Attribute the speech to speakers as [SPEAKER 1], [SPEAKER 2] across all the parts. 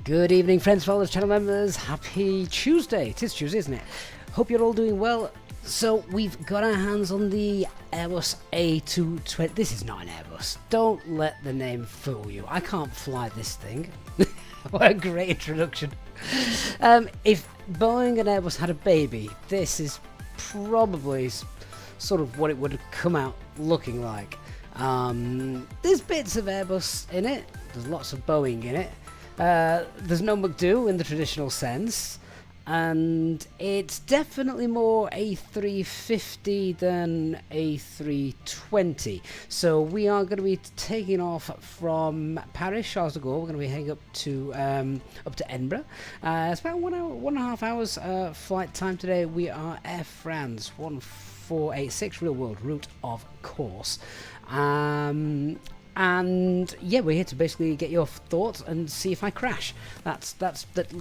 [SPEAKER 1] Good evening, friends, followers, channel members. Happy Tuesday. It is Tuesday, isn't it? Hope you're all doing well. So we've got our hands on the Airbus A220. This is not an Airbus. Don't let the name fool you. I can't fly this thing. What a great introduction. If Boeing and Airbus had a baby, this is probably sort of what it would have come out looking like. There's bits of Airbus in it. There's lots of Boeing in it. There's no McDo in the traditional sense, and it's definitely more A350 than A320. So we are going to be taking off from Paris, Charles de Gaulle. We're going to be heading up to Edinburgh. It's about 1.5 hours flight time today. We are Air France 1486 real world route, of course. And yeah, we're here to basically get your thoughts and see if I crash. That's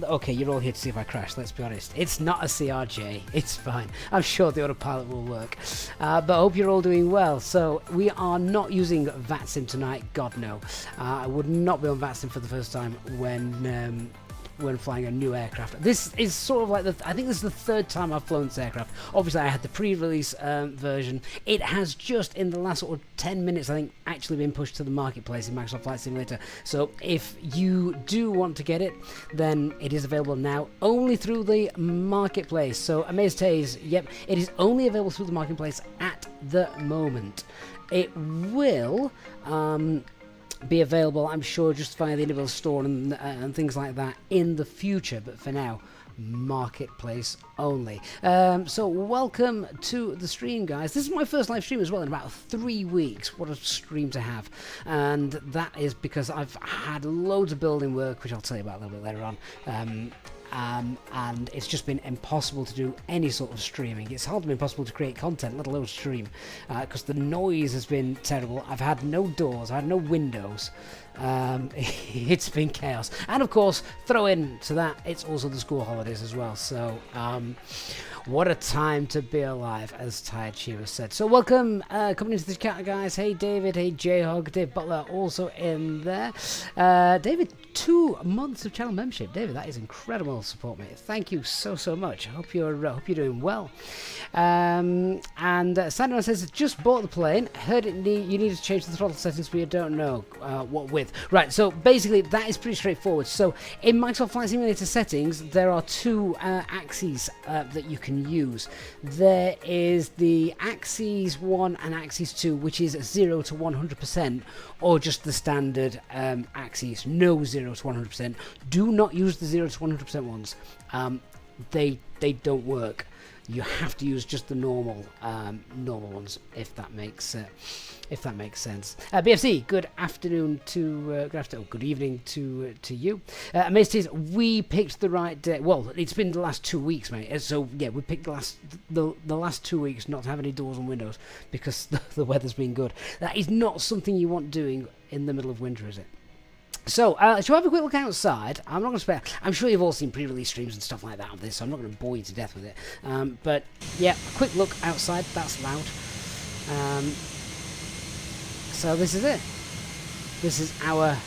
[SPEAKER 1] okay. You're all here to see if I crash. Let's be honest. It's not a CRJ. It's fine. I'm sure the autopilot will work. But I hope you're all doing well. So we are not using VATSIM tonight. God no. I would not be on VATSIM for the first time when flying a new aircraft. This is sort of like I think this is the third time I've flown this aircraft. Obviously I had the pre-release version. It has just in the last sort of 10 minutes I think actually been pushed to the marketplace in Microsoft Flight Simulator. So if you do want to get it, then it is available now only through the marketplace. So Amaze yep, it is only available through the marketplace at the moment. It will be available, I'm sure, just via the Inibuilds store and things like that in the future, but for now, marketplace only. So welcome to the stream, guys. This is my first live stream as well in about 3 weeks. What a stream to have. And that is because I've had loads of building work, which I'll tell you about a little bit later on. And it's just been impossible to do any sort of streaming. It's hardly been possible to create content, let alone stream, because the noise has been terrible. I've had no doors, I've had no windows. It's been chaos. And of course, throw in to that, it's also the school holidays as well. So what a time to be alive, as Tired Shiva said. So welcome, coming into the chat, guys. Hey David, hey J-Hog, Dave Butler also in there. David, 2 months of channel membership. David, that is incredible support, mate. Thank you so much. I hope you're doing well. And Sandra says, just bought the plane, heard you need to change the throttle settings, but you don't know what with. Right, so basically that is pretty straightforward. So in Microsoft Flight Simulator settings, there are two axes that you can use. There is the axis 1 and axis 2, which is 0 to 100%, or just the standard axes, no 0 to 100%. Do not use the 0 to 100% ones. They don't work. You have to use just the normal ones, if that makes sense. BFC, good afternoon to good evening to you. Amazed we picked the right day. Well, it's been the last 2 weeks, mate. So yeah, we picked the last 2 weeks not to have any doors and windows because the weather's been good. That is not something you want doing in the middle of winter, is it? So, shall we have a quick look outside? I'm not going to spare. I'm sure you've all seen pre-release streams and stuff like that of this, so I'm not going to bore you to death with it. But yeah, a quick look outside. That's loud. So this is it. This is our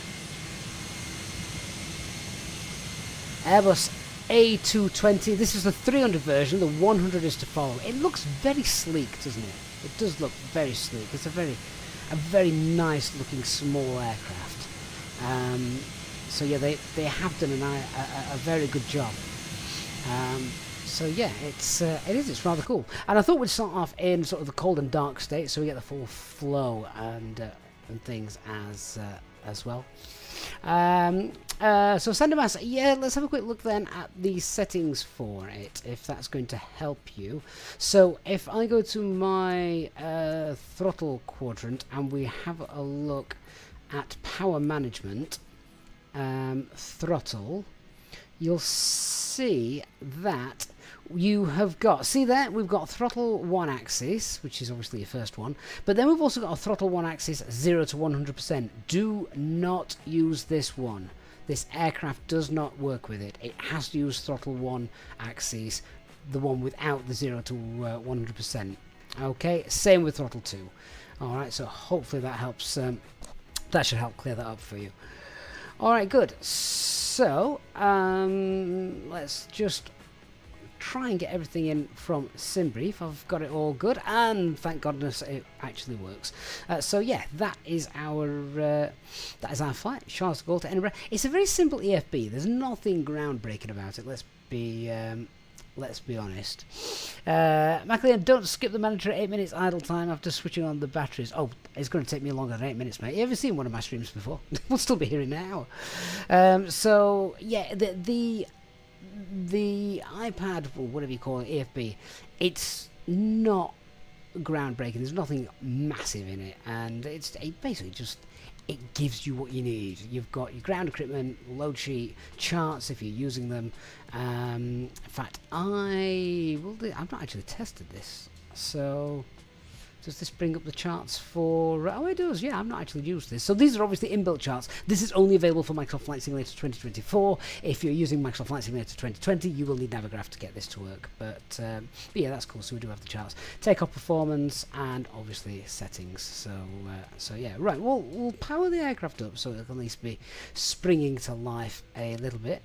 [SPEAKER 1] Airbus A220. This is the 300 version. The 100 is to follow. It looks very sleek, doesn't it? It does look very sleek. It's a very nice looking small aircraft. So yeah, they have done a very good job. So yeah, it's rather cool. And I thought we'd start off in sort of the cold and dark state, so we get the full flow and things as well. So Sandemas, yeah, let's have a quick look then at the settings for it, if that's going to help you. So if I go to my throttle quadrant and we have a look at power management, throttle, you'll see that you have got, see there, we've got throttle 1 axis, which is obviously your first one, but then we've also got a throttle 1 axis 0 to 100%. Do not use this one. This aircraft does not work with it. It has to use throttle 1 axis, the one without the 0 to 100%. Okay, same with throttle 2. Alright, so hopefully that helps. That should help clear that up for you. Alright, good. So, let's just try and get everything in from SimBrief. I've got it all good, and thank goodness it actually works. So yeah, that is our flight, Charles de Gaulle to Edinburgh. It's a very simple EFB. There's nothing groundbreaking about it. Let's be honest. McLean, don't skip the mandatory 8 minutes idle time after switching on the batteries. Oh, it's going to take me longer than 8 minutes, mate. You ever seen one of my streams before? We'll still be here in an hour. So yeah, the iPad, or whatever you call it, EFB, it's not groundbreaking. There's nothing massive in it, and it basically just, it gives you what you need. You've got your ground equipment, load sheet, charts if you're using them. In fact, I've not actually tested this, so does this bring up the charts for... Oh, it does, yeah, I've not actually used this. So these are obviously inbuilt charts. This is only available for Microsoft Flight Simulator 2024. If you're using Microsoft Flight Simulator 2020, you will need Navigraph to get this to work. But yeah, that's cool. So we do have the charts. Takeoff performance and obviously settings. So yeah, right. We'll power the aircraft up so it'll at least be springing to life a little bit.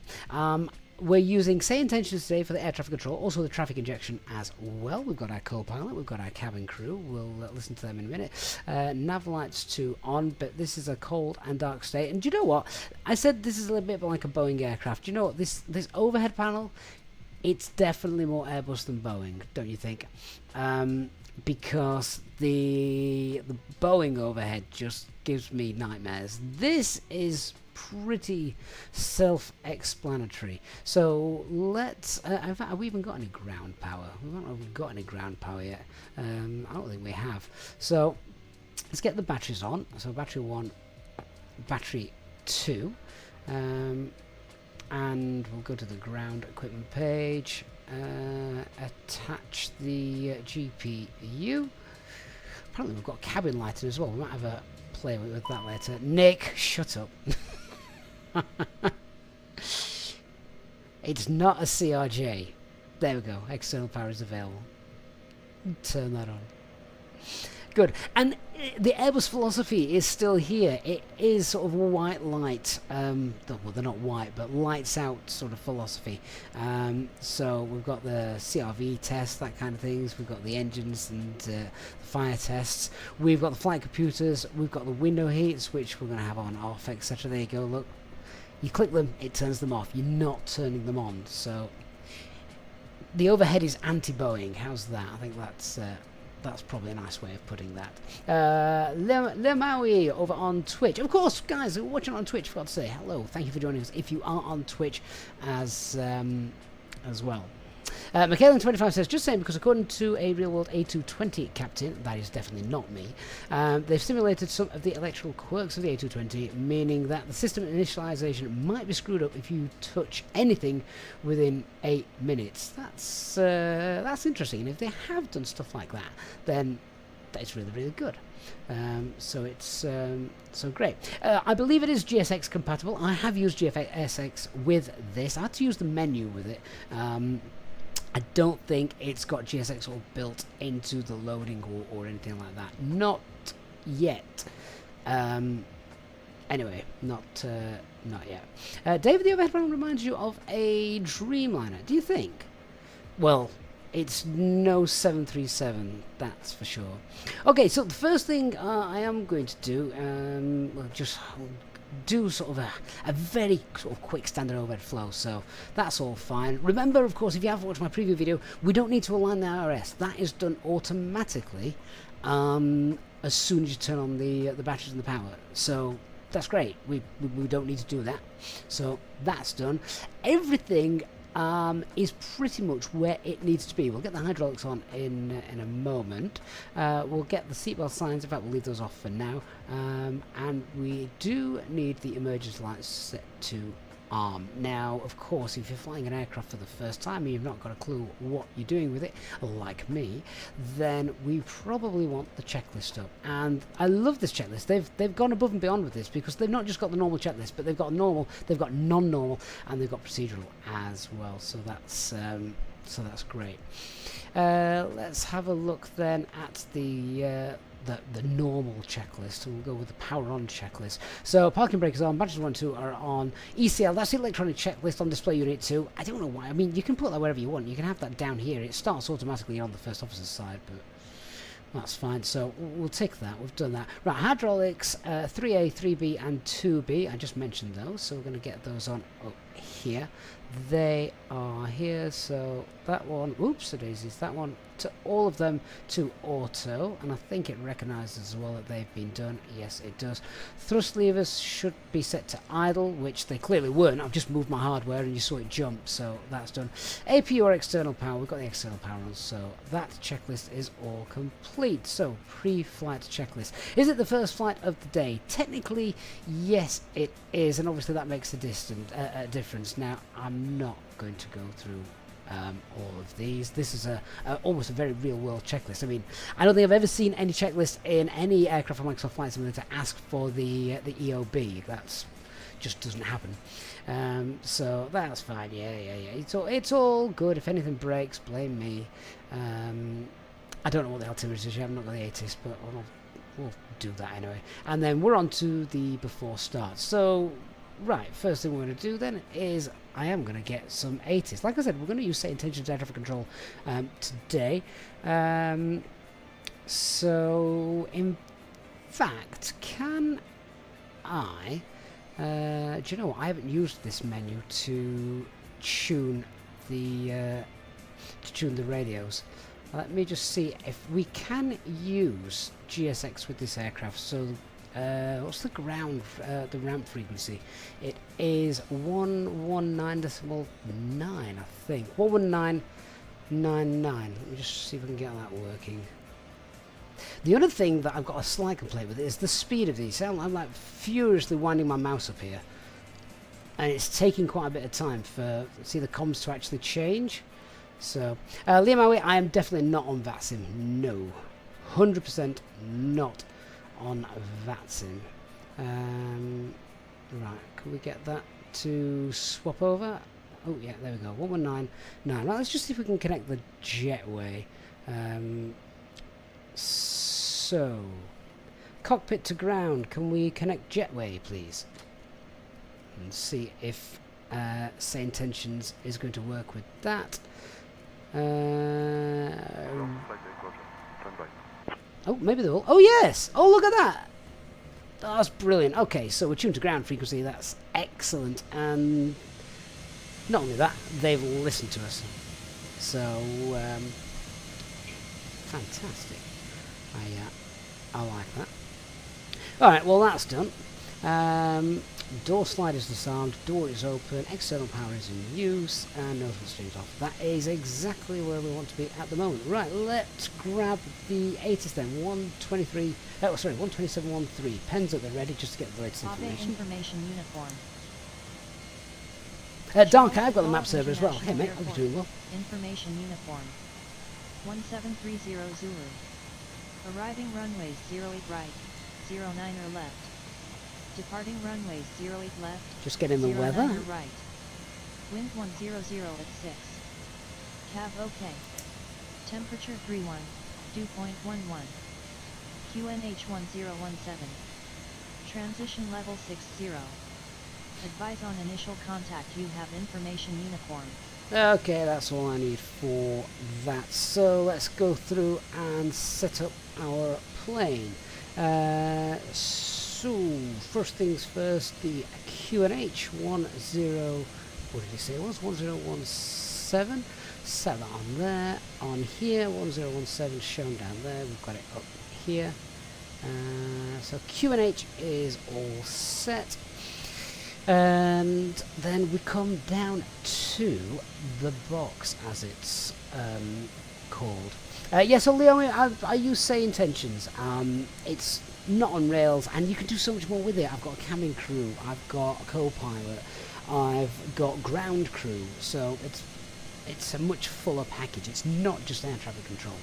[SPEAKER 1] We're using SayIntentions today for the air traffic control, also the traffic injection as well. We've got our co-pilot, we've got our cabin crew. We'll listen to them in a minute. Nav lights 2 on, but this is a cold and dark state. And do you know what? I said this is a little bit like a Boeing aircraft. Do you know what? This overhead panel, it's definitely more Airbus than Boeing, don't you think? Because the Boeing overhead just gives me nightmares. This is pretty self-explanatory. So let's in fact, have we even got any ground power? We haven't really got any ground power yet. I don't think we have. So let's get the batteries on. So battery 1, battery 2, and we'll go to the ground equipment page, attach the GPU. Apparently we've got cabin lighting as well. We might have a play with that later. Nick, shut up. It's not a CRJ. There we go. External power is available. Turn that on. Good. And the Airbus philosophy is still here. It is sort of white light. Well, they're not white, but lights out sort of philosophy. So we've got the CRV tests, that kind of things. We've got the engines and fire tests. We've got the flight computers. We've got the window heats, which we're going to have on, off, etc. There you go. Look. You click them, it turns them off. You're not turning them on. So the overhead is anti-Boeing. How's that? I think that's probably a nice way of putting that. Le Maui over on Twitch. Of course, guys, who are watching on Twitch, forgot to say hello. Thank you for joining us if you are on Twitch as well. Michaelan25 says, just saying, because according to a real-world A220 captain, that is definitely not me, they've simulated some of the electrical quirks of the A220, meaning that the system initialization might be screwed up if you touch anything within 8 minutes. That's interesting, and if they have done stuff like that, then that's really, really good. So it's so great. I believe it is GSX compatible. I have used GSX with this. I had to use the menu with it. I don't think it's got GSX all built into the loading or anything like that. Not yet. Anyway, not yet. David, the overhead panel reminds you of a Dreamliner. Do you think? Well, it's no 737, that's for sure. Okay, so the first thing I am going to do, we'll just do sort of a very sort of quick standard overhead flow, so that's all fine. Remember, of course, if you have watched my preview video, we don't need to align the IRS. That is done automatically as soon as you turn on the batteries and the power. So that's great. We don't need to do that. So that's done. Everything is pretty much where it needs to be. We'll get the hydraulics on in a moment. We'll get the seatbelt signs. In fact, we'll leave those off for now. And we do need the emergency lights set to arm. Now, of course, if you're flying an aircraft for the first time and you've not got a clue what you're doing with it, like me, then we probably want the checklist up. And I love this checklist. They've gone above and beyond with this, because they've not just got the normal checklist, but they've got normal, they've got non-normal, and they've got procedural as well. So that's great. Let's have a look then at the the normal checklist. We'll go with the power on checklist. So parking brake is on, badges 1 and 2 are on. ECL, that's the electronic checklist on display unit 2. I don't know why. I mean, you can put that wherever you want. You can have that down here. It starts automatically on the first officer's side, but that's fine. So we'll take that. We've done that. Right, hydraulics, 3A, 3B, and 2B. I just mentioned those, so we're going to get those on up here. They are here, so that one, oops, daisies, that one, to all of them to auto, and I think it recognises as well that they've been done. Yes, it does. Thrust levers should be set to idle, which they clearly weren't. I've just moved my hardware and you saw it jump, so that's done. AP or external power, we've got the external power on, so that checklist is all complete. So, pre-flight checklist. Is it the first flight of the day? Technically, yes, it is, and obviously that makes a difference. Now, I'm not going to go through all of these. This is almost a very real-world checklist. I mean, I don't think I've ever seen any checklist in any aircraft on Microsoft Flight Simulator to ask for the EOB. That's just doesn't happen. So that's fine. Yeah. It's all good. If anything breaks, blame me. I don't know what the altimeter is. I've not got the ATIS, but we'll do that anyway. And then we're on to the before start. So, right, first thing we're going to do then is I am going to get some ATIS. Like I said, we're going to use SayIntentions Air Traffic Control today. So, in fact, can I... do you know what? I haven't used this menu to tune the radios. Let me just see if we can use GSX with this aircraft. So, what's the ramp frequency? It is 119.9, I think. 119.99. Let me just see if I can get that working. The other thing that I've got a slight complaint with is the speed of these. I'm like furiously winding my mouse up here, and it's taking quite a bit of time for the comms to actually change. So, Liam, I am definitely not on VATSIM. No, 100% not on VATSIM. Right, can we get that to swap over? Oh yeah, there we go. 119.9. Now let's just see if we can connect the jetway. So, cockpit to ground. Can we connect jetway, please? And see if SayIntentions is going to work with that. Oh, maybe they will. Oh, yes! Oh, look at that! That's brilliant. Okay, so we're tuned to ground frequency. That's excellent. And not only that, they've listened to us. So, fantastic. I like that. Alright, well, that's done. Door slide is disarmed, door is open, external power is in use, and nose streams off. That is exactly where we want to be at the moment. Right, let's grab the ATIS then. 127.13. Pens at the ready just to get the latest information.
[SPEAKER 2] Uniform.
[SPEAKER 1] Dark, I've got the map server as well. Hey mate, I'll be doing well.
[SPEAKER 2] Information uniform. 1730 Zulu. Arriving runways 08 right, 09er left. Departing runways 08 left.
[SPEAKER 1] Just getting the weather.
[SPEAKER 2] Right. Wind 100 at 6. Cav OK. Temperature 31, dew point 11. QNH 1017. Transition level 60. Advise on initial contact. You have information uniform.
[SPEAKER 1] Okay, that's all I need for that. So let's go through and set up our plane. So first things first, the QNH 10. What did he say it was? 1017. Set that on there. On here, 1017 shown down there. We've got it up here. So QNH is all set. And then we come down to the box, as it's called. Yeah, so Leo, I use SayIntentions. It's not on rails, and you can do so much more with it. I've got a cabin crew, I've got a co-pilot, I've got ground crew, so it's a much fuller package. It's not just air traffic control.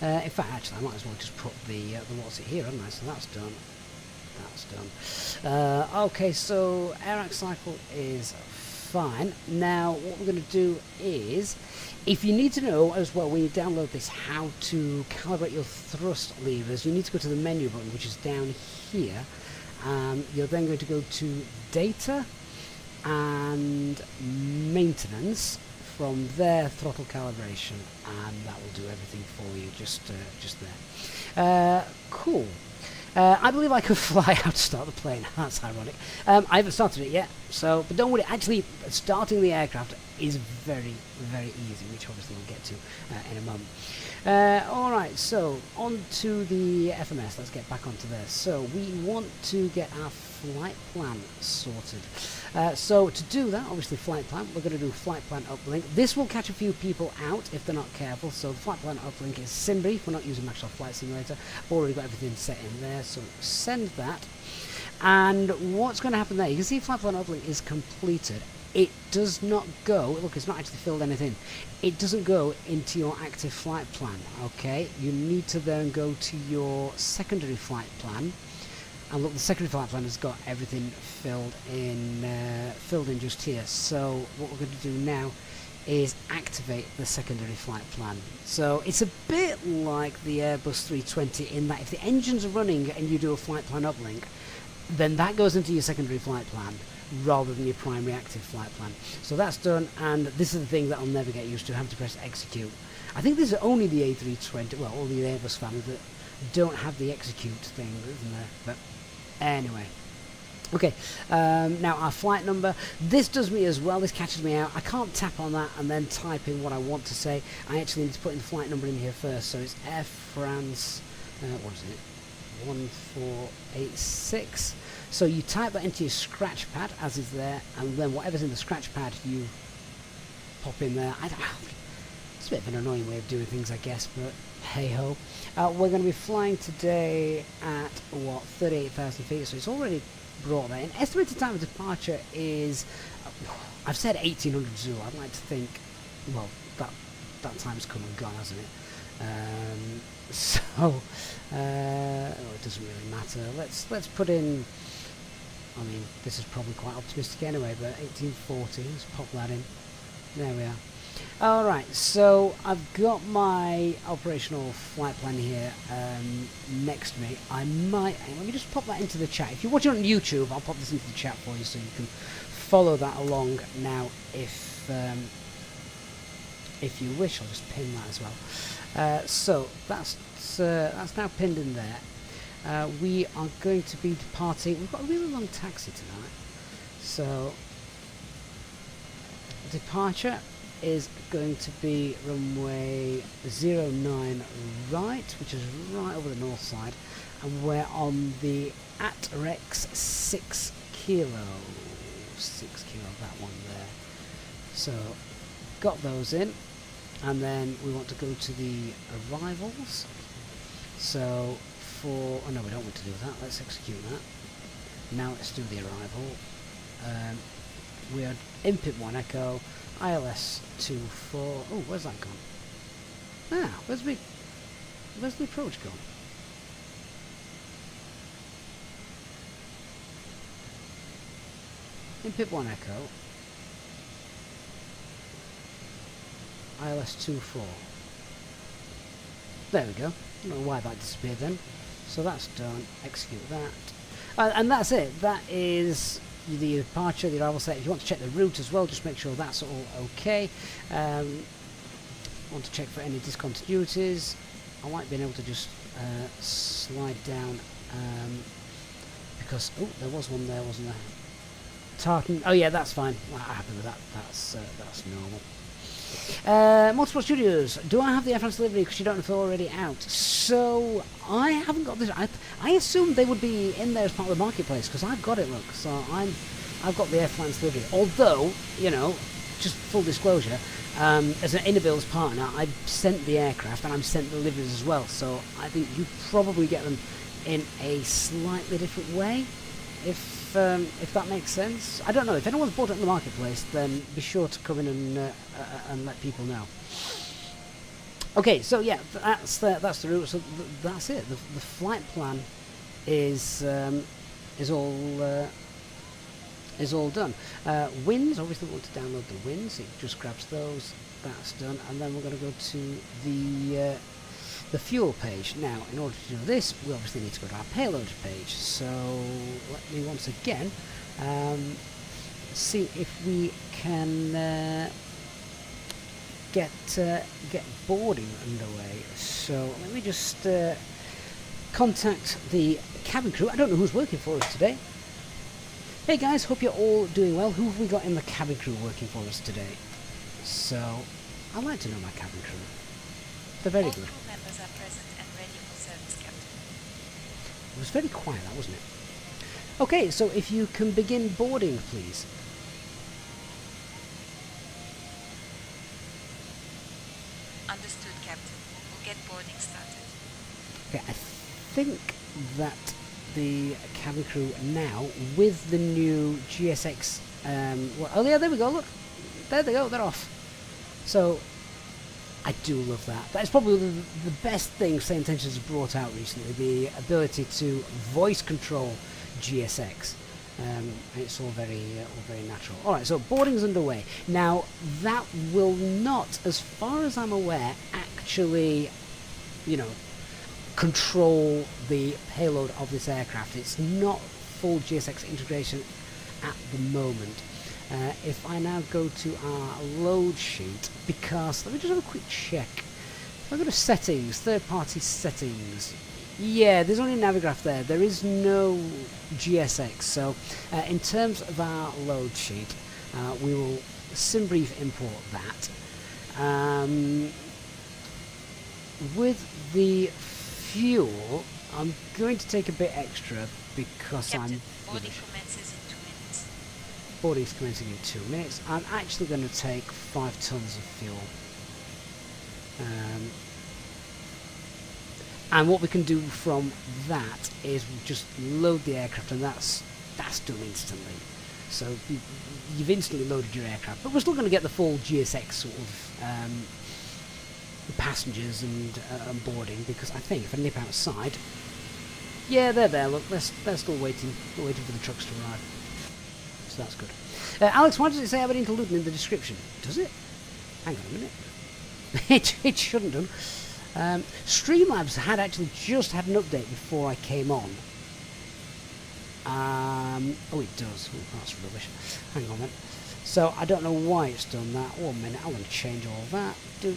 [SPEAKER 1] In fact, actually, I might as well just put the what's it here, haven't I? So that's done. That's done. Okay, so air act cycle is fine. Now what we're going to do is, if you need to know as well when you download this how to calibrate your thrust levers, you need to go to the menu button, which is down here. You're then going to go to data and maintenance. From there, throttle calibration, and that will do everything for you just there. Cool. I believe I could fly out to start the plane. That's ironic. I haven't started it yet, so, but don't worry, actually starting the aircraft is very, very easy, which obviously we'll get to in a moment. Alright, so on to the FMS. Let's get back onto this. So we want to get our flight plan sorted. So to do that, obviously flight plan, we're going to do flight plan uplink. This will catch a few people out if they're not careful. So the flight plan uplink is SimBrief. We're not using Microsoft Flight Simulator. I've already got everything set in there, so send that. And what's going to happen there? You can see flight plan uplink is completed. It does not go, look, it's not actually filled anything. It doesn't go into your active flight plan, okay? You need to then go to your secondary flight plan. And look, the secondary flight plan has got everything filled in just here. So what we're going to do now is activate the secondary flight plan. So it's a bit like the Airbus 320 in that if the engines are running and you do a flight plan uplink, then that goes into your secondary flight plan rather than your primary active flight plan. So that's done, and this is the thing that I'll never get used to, having to press execute. I think this is only the A320, well, all the Airbus family that don't have the execute thing, isn't there? But anyway. Okay, now our flight number. This does me as well, this catches me out. I can't tap on that and then type in what I want to say. I actually need to put in the flight number in here first. So it's Air France, what is it? 1486. So you type that into your scratch pad as is there, and then whatever's in the scratch pad you pop in there. It's a bit of an annoying way of doing things, I guess, but hey ho. We're going to be flying today at what, 38,000 feet, so it's already brought that in. Estimated time of departure is, I've said 1800 Zulu. I'd like to think, well, that time's come and gone, hasn't it? It doesn't really matter. Let's put in, I mean, this is probably quite optimistic anyway, but 1840, let's pop that in. There we are. Alright, so I've got my operational flight plan here next to me. I might, let me just pop that into the chat. If you're watching on YouTube, I'll pop this into the chat for you so you can follow that along now if you wish. I'll just pin that as well. So that's now pinned in there. We are going to be departing. We've got a really long taxi tonight. So departure is going to be runway 09 right, which is right over the north side, and we're on the ATREX 6 kilo, that one there. So got those in, and then we want to go to the arrivals. So for, oh no, we don't want to do that, let's execute that. Now let's do the arrival. We are in pit 1 echo, ILS 24, oh, where's that gone? Ah, where's the approach gone? In pit 1 echo, ILS 24. There we go. I don't know why that disappeared then. So that's done. Execute that. And that's it. That is the departure, the arrival set. If you want to check the route as well, just make sure that's all okay. Want to check for any discontinuities. I like being able to just slide down because, oh, there was one there, wasn't there? Tartan. Oh yeah, that's fine. I'm happy with that. That's normal. Multiple Studios. Do I have the Air France delivery? Because you don't know if they're already out. So I haven't got this. I assumed they would be in there as part of the marketplace because I've got it. Look, so I've got the Air France delivery. Although, you know, just full disclosure, as an Inibuilds partner, I've sent the aircraft and I'm sent the deliveries as well. So I think you probably get them in a slightly different way, if that makes sense. I don't know. If anyone's bought it in the marketplace, then be sure to come in and let people know. Okay, so yeah, that's the route. So that's it. The flight plan is all is all done. Winds, obviously we want to download the winds. It just grabs those. That's done. And then we're going to go to the fuel page. Now, in order to do this, we obviously need to go to our payload page. So let me once again see if we can get boarding underway. So let me just contact the cabin crew. I don't know who's working for us today. Hey guys, hope you're all doing well. Who have we got in the cabin crew working for us today? So I'd like to know my cabin crew. They're very good.
[SPEAKER 3] All crew members are present and ready for service, Captain.
[SPEAKER 1] It was very quiet, that wasn't it? Okay, so if you can begin boarding, please.
[SPEAKER 3] Understood, Captain. We'll get boarding started.
[SPEAKER 1] Okay, I think that the cabin crew now, with the new GSX, well, oh yeah, there we go, look. There they go, they're off. So, I do love that. That is probably the best thing SayIntentions has brought out recently, the ability to voice control GSX. It's all very natural. Alright, so boarding's underway. Now, that will not, as far as I'm aware, actually, you know, control the payload of this aircraft. It's not full GSX integration at the moment. If I now go to our load sheet, because, let me just have a quick check. If I go to settings, third-party settings, yeah, there's only a Navigraph there. There is no GSX. So, in terms of our load sheet, we will SimBrief import that. With the fuel, I'm going to take a bit extra because
[SPEAKER 3] Captain, boarding commences in 2 minutes.
[SPEAKER 1] Boarding's commencing in 2 minutes. I'm actually going to take 5 tons of fuel. And what we can do from that is just load the aircraft, and that's done instantly. So you've instantly loaded your aircraft, but we're still going to get the full GSX sort of passengers and boarding, because I think if I nip outside, yeah, they're there. Look, they're still waiting for the trucks to arrive. So that's good. Alex, why does it say Aberdeen to Luton in the description? Does it? Hang on a minute. it shouldn't have. Streamlabs had actually just had an update before I came on. Oh, it does. Oh, that's rubbish. Hang on then. So I don't know why it's done that. 1 minute. I'm going to change all that. Do.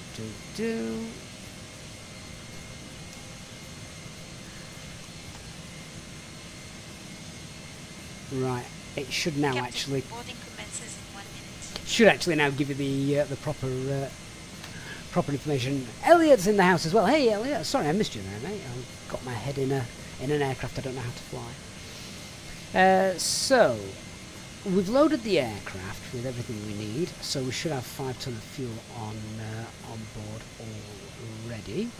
[SPEAKER 1] Right. It should now
[SPEAKER 3] Captain,
[SPEAKER 1] actually.
[SPEAKER 3] Boarding commences in 1 minute.
[SPEAKER 1] Should actually now give you the proper information. Elliot's in the house as well. Hey, Elliot. Sorry, I missed you there, mate. I've got my head in an aircraft I don't know how to fly. So we've loaded the aircraft with everything we need, so we should have 5 tons of fuel on board already.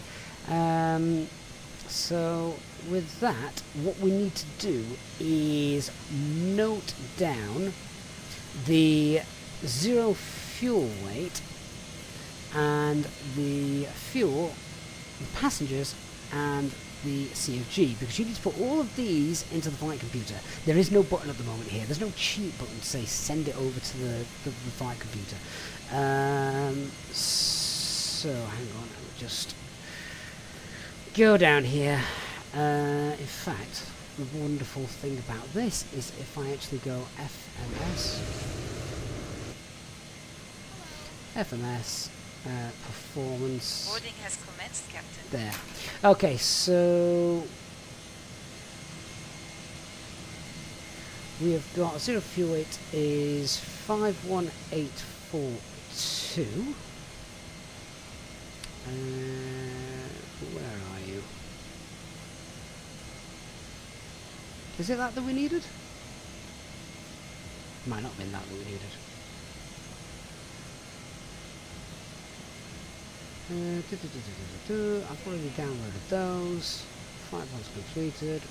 [SPEAKER 1] So with that, what we need to do is note down the 0 fuel weight and the fuel, the passengers, and the CFG, because you need to put all of these into the flight computer. There is no button at the moment here. There's no cheat button to say send it over to the flight computer. So hang on, I'll just go down here. In fact, the wonderful thing about this is if I actually go FMS, performance.
[SPEAKER 3] Boarding has commenced, Captain.
[SPEAKER 1] There. Okay, so we have got 0 fuel weight is 51842. Where are you? Is it that we needed? Might not have been that we needed. I've already downloaded those. 5 ones completed.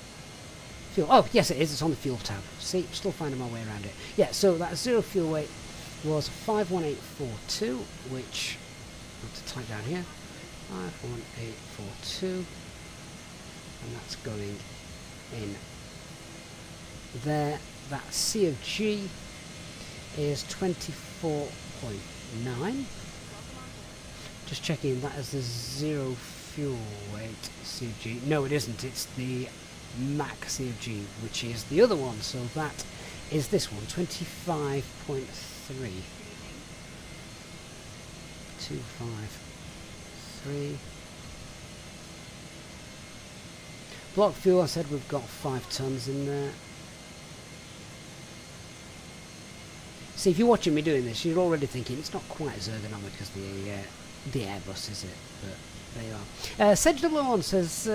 [SPEAKER 1] Fuel. Oh, yes, it is. It's on the fuel tab. See, still finding my way around it. Yeah, so that 0 fuel weight was 51842, which I have to type down here. 51842, and that's going in there. that C of G is 24.9. Just checking, that is the zero fuel weight C of G. No, it isn't. It's the Mac C of G, which is the other one. So that is this one, 25.3. 253. Block fuel, I said we've got 5 tons in there. See, if you're watching me doing this, you're already thinking it's not quite as ergonomic as the Airbus, is it? But there you are. Sedge001 says,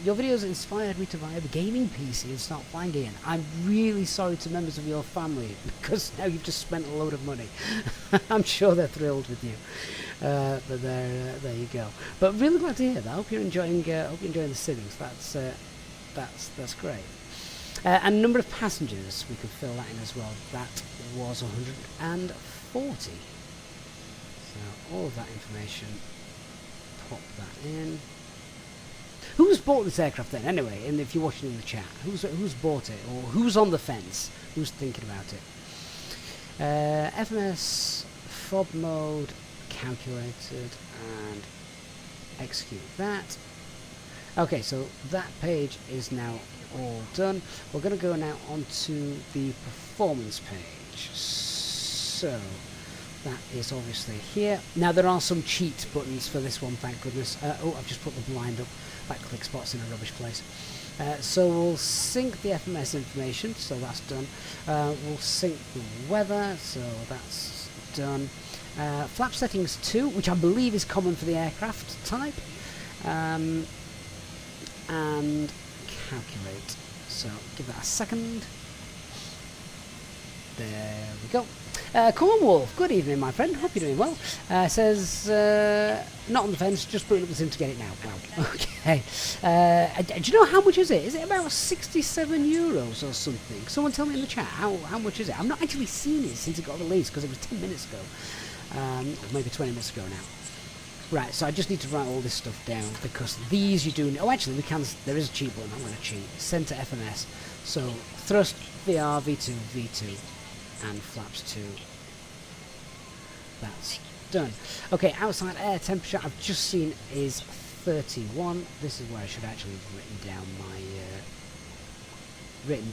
[SPEAKER 1] your videos inspired me to buy the gaming PC and start flying again. I'm really sorry to members of your family, because now you've just spent a load of money. I'm sure they're thrilled with you. But there you go. But really glad to hear that. I hope you're enjoying the sittings. That's great. And number of passengers, we could fill that in as well. That was 140. So all of that information, pop that in. Who's bought this aircraft then, anyway? And if you're watching in the chat, who's bought it, or who's on the fence? Who's thinking about it? FMS fob mode calculated and execute that. Okay, so that page is now all done. We're going to go now onto the performance page. So that is obviously here. Now there are some cheat buttons for this one, thank goodness. Oh, I've just put the blind up. That click spot's in a rubbish place. So we'll sync the FMS information, so that's done. We'll sync the weather, so that's done. Flap settings 2, which I believe is common for the aircraft type. And calculate. So give that a second. There we go. Cornwall, good evening, my friend. Hope you're doing well. Says, not on the fence, just putting up the sim to get it now. Wow. Okay. Do you know how much is it? Is it about 67 euros or something? Someone tell me in the chat, how much is it? I've not actually seen it since it got released, because it was 10 minutes ago. Or maybe 20 minutes ago now. Right, so I just need to write all this stuff down, because these you do... Oh, actually, there is a cheat button. I'm going to cheat. Center FMS. So, thrust, VR, V2, V2, and flaps 2. That's done. Okay, outside air temperature I've just seen is 31. This is where I should actually have written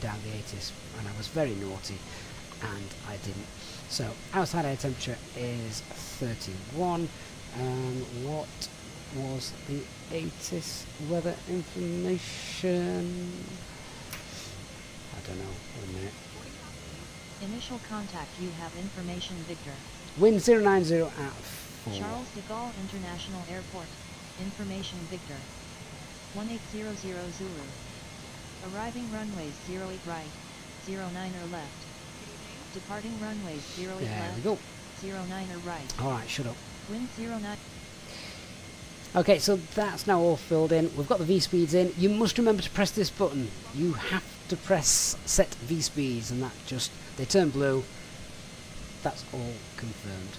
[SPEAKER 1] down the ATIS, and I was very naughty, and I didn't. So, outside air temperature is 31. What was the ATIS weather information? I don't know. Wait a minute.
[SPEAKER 2] Initial contact, you have information, Victor.
[SPEAKER 1] Wind 090 at 4.
[SPEAKER 2] Charles de Gaulle International Airport. Information, Victor. 1800 Zulu. Arriving runways 08 right, 09er left. Departing runways 08 left,
[SPEAKER 1] There we go.
[SPEAKER 2] 09er right.
[SPEAKER 1] Alright, shut up.
[SPEAKER 2] Wind 09.
[SPEAKER 1] Okay, so that's now all filled in. We've got the V-speeds in. You must remember to press this button. You have to press set V-speeds, and that just... They turn blue. That's all confirmed.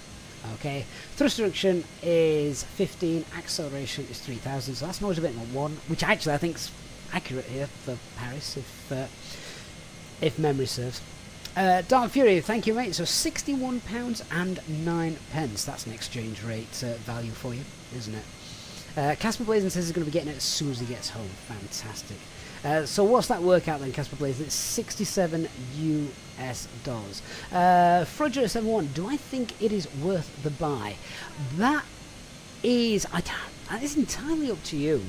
[SPEAKER 1] Okay, thrust reduction is 15, acceleration is 3000, so that's noise abatement 1, which actually I think is accurate here for Paris, if memory serves. Dark Fury, thank you, mate. So £61 and 9 pence. That's an exchange rate value for you, isn't it? Casper Blazing says he's going to be getting it as soon as he gets home. Fantastic. So what's that workout then, Casper Blazing? It's $67 US. Frudger71, do I think it is worth the buy? That is entirely up to you.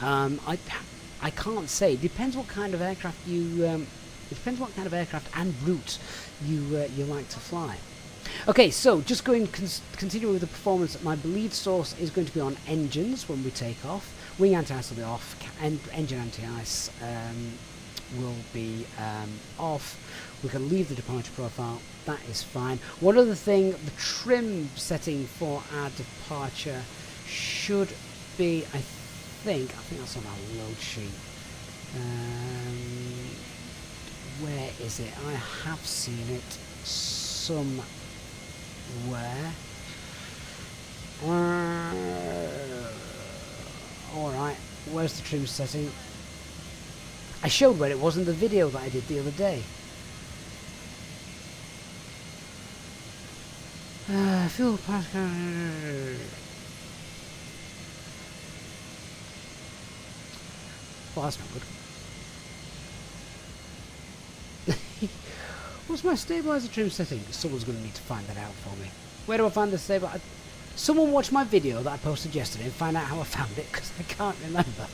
[SPEAKER 1] I can't say. It depends what kind of aircraft you. It depends what kind of aircraft and route you like to fly. Okay, so just continuing with the performance. My bleed source is going to be on engines when we take off. Wing anti-ice will be off. Engine anti-ice will be off. We can leave the departure profile. That is fine. One other thing, the trim setting for our departure should be, I think that's on our load sheet. Where is it? I have seen it somewhere. Alright, where's the trim setting? I showed where it was in the video that I did the other day. Fuel pass. Well, that's not good. What's my stabilizer trim setting? Someone's going to need to find that out for me. Where do I find the stabilizer? Someone watch my video that I posted yesterday and find out how I found it, because I can't remember.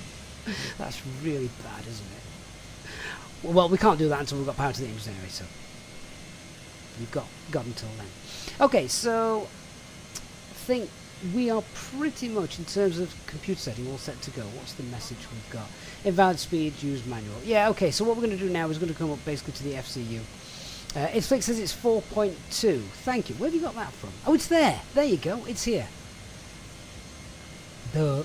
[SPEAKER 1] That's really bad, isn't it? Well, we can't do that until we've got power to the engine anyway, so we've got until then. Okay, so I think we are pretty much, in terms of computer setting, all set to go. What's the message we've got? Invalid speed, use manual. Yeah, okay, so what we're going to do now is going to come up basically to the FCU. Itflix says it's 4.2. Thank you. Where have you got that from? Oh, it's there. There you go. It's here. Duh.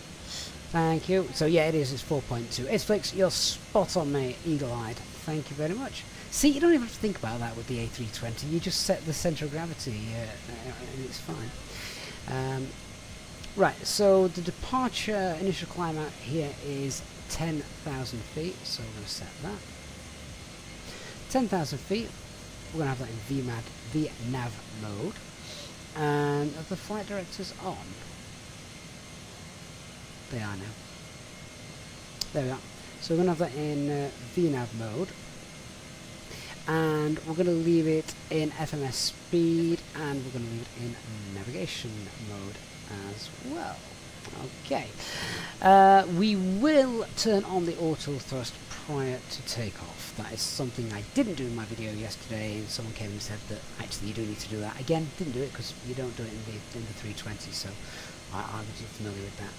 [SPEAKER 1] Thank you. So yeah, it is. It's 4.2. Itflix, you're spot on, mate. Eagle-eyed. Thank you very much. See, you don't even have to think about that with the A320. You just set the centre of gravity, and it's fine. Right. So the departure initial climb out here is 10,000 feet. So we're going to set that. 10,000 feet. We're going to have that in VNAV mode. And are the flight directors on? They are now. There we are. So we're going to have that in VNAV mode. And we're going to leave it in FMS speed. And we're going to leave it in navigation mode as well. Okay. We will turn on the auto thrust prior to takeoff. That is something I didn't do in my video yesterday, and someone came and said that actually you do need to do that. Again, didn't do it because you don't do it in the 320, so I wasn't familiar with that.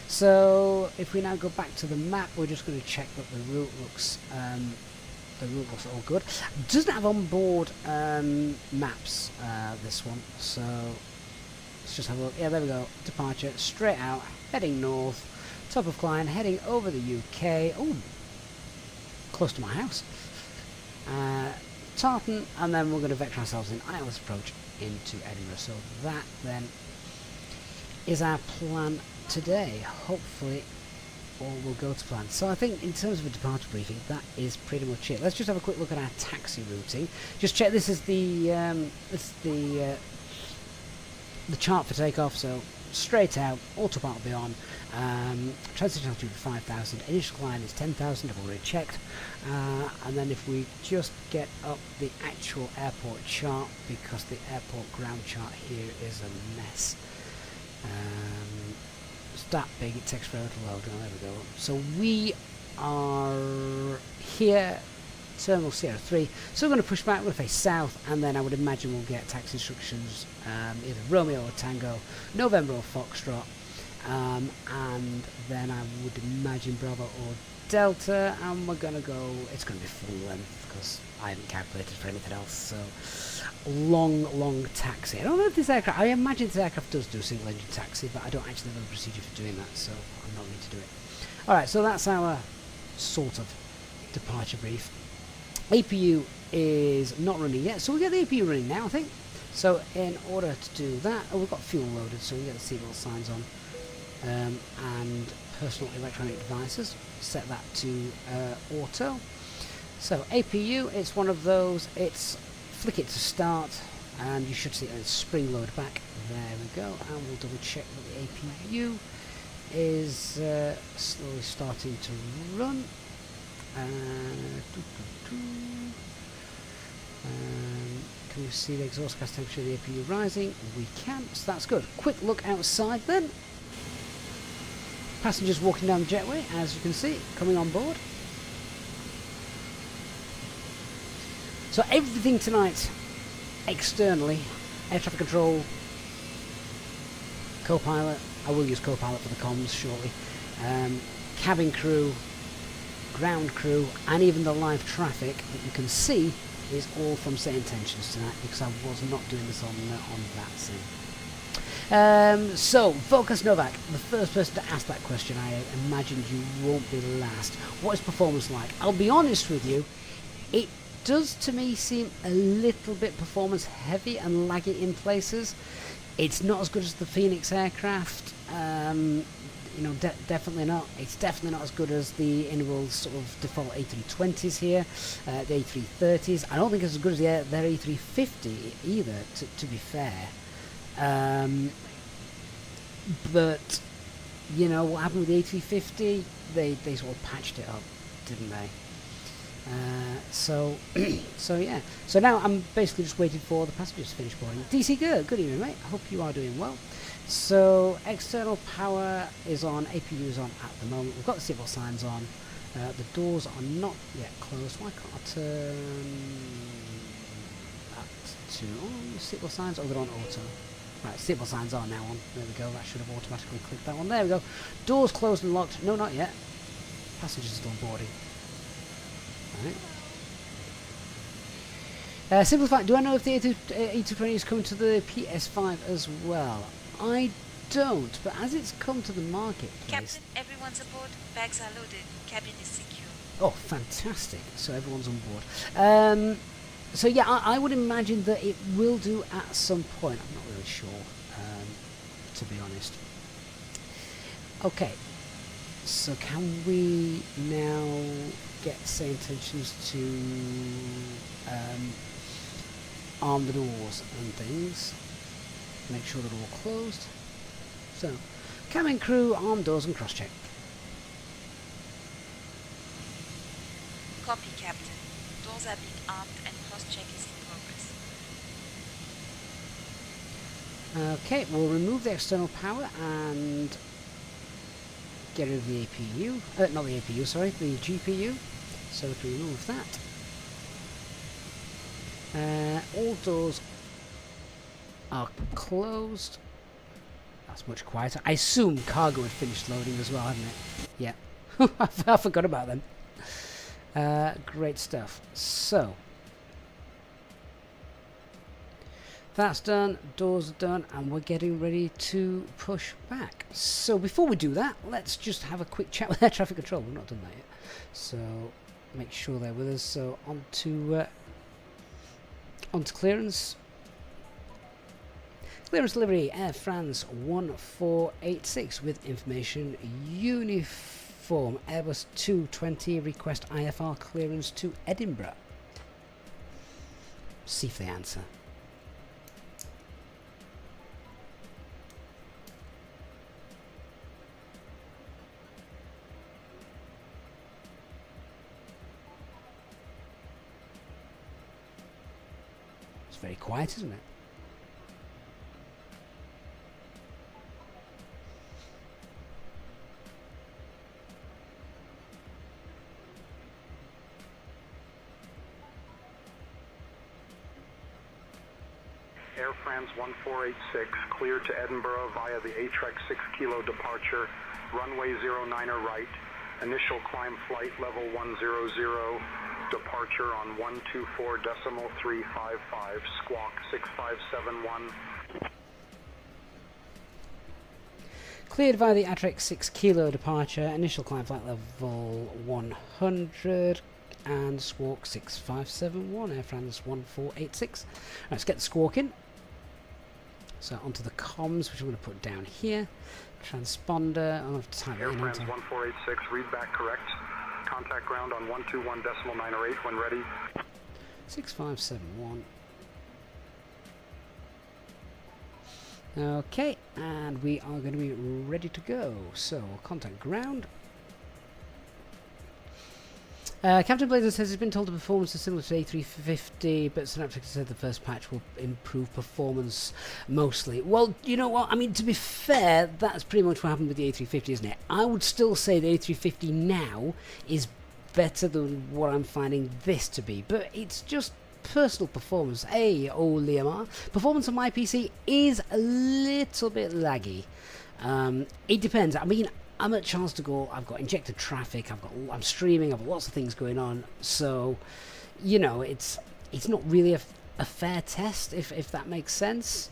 [SPEAKER 1] So if we now go back to the map, we're just going to check that the route looks all good. It doesn't have onboard maps, this one, so let's just have a look. Yeah, there we go. Departure, straight out, heading north, top of climb, heading over the UK. Oh, close to my house. Tartan, and then we're going to vector ourselves in ILS approach into Edinburgh. So that then is our plan today. Hopefully all will go to plan. So I think in terms of a departure briefing, that is pretty much it. Let's just have a quick look at our taxi routing. Just check, this is the chart for takeoff. So straight out, autopilot will be on, transition altitude 5,000, initial climb is 10,000, I've already checked, and then if we just get up the actual airport chart, because the airport ground chart here is a mess. It's that big, it takes forever to load. Oh, there we go. So we are here, Terminal Sierra 3, so we're going to push back, we're going to face south, and then I would imagine we'll get taxi instructions, either Romeo or Tango, November or Foxtrot, and then I would imagine Bravo or Delta, and we're going to go, it's going to be full length, because I haven't calculated for anything else, so long taxi. I don't know if this aircraft, I imagine this aircraft does do single engine taxi, but I don't actually know the procedure for doing that, so I'm not going to do it. Alright, so that's our sort of departure brief. APU is not running yet, so we'll get the APU running now, I think. So in order to do that, we've got fuel loaded, so we get the seatbelt signs on, and personal electronic devices, set that to auto. So APU, it's one of those, it's flick it to start, and you should see a spring load back. There we go, and we'll double check that the APU is slowly starting to run. Can we see the exhaust gas temperature of the APU rising? We can, so that's good. Quick look outside then. Passengers walking down the jetway, as you can see, coming on board. So everything tonight, externally, air traffic control, co-pilot, I will use co-pilot for the comms shortly, cabin crew, ground crew, and even the live traffic that you can see is all from SayIntentions tonight, because I was not doing this on that sim. So, Focus Novak, the first person to ask that question, I imagine you won't be the last. What is performance like? I'll be honest with you, it does to me seem a little bit performance heavy and laggy in places. It's not as good as the Fenix aircraft. You know, definitely not. It's definitely not as good as the Inibuilds sort of default A320s here, the A330s. I don't think it's as good as their A350 either, to be fair. But you know what happened with the A350? They sort of patched it up, didn't they? So yeah. So now I'm basically just waiting for the passengers to finish boarding. DC good evening, mate. I hope you are doing well. So external power is on, APU is on at the moment. We've got the seatbelt signs on. The doors are not yet closed. Why can't I turn that to seatbelt signs? Oh, they're on auto. Right, seatbelt signs are now on. There we go. That should have automatically clicked that one. There we go. Doors closed and locked. No, not yet. Passengers are still boarding. Right. Simplified. Do I know if the A220 is coming to the PS5 as well? I don't, but as it's come to the marketplace...
[SPEAKER 3] Captain, everyone's aboard. Bags are loaded. Cabin is secure.
[SPEAKER 1] Oh, fantastic. So everyone's on board. So yeah, I would imagine that it will do at some point. I'm not really sure, to be honest. Okay. So can we now get SayIntentions to arm the doors and things? Make sure they're all closed. So, cabin crew, arm doors and cross-check.
[SPEAKER 3] Copy, Captain. Doors are being armed and cross-check is in progress.
[SPEAKER 1] Okay, we'll remove the external power and get rid of the APU. Not the APU, sorry, the GPU. So we can remove that. All doors are closed. That's much quieter. I assume cargo had finished loading as well, hadn't it? Yeah. I forgot about them. Great stuff. So that's done, doors are done, and we're getting ready to push back. So before we do that, let's just have a quick chat with air traffic control. We've not done that yet. So make sure they're with us. So on to clearance. Clearance delivery, Air France 1486 with information uniform. Airbus A220 request IFR clearance to Edinburgh. See if they answer. It's very quiet, isn't it?
[SPEAKER 4] Air France 1486, clear to Edinburgh via the ATREX 6 kilo departure, runway 09er right, initial climb flight level 100, departure on 124.355, squawk 6571.
[SPEAKER 1] Cleared via the ATREX 6 kilo departure, initial climb flight level 100 and squawk 6571, Air France 1486. Right, let's get the squawk in. So onto the comms, which I'm going to put down here. Transponder, I'm going to type
[SPEAKER 4] Air
[SPEAKER 1] it in.
[SPEAKER 4] France 1486, read back correct. Contact ground on 121.908 when ready.
[SPEAKER 1] 6571. Okay, and we are going to be ready to go. So, contact ground. Captain Blazer says he's been told the performance is similar to A350, but Synaptic said the first patch will improve performance mostly. Well, you know what? I mean, to be fair, that's pretty much what happened with the A350, isn't it? I would still say the A350 now is better than what I'm finding this to be, but it's just personal performance. Hey, old Liamar. Performance on my PC is a little bit laggy. It depends. I mean, I'm at Charles de Gaulle, I've got injected traffic, I'm streaming, I've got lots of things going on, so, you know, it's not really a fair test, if that makes sense.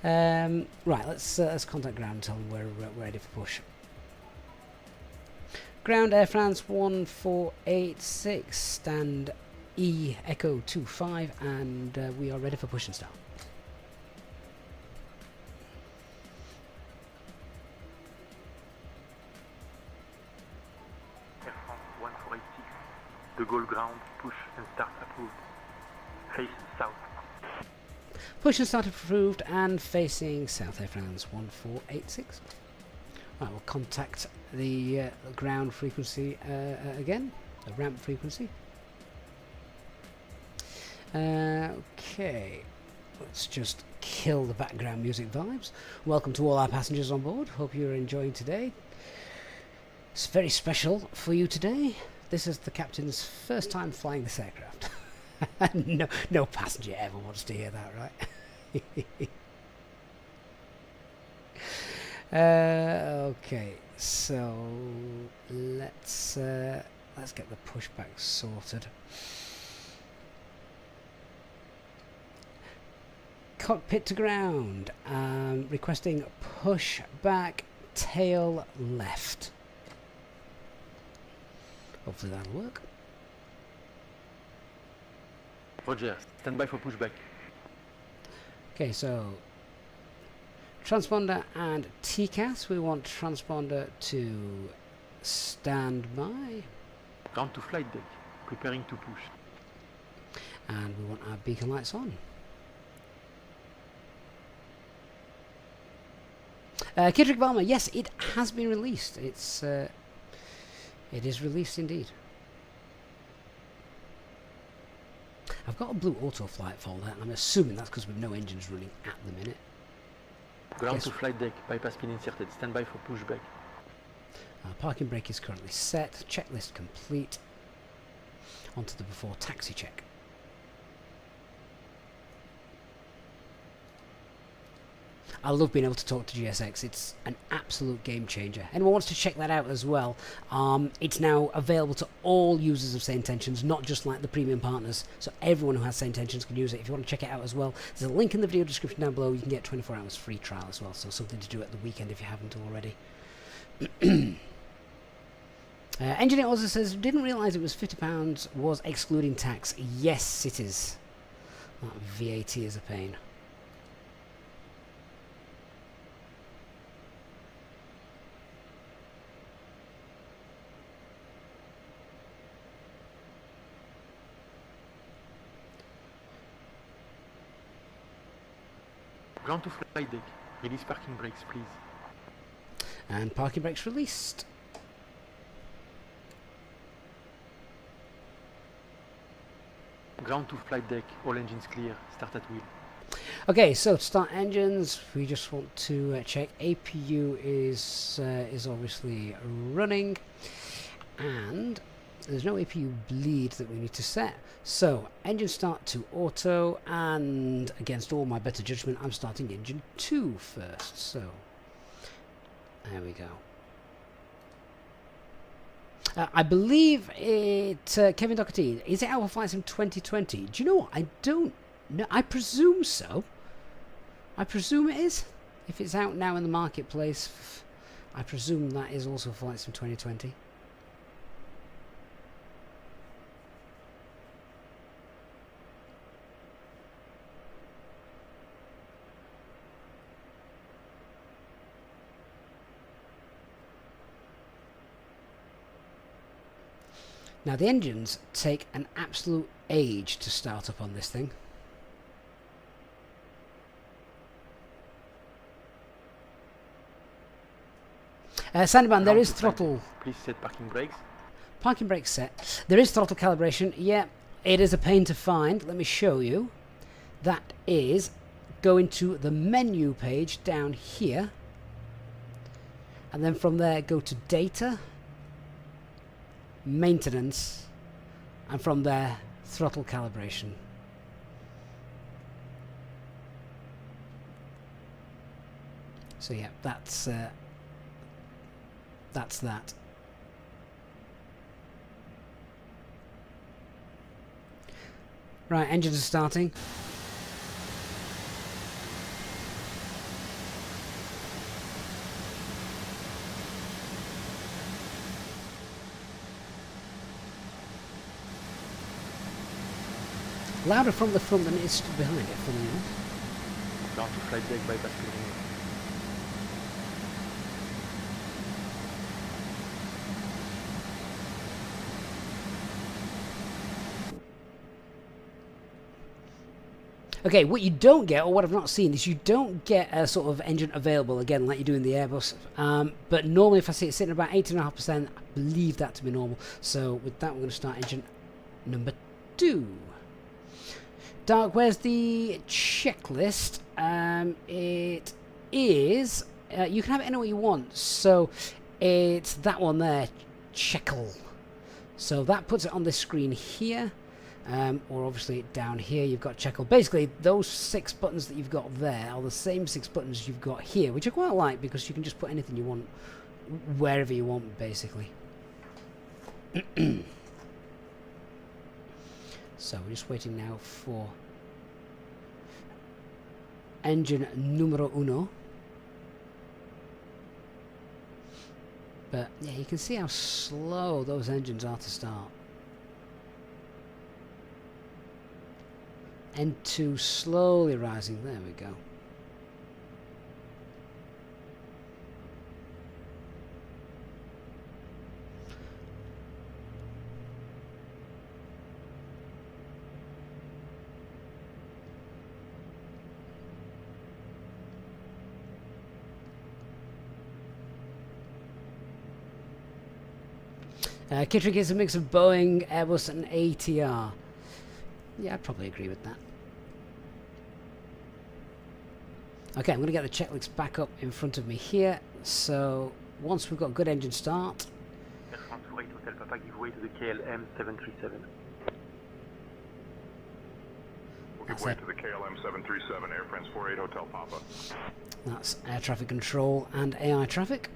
[SPEAKER 1] Right, let's contact ground and tell them we're ready for push. Ground, Air France 1486, stand E Echo 25, and we are ready for push and start.
[SPEAKER 5] De Gaulle ground, push and start approved. Face south.
[SPEAKER 1] Push and start approved and facing South Air France 1486. Right, we'll contact the ground frequency again, the ramp frequency. Okay, let's just kill the background music vibes. Welcome to all our passengers on board. Hope you're enjoying today. It's very special for you today. This is the captain's first time flying this aircraft. No passenger ever wants to hear that, right? Okay, so let's get the pushback sorted. Cockpit to ground. Requesting pushback tail left. Hopefully that'll work.
[SPEAKER 5] Roger, stand by for pushback.
[SPEAKER 1] Okay, so transponder and TCAS. We want transponder to stand by.
[SPEAKER 5] Ground to flight deck, preparing to push.
[SPEAKER 1] And we want our beacon lights on. Kittrick Bomber, yes, it has been released. It is released indeed. I've got a blue auto flight folder, and I'm assuming that's because we've no engines running at the minute.
[SPEAKER 5] Ground to flight deck, bypass pin inserted, stand by for pushback.
[SPEAKER 1] Parking brake is currently set, checklist complete. Onto the before taxi check. I love being able to talk to GSX. It's an absolute game changer. Anyone wants to check that out as well, it's now available to all users of SayIntentions, not just like the premium partners. So everyone who has SayIntentions can use it. If you want to check it out as well, there's a link in the video description down below. You can get 24 hours free trial as well, so something to do at the weekend if you haven't already. Engineer also says, didn't realise it was £50 was excluding tax. Yes, it is. That VAT is a pain.
[SPEAKER 5] Ground to flight deck, release parking brakes, please.
[SPEAKER 1] And parking brakes released.
[SPEAKER 5] Ground to flight deck, all engines clear, start at wheel.
[SPEAKER 1] Okay, so to start engines, we just want to check APU is obviously running, and there's no APU bleed that we need to set. So engine start to auto, and against all my better judgment, I'm starting engine 2 first. So there we go. I believe it, Kevin Doherty, is it our flights in 2020? Do you know what? I don't know. I presume so. I presume it is. If it's out now in the marketplace, I presume that is also flights from 2020. Now the engines take an absolute age to start up on this thing. Sandyman, there is throttle.
[SPEAKER 5] Please set parking brakes.
[SPEAKER 1] Parking brakes set. There is throttle calibration. Yeah, it is a pain to find. Let me show you. That is going to the menu page down here. And then from there go to data. Maintenance, and from there throttle calibration. So yeah, that's that. Right, engines are starting. Louder from the front than it is behind it, funny enough.
[SPEAKER 5] Ground to flight deck, bypass pin.
[SPEAKER 1] Okay, what you don't get, or what I've not seen, is you don't get a sort of engine available again like you do in the Airbus. But normally if I see it sitting about 18.5%, I believe that to be normal. So with that, we're going to start engine number 2. Dark, where's the checklist? It is, you can have it any way you want. So it's that one there, checkle. So that puts it on this screen here. Or obviously down here you've got checkle. Basically those 6 buttons that you've got there are the same 6 buttons you've got here, which I quite like because you can just put anything you want wherever you want, basically. So we're just waiting now for engine numero 1. But yeah, you can see how slow those engines are to start. N2 slowly rising. There we go. Kittrick is a mix of Boeing, Airbus and ATR. Yeah, I'd probably agree with that. Okay, I'm going to get the checklist back up in front of me here. So once we've got good engine start.
[SPEAKER 5] Air France 48 Hotel Papa, give way to the KLM 737.
[SPEAKER 4] Give way to the KLM 737, Air France 48 Hotel Papa.
[SPEAKER 1] That's air traffic control and AI traffic.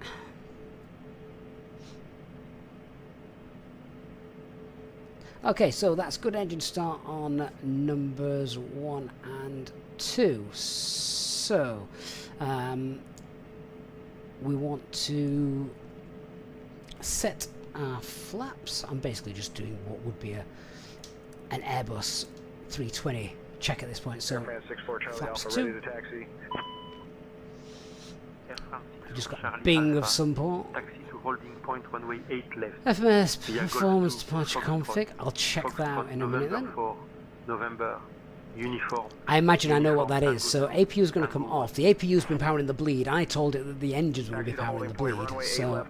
[SPEAKER 1] Okay, so that's good engine start on numbers 1 and 2. So we want to set our flaps. I'm basically just doing what would be an Airbus 320 check at this point. So flaps 2.
[SPEAKER 4] Ready to taxi.
[SPEAKER 1] I've just got a bing of some port.
[SPEAKER 5] Taxi to holding point runway 8 left.
[SPEAKER 1] FMS performance departure config. I'll check that out in a minute then.
[SPEAKER 5] November uniform.
[SPEAKER 1] I imagine I know what that is. So APU is going to come off. The APU's been powering the bleed. I told it that the engines will be powering the bleed. So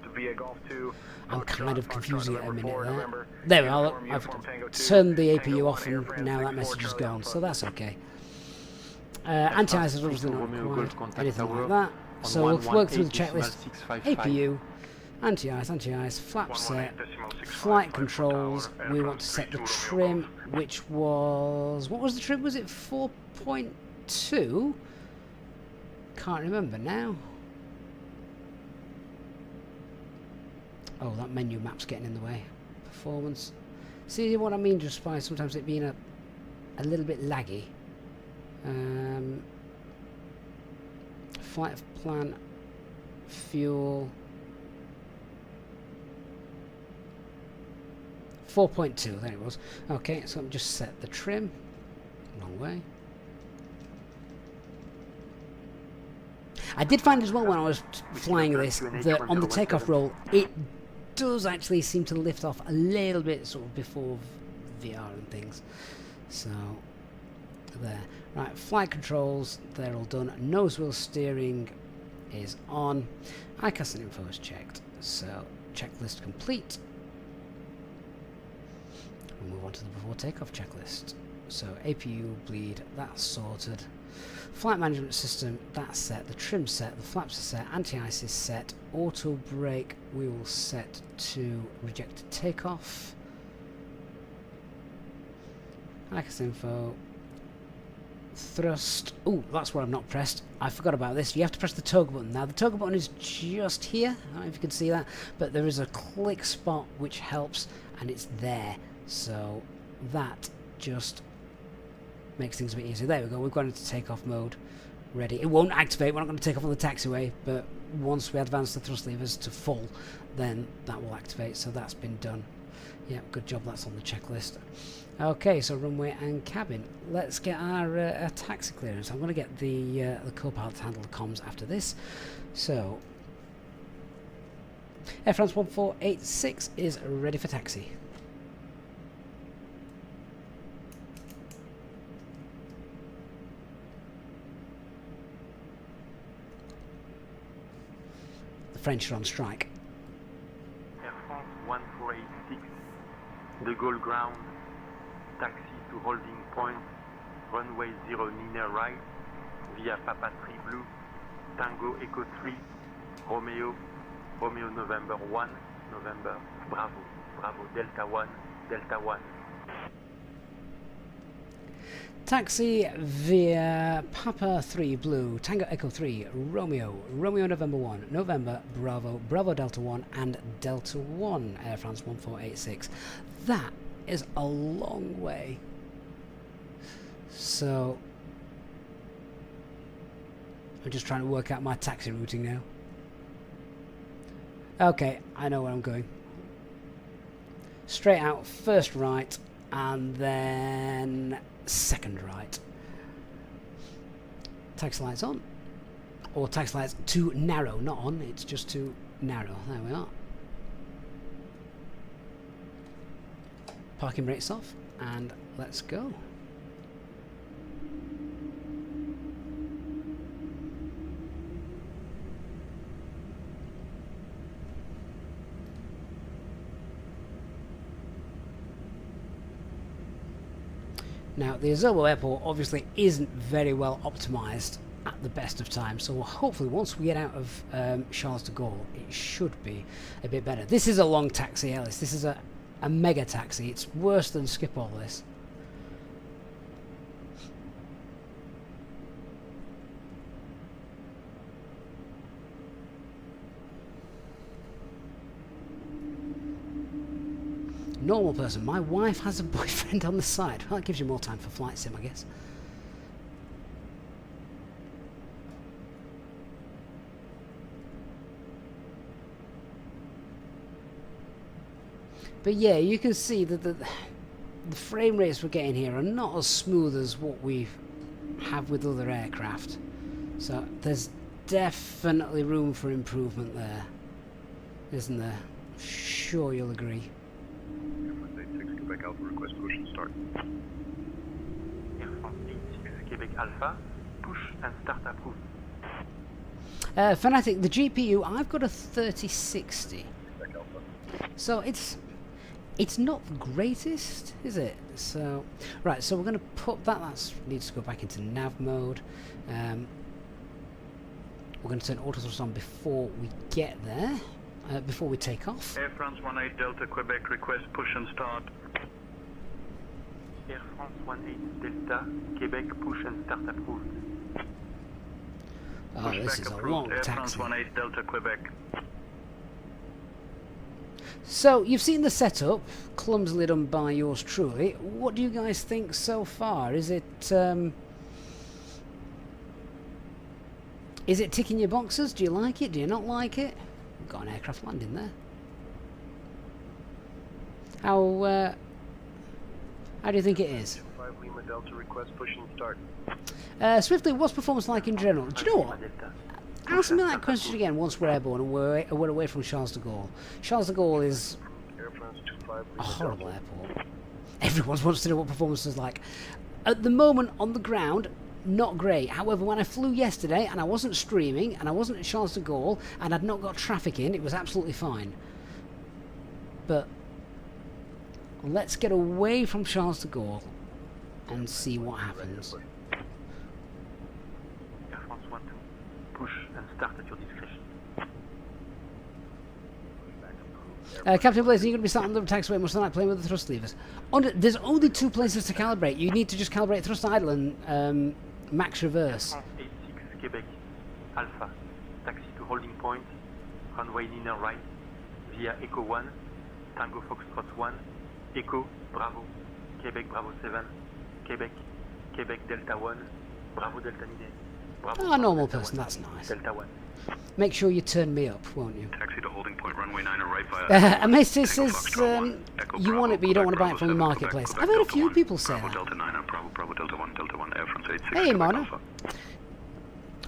[SPEAKER 1] I'm kind of confusing it a minute there. There we are. I've turned the APU off and now that message is gone. So that's okay. Anti-ice is obviously not required. Anything like that. So we'll work through the checklist. APU, anti-ice, flap set, flight controls. We want to set the trim, which was... What was the trim? Was it 4.2? Can't remember now. Oh, that menu map's getting in the way. Performance. See what I mean just by sometimes it being a little bit laggy. Flight plan, fuel, 4.2, there it was. Okay, so I'm just set the trim, long way. I did find as well when I was flying this that on the takeoff roll it does actually seem to lift off a little bit sort of before VR and things. So there. Right, flight controls, they're all done. Nose wheel steering is on. ICAS and info is checked. So checklist complete. We'll move on to the before takeoff checklist. So APU bleed, that's sorted. Flight management system, that's set. The trim set, the flaps are set, anti-ice is set. Auto brake we will set to rejected takeoff. ICAS info. Thrust. Oh, that's where I'm not pressed. I forgot about this. You have to press the toggle button. Now the toggle button is just here. I don't know if you can see that, but there is a click spot which helps, and it's there. So that just makes things a bit easier. There we go. We've gone into takeoff mode. Ready. It won't activate. We're not going to take off on the taxiway, but once we advance the thrust levers to full, then that will activate. So that's been done. Yeah, good job. That's on the checklist. Okay, so runway and cabin. Let's get our taxi clearance. I'm going to get the co-pilot to handle the comms after this. So, Air France 1486 is ready for taxi. French are on strike.
[SPEAKER 5] Air France 1486, De Gaulle ground, taxi to holding point, runway 0 linear right, via Papa 3 Blue, Tango Echo 3, Romeo, Romeo November 1, November, Bravo, Bravo Delta 1, Delta 1.
[SPEAKER 1] Taxi via Papa 3 Blue, Tango Echo 3, Romeo, Romeo November 1, November, Bravo, Bravo Delta 1 and Delta 1, Air France 1486. That is a long way. So, I'm just trying to work out my taxi routing now. Okay, I know where I'm going. Straight out, first right, and then second right. Taxi lights on. Or taxi lights too narrow, not on, it's just too narrow. There we are. Parking brakes off, and let's go. Now, the Azerbo airport obviously isn't very well optimised at the best of times, so hopefully once we get out of Charles de Gaulle, it should be a bit better. This is a long taxi, Ellis. This is a mega taxi. It's worse than Schiphol, this. Normal person. My wife has a boyfriend on the side. Well, that gives you more time for flight sim, I guess. But yeah, you can see that the frame rates we're getting here are not as smooth as what we have with other aircraft. So there's definitely room for improvement there, isn't there? Sure, you'll agree.
[SPEAKER 4] Quebec Alpha, request push and start.
[SPEAKER 5] Air France 86, Quebec Alpha, push and start approved.
[SPEAKER 1] Fanatic, the GPU, I've got a 3060.
[SPEAKER 4] Quebec Alpha.
[SPEAKER 1] So it's not the greatest, is it? So right, so we're going to put that needs to go back into nav mode. We're going to turn auto thrust on before we get there, before we take off.
[SPEAKER 4] Air France 18 Delta Quebec, request push and start.
[SPEAKER 5] Air France 18 Delta, Quebec, push and start approved.
[SPEAKER 1] Oh, this is a long
[SPEAKER 4] Air
[SPEAKER 1] taxi.
[SPEAKER 4] France 18 Delta Quebec.
[SPEAKER 1] So you've seen the setup, clumsily done by yours truly. What do you guys think so far? Is it ticking your boxes? Do you like it? Do you not like it? We've got an aircraft landing there. How do you think it is?
[SPEAKER 4] 5 Lima Delta, request push and start.
[SPEAKER 1] Swiftly, what's performance like in general? Do you know what? Ask me that question again once we're airborne and we're away from Charles de Gaulle. Charles de Gaulle is
[SPEAKER 4] Air France 25
[SPEAKER 1] a
[SPEAKER 4] Lima
[SPEAKER 1] horrible
[SPEAKER 4] Delta.
[SPEAKER 1] airport. Everyone wants to know what performance is like. At the moment, on the ground, not great. However, when I flew yesterday and I wasn't streaming and I wasn't at Charles de Gaulle and I'd not got traffic in, it was absolutely fine. But let's get away from Charles de Gaulle and see what happens.
[SPEAKER 5] Air France 12, push and start at your discretion.
[SPEAKER 1] Captain Blaze, you're going to be starting the taxiway much like playing with the thrust levers. There's only 2 places to calibrate. You need to just calibrate thrust idle and max reverse.
[SPEAKER 5] France 86, Quebec Alpha, taxi to holding point, runway linear right, via Echo 1, Tango Foxtrot 1, Echo, Bravo, Quebec Bravo 7, Quebec, Quebec Delta 1, Bravo Delta Nine, Bravo.
[SPEAKER 1] Oh, normal
[SPEAKER 5] Delta
[SPEAKER 1] person,
[SPEAKER 5] 1,
[SPEAKER 1] that's nice.
[SPEAKER 5] Delta 1.
[SPEAKER 1] Make sure you turn me up, won't you?
[SPEAKER 4] Taxi to holding point, runway 9 right via.
[SPEAKER 1] Amazing says you want it, but you don't want to buy it from the marketplace. I've heard a few people say
[SPEAKER 4] Bravo
[SPEAKER 1] that.
[SPEAKER 4] Delta 9, Bravo, Bravo Delta 1, Air France 86.
[SPEAKER 1] Hey, Mona.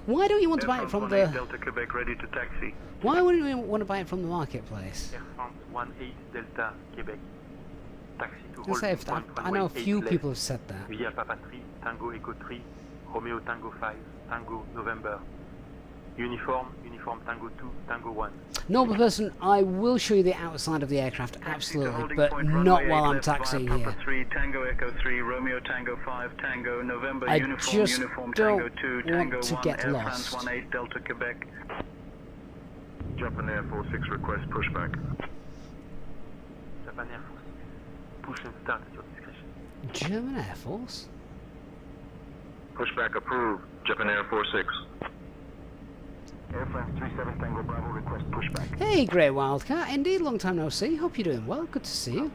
[SPEAKER 1] Why don't you want to buy it from the?
[SPEAKER 4] Delta Quebec, ready to taxi.
[SPEAKER 1] Why wouldn't you want to buy it from the marketplace?
[SPEAKER 5] Air France 18 Delta Quebec, taxi to
[SPEAKER 1] I
[SPEAKER 5] holding
[SPEAKER 1] say,
[SPEAKER 5] point,
[SPEAKER 1] I know a
[SPEAKER 5] runway
[SPEAKER 1] few
[SPEAKER 5] 8 left,
[SPEAKER 1] people have said that.
[SPEAKER 5] via Papa 3, Tango Echo 3, Romeo Tango 5, Tango November, Uniform Tango 2, Tango 1.
[SPEAKER 1] Normal person, I will show you the outside of the aircraft, absolutely, but not while I'm taxiing here.
[SPEAKER 6] 3, Tango Echo 3, Romeo Tango 5, Tango November,
[SPEAKER 1] I
[SPEAKER 6] Uniform,
[SPEAKER 1] just
[SPEAKER 6] Uniform
[SPEAKER 1] don't
[SPEAKER 6] Tango 2,
[SPEAKER 1] want
[SPEAKER 6] Tango
[SPEAKER 1] to
[SPEAKER 6] 1,
[SPEAKER 1] get
[SPEAKER 6] Air
[SPEAKER 1] lost.
[SPEAKER 6] France 18 Delta Quebec.
[SPEAKER 4] Japan Air 46 request pushback.
[SPEAKER 5] Japan Air Force 6. Push and start at your discretion.
[SPEAKER 1] German Air Force?
[SPEAKER 4] Pushback approved. Japan Air 46.
[SPEAKER 6] Air France 37 Tango Bravo request pushback.
[SPEAKER 1] Hey, Grey Wildcat, indeed, long time no see. Hope you're doing well. Good to see you.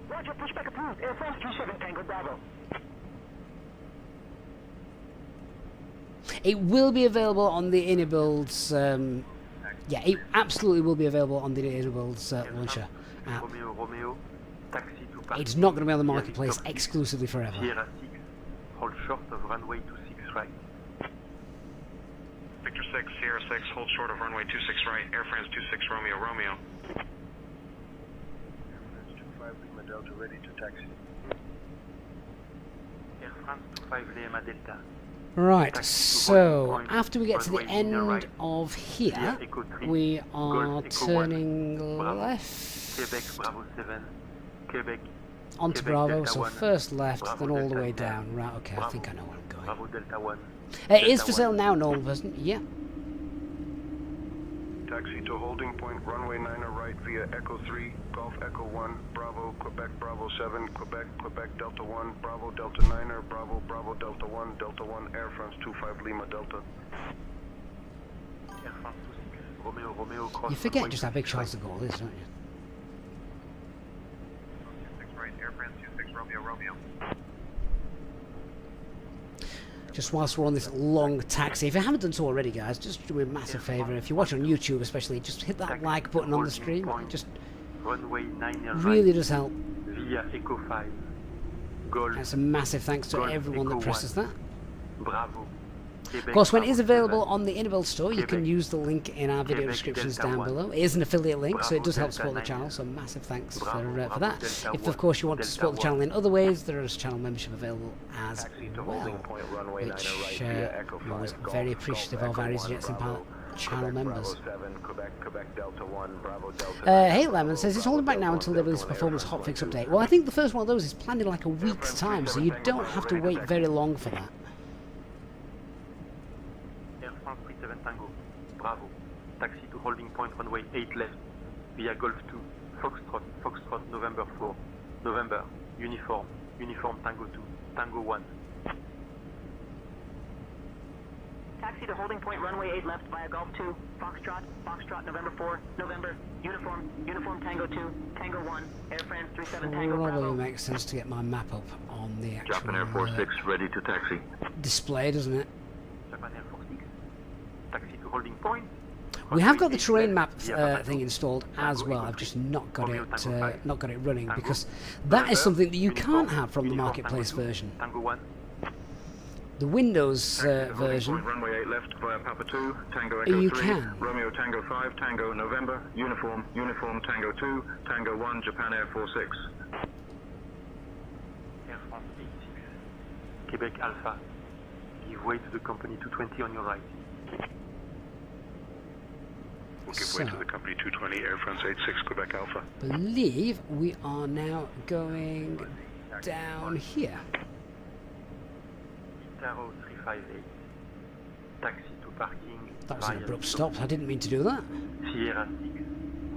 [SPEAKER 6] Roger, pushback approved. Air France 37 Tango Bravo.
[SPEAKER 1] It will be available on the Inibuilds. Yeah, it absolutely will be available on the Inibuilds launcher app.
[SPEAKER 5] Romeo, taxi to Paris.
[SPEAKER 1] It's not going to be on the marketplace exclusively forever.
[SPEAKER 5] Sierra 6, hold short of runway 26 right.
[SPEAKER 4] Victor 6, Sierra 6, hold short of runway 26 right, Air France 26 Romeo, Romeo.
[SPEAKER 6] Air France 25 Lima Delta ready to taxi.
[SPEAKER 5] Air France 25 Lima Delta.
[SPEAKER 1] Right, so after we get to the end of here, we are turning left
[SPEAKER 5] Quebec Bravo 7, Quebec
[SPEAKER 1] onto
[SPEAKER 5] Quebec
[SPEAKER 1] Bravo,
[SPEAKER 5] Delta
[SPEAKER 1] so
[SPEAKER 5] 1,
[SPEAKER 1] first left,
[SPEAKER 5] Bravo
[SPEAKER 1] then all the
[SPEAKER 5] Delta
[SPEAKER 1] way
[SPEAKER 5] 10,
[SPEAKER 1] down. Right, okay, I
[SPEAKER 5] Bravo,
[SPEAKER 1] think I know where I'm going.
[SPEAKER 5] Bravo Delta 1.
[SPEAKER 1] It is
[SPEAKER 5] Delta
[SPEAKER 1] for sale
[SPEAKER 5] 1.
[SPEAKER 1] now, normal person. Yeah.
[SPEAKER 4] Taxi to holding point, runway 9 right via Echo 3, Golf Echo 1, Bravo, Quebec Bravo 7, Quebec, Quebec Delta 1, Bravo Delta 9er, Bravo, Bravo Delta 1, Delta 1, Air France 25 Lima Delta.
[SPEAKER 5] Air France 26, Romeo, Romeo, cross
[SPEAKER 1] You forget
[SPEAKER 5] runway
[SPEAKER 1] just how big
[SPEAKER 5] 26
[SPEAKER 1] Charles de Gaulle is, don't you?
[SPEAKER 4] 26 right, Air France 26 Romeo, Romeo.
[SPEAKER 1] Just whilst we're on this long taxi, if you haven't done so already, guys, just do me a massive favour. If you watch on YouTube especially, just hit that like button on the screen. It just
[SPEAKER 5] runway 9
[SPEAKER 1] really
[SPEAKER 5] right,
[SPEAKER 1] does help.
[SPEAKER 5] via Echo 5, Golf,
[SPEAKER 1] That's a massive thanks to
[SPEAKER 5] Golf
[SPEAKER 1] everyone that
[SPEAKER 5] Echo
[SPEAKER 1] presses
[SPEAKER 5] 1,
[SPEAKER 1] that.
[SPEAKER 5] Bravo. Quebec,
[SPEAKER 1] Of course, when it
[SPEAKER 5] Bravo
[SPEAKER 1] is available
[SPEAKER 5] 7,
[SPEAKER 1] on the Inibuild store, you can
[SPEAKER 5] Quebec,
[SPEAKER 1] use the link in our video
[SPEAKER 5] Quebec
[SPEAKER 1] descriptions
[SPEAKER 5] Delta
[SPEAKER 1] down
[SPEAKER 5] 1,
[SPEAKER 1] below. It is an affiliate link, so it
[SPEAKER 5] Bravo
[SPEAKER 1] does help
[SPEAKER 5] Delta
[SPEAKER 1] support the
[SPEAKER 5] 9,
[SPEAKER 1] channel, so massive thanks
[SPEAKER 5] Bravo,
[SPEAKER 1] for
[SPEAKER 5] Bravo
[SPEAKER 1] that.
[SPEAKER 5] Delta
[SPEAKER 1] If,
[SPEAKER 5] 1,
[SPEAKER 1] of course, you want to
[SPEAKER 5] Delta
[SPEAKER 1] support the
[SPEAKER 5] 1.
[SPEAKER 1] channel in other ways, there is channel membership available as
[SPEAKER 6] Taxi to
[SPEAKER 1] well,
[SPEAKER 6] holding point, runway 9
[SPEAKER 1] which
[SPEAKER 6] right via Echo
[SPEAKER 1] we're always
[SPEAKER 6] 5, Golf,
[SPEAKER 1] very
[SPEAKER 6] Golf
[SPEAKER 1] appreciative of
[SPEAKER 6] Echo
[SPEAKER 1] our
[SPEAKER 6] 1,
[SPEAKER 1] easyJet
[SPEAKER 6] Bravo,
[SPEAKER 1] channel
[SPEAKER 6] Quebec
[SPEAKER 1] members.
[SPEAKER 6] Bravo 7, Quebec, Quebec Delta 1, Bravo Delta
[SPEAKER 1] Hey,
[SPEAKER 6] 9,
[SPEAKER 1] Lemon says he's holding back now until they release performance hotfix update. Well, I think the first one of those is planned in like a week's time, so you don't have to wait very long for that.
[SPEAKER 5] Air France 37 Tango, Bravo, taxi to holding point runway 8 left, via Golf 2, Foxtrot, Foxtrot November 4, November, Uniform, Uniform Tango 2, Tango 1.
[SPEAKER 7] Taxi to holding point, runway 8 left via Golf 2, Foxtrot, Foxtrot November 4, November, Uniform, Uniform Tango 2, Tango 1, Air France 37 Tango
[SPEAKER 1] Probably
[SPEAKER 7] Bravo.
[SPEAKER 1] makes sense to get my map up on the
[SPEAKER 4] Japan Air
[SPEAKER 1] actual
[SPEAKER 4] 46 ready to taxi.
[SPEAKER 1] display, doesn't it?
[SPEAKER 5] Japan Air Force 6, taxi to holding point.
[SPEAKER 1] We have got
[SPEAKER 5] runway
[SPEAKER 1] the
[SPEAKER 5] 8
[SPEAKER 1] terrain
[SPEAKER 5] left,
[SPEAKER 1] map
[SPEAKER 5] via Papa
[SPEAKER 1] thing
[SPEAKER 5] 2,
[SPEAKER 1] installed
[SPEAKER 5] Tango
[SPEAKER 1] as well.
[SPEAKER 5] Echo
[SPEAKER 1] I've just
[SPEAKER 5] 3,
[SPEAKER 1] not got
[SPEAKER 5] Romeo
[SPEAKER 1] it
[SPEAKER 5] Tango 5,
[SPEAKER 1] not got it running
[SPEAKER 5] Tango,
[SPEAKER 1] because that is
[SPEAKER 5] November,
[SPEAKER 1] something that you
[SPEAKER 5] Uniform,
[SPEAKER 1] can't have from the
[SPEAKER 5] Uniform
[SPEAKER 1] marketplace
[SPEAKER 5] Tango 2,
[SPEAKER 1] version.
[SPEAKER 5] Tango 1.
[SPEAKER 1] The Windows
[SPEAKER 4] Holding
[SPEAKER 1] version,
[SPEAKER 4] point, runway 8 left via Papa 2, Tango Echo
[SPEAKER 1] you
[SPEAKER 4] 3,
[SPEAKER 1] can.
[SPEAKER 4] Romeo Tango 5, Tango November, Uniform, Uniform Tango 2, Tango 1, Japan Air 46.
[SPEAKER 5] Air France 86, Quebec Alpha, give way to the company 220 on your right.
[SPEAKER 4] We'll give way to the company 220, Air France 86, Quebec Alpha.
[SPEAKER 1] believe we are now going down here.
[SPEAKER 5] Taro 358, taxi to parking.
[SPEAKER 1] That was an
[SPEAKER 5] via
[SPEAKER 1] abrupt stop. I didn't mean to do that.
[SPEAKER 5] Sierra 6,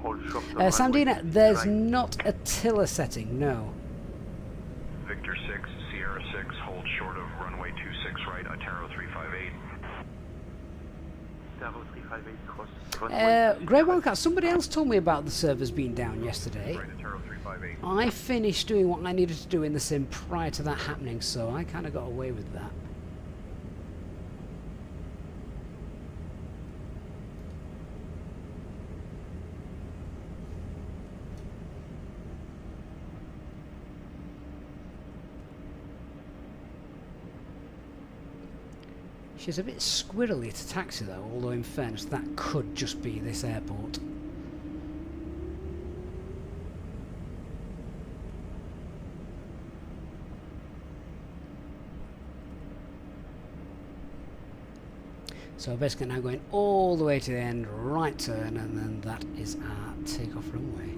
[SPEAKER 5] hold short of runway
[SPEAKER 1] Sandina,
[SPEAKER 5] 26
[SPEAKER 1] there's
[SPEAKER 5] right.
[SPEAKER 1] not a tiller setting, no.
[SPEAKER 4] Victor 6, Sierra 6, hold short of runway 26 right, Ataro 358.
[SPEAKER 5] Taro 358 cross. runway
[SPEAKER 1] Grey Wildcat, somebody else told me about the servers being down yesterday.
[SPEAKER 4] Right, Ataro 358.
[SPEAKER 1] I finished doing what I needed to do in the sim prior to that happening, so I kind of got away with that. She's a bit squirrely to taxi though, although in fairness that could just be this airport. So basically now going all the way to the end, right turn, and then that is our takeoff runway.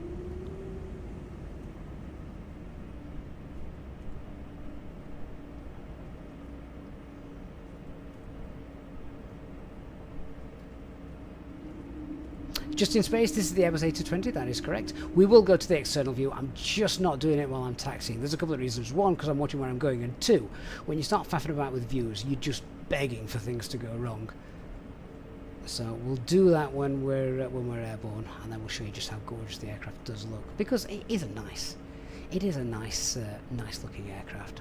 [SPEAKER 1] Just in space, this is the Airbus A220, that is correct. We will go to the external view. I'm just not doing it while I'm taxiing. There's a couple of reasons. One, because I'm watching where I'm going, and two, when you start faffing about with views, you're just begging for things to go wrong. So we'll do that when we're airborne, and then we'll show you just how gorgeous the aircraft does look, because it is a nice looking aircraft.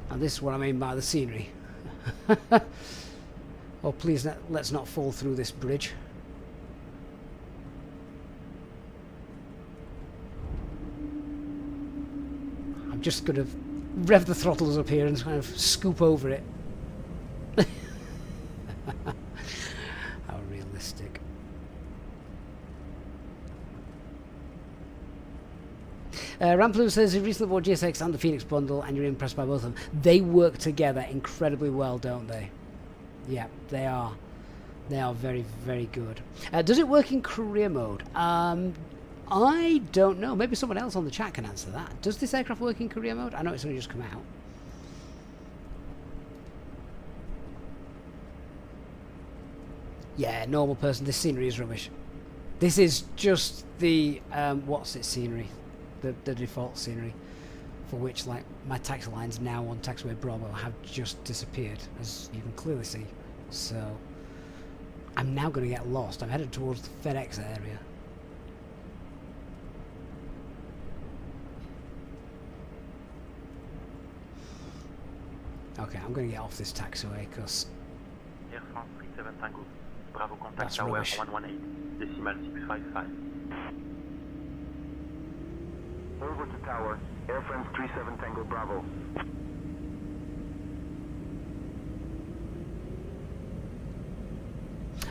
[SPEAKER 1] And this is what I mean by the scenery. Oh, please, let's not fall through this bridge. I'm just going to rev the throttles up here and kind of scoop over it. How realistic. Ramplu says, you recently bought GSX and the Fenix bundle and you're impressed by both of them. They work together incredibly well, don't they? Yeah, they are. They are very, very good. Does it work in career mode? I don't know. Maybe someone else on the chat can answer that. Does this aircraft work in career mode? I know it's only just come out. Yeah, normal person. This scenery is rubbish. This is just the, what's it scenery? The default scenery, for which, like, my taxi lines now on taxiway Bravo have just disappeared, as you can clearly see. So I'm now going to get lost. I'm headed towards the Fenix area. Okay, I'm going to get off this taxiway because
[SPEAKER 5] Air France 37 Tango, Bravo contact tower 118, decimal 655.
[SPEAKER 6] Over to tower, Air France 37 Tango Bravo.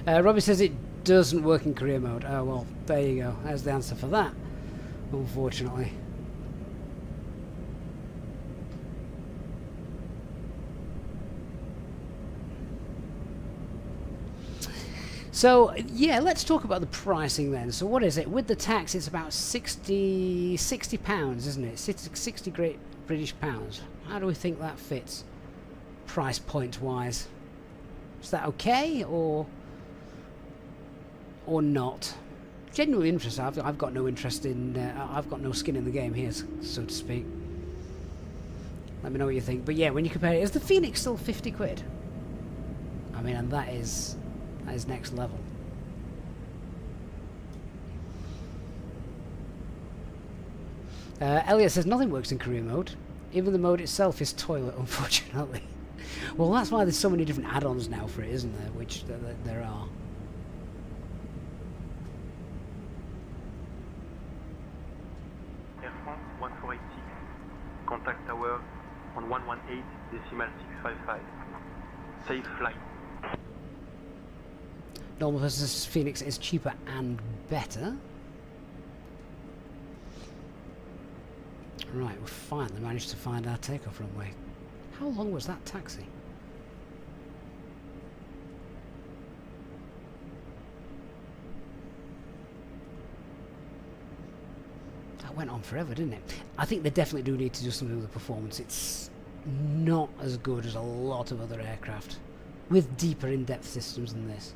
[SPEAKER 1] Robbie says it doesn't work in career mode. Oh, well, there you go. There's the answer for that, unfortunately. So, yeah, let's talk about the pricing then. So what is it? With the tax, it's about 60 pounds, isn't it? 60 great British pounds. How do we think that fits, price point-wise? Is that okay, or not? Genuinely interested. I've got no interest in... I've got no skin in the game here, so to speak. Let me know what you think. But yeah, when you compare it, is the Fenix still 50 quid? I mean, and that is next level. Elliot says nothing works in career mode. Even the mode itself is toilet, unfortunately. Well, that's why there's so many different add-ons now for it, isn't there? Which there are.
[SPEAKER 5] Air France 1486, contact tower on 118, decimal 655. Safe flight.
[SPEAKER 1] Normal versus Fenix is cheaper and better. Right, we finally managed to find our takeoff runway. How long was that taxi? That went on forever, didn't it? I think they definitely do need to do something with the performance. It's not as good as a lot of other aircraft with deeper in-depth systems than this.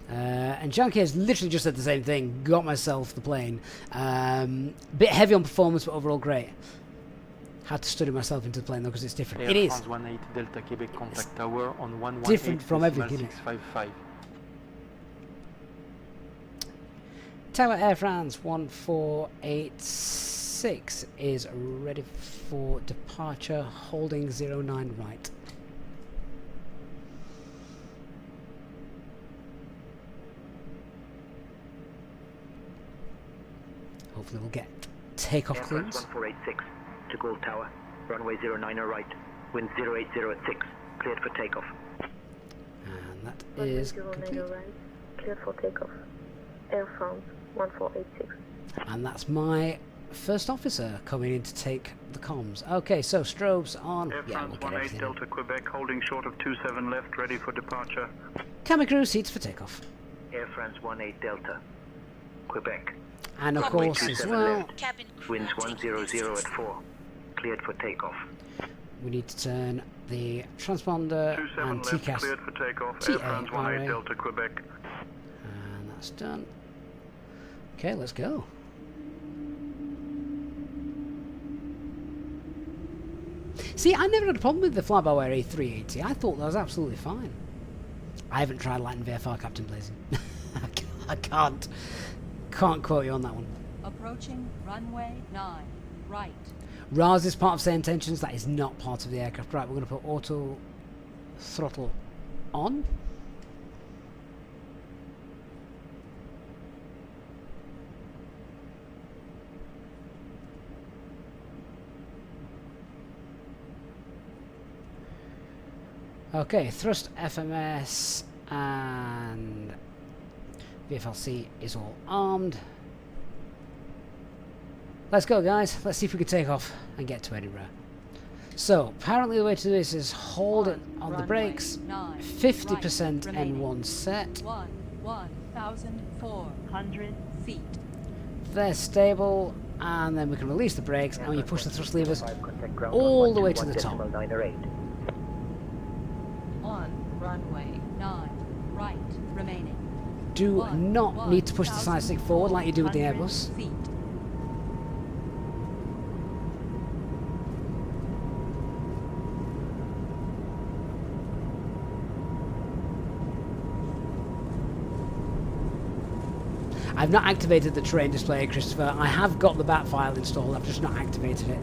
[SPEAKER 1] And Junkie has literally just said the same thing. Got myself the plane. Bit heavy on performance, but overall great. Had to study myself into the plane though, because it's different.
[SPEAKER 5] Air
[SPEAKER 1] it is.
[SPEAKER 5] France 18 Delta Quebec contact tower on 118,
[SPEAKER 1] Different from everything.
[SPEAKER 5] 655.
[SPEAKER 1] Tower Air France 1486 is ready for departure, holding 09 right. Hopefully we'll get takeoff
[SPEAKER 6] Air
[SPEAKER 1] clues.
[SPEAKER 6] France 1486 to Gold Tower. Runway 09 right. Wind 080 at 6. Cleared for takeoff.
[SPEAKER 1] And that is complete.
[SPEAKER 8] right. Cleared for takeoff. Air France 1486.
[SPEAKER 1] And that's my first officer coming in to take the comms. Okay, so strobes on.
[SPEAKER 9] Air
[SPEAKER 1] Yeah,
[SPEAKER 9] France
[SPEAKER 1] we'll get
[SPEAKER 9] 18
[SPEAKER 1] everything in.
[SPEAKER 9] Delta Quebec, holding short of 27 left, ready for departure.
[SPEAKER 1] Camera crew seats for takeoff.
[SPEAKER 6] Air France 18 Delta. Quebec.
[SPEAKER 1] And of
[SPEAKER 6] Runway
[SPEAKER 1] course as
[SPEAKER 6] 27
[SPEAKER 1] well,
[SPEAKER 6] left.
[SPEAKER 3] Cabin crew
[SPEAKER 6] Winds
[SPEAKER 3] are taking
[SPEAKER 6] 100
[SPEAKER 3] lessons.
[SPEAKER 6] at 4. Cleared for takeoff.
[SPEAKER 1] we need to turn the transponder
[SPEAKER 9] 27
[SPEAKER 1] and
[SPEAKER 9] left,
[SPEAKER 1] TCAS.
[SPEAKER 9] cleared for takeoff. Air France 18
[SPEAKER 1] TARA.
[SPEAKER 9] Delta Quebec.
[SPEAKER 1] And that's done. Okay, let's go. See, I never had a problem with the Flyby A380. I thought that was absolutely fine. I haven't tried Latin VFR, Captain Blazing. I can't quote you on that one.
[SPEAKER 10] Approaching runway 9, right.
[SPEAKER 1] RAS is part of SayIntentions. That is not part of the aircraft. Right, we're going to put auto throttle on. Okay, thrust, FMS, and VFLC is all armed. Let's go, guys. Let's see if we can take off and get to Edinburgh. So, apparently the way to do this is hold it on the brakes, 50% N1 set.
[SPEAKER 10] 1,400 feet.
[SPEAKER 1] They're stable, and then we can release the brakes, and when you push the thrust levers all the way to the top.
[SPEAKER 10] On runway 9, right, remaining.
[SPEAKER 1] Do not need to push the side stick forward like you do with the Airbus.
[SPEAKER 10] Feet.
[SPEAKER 1] I've not activated the terrain display, Christopher. I have got the bat file installed, I've just not activated it.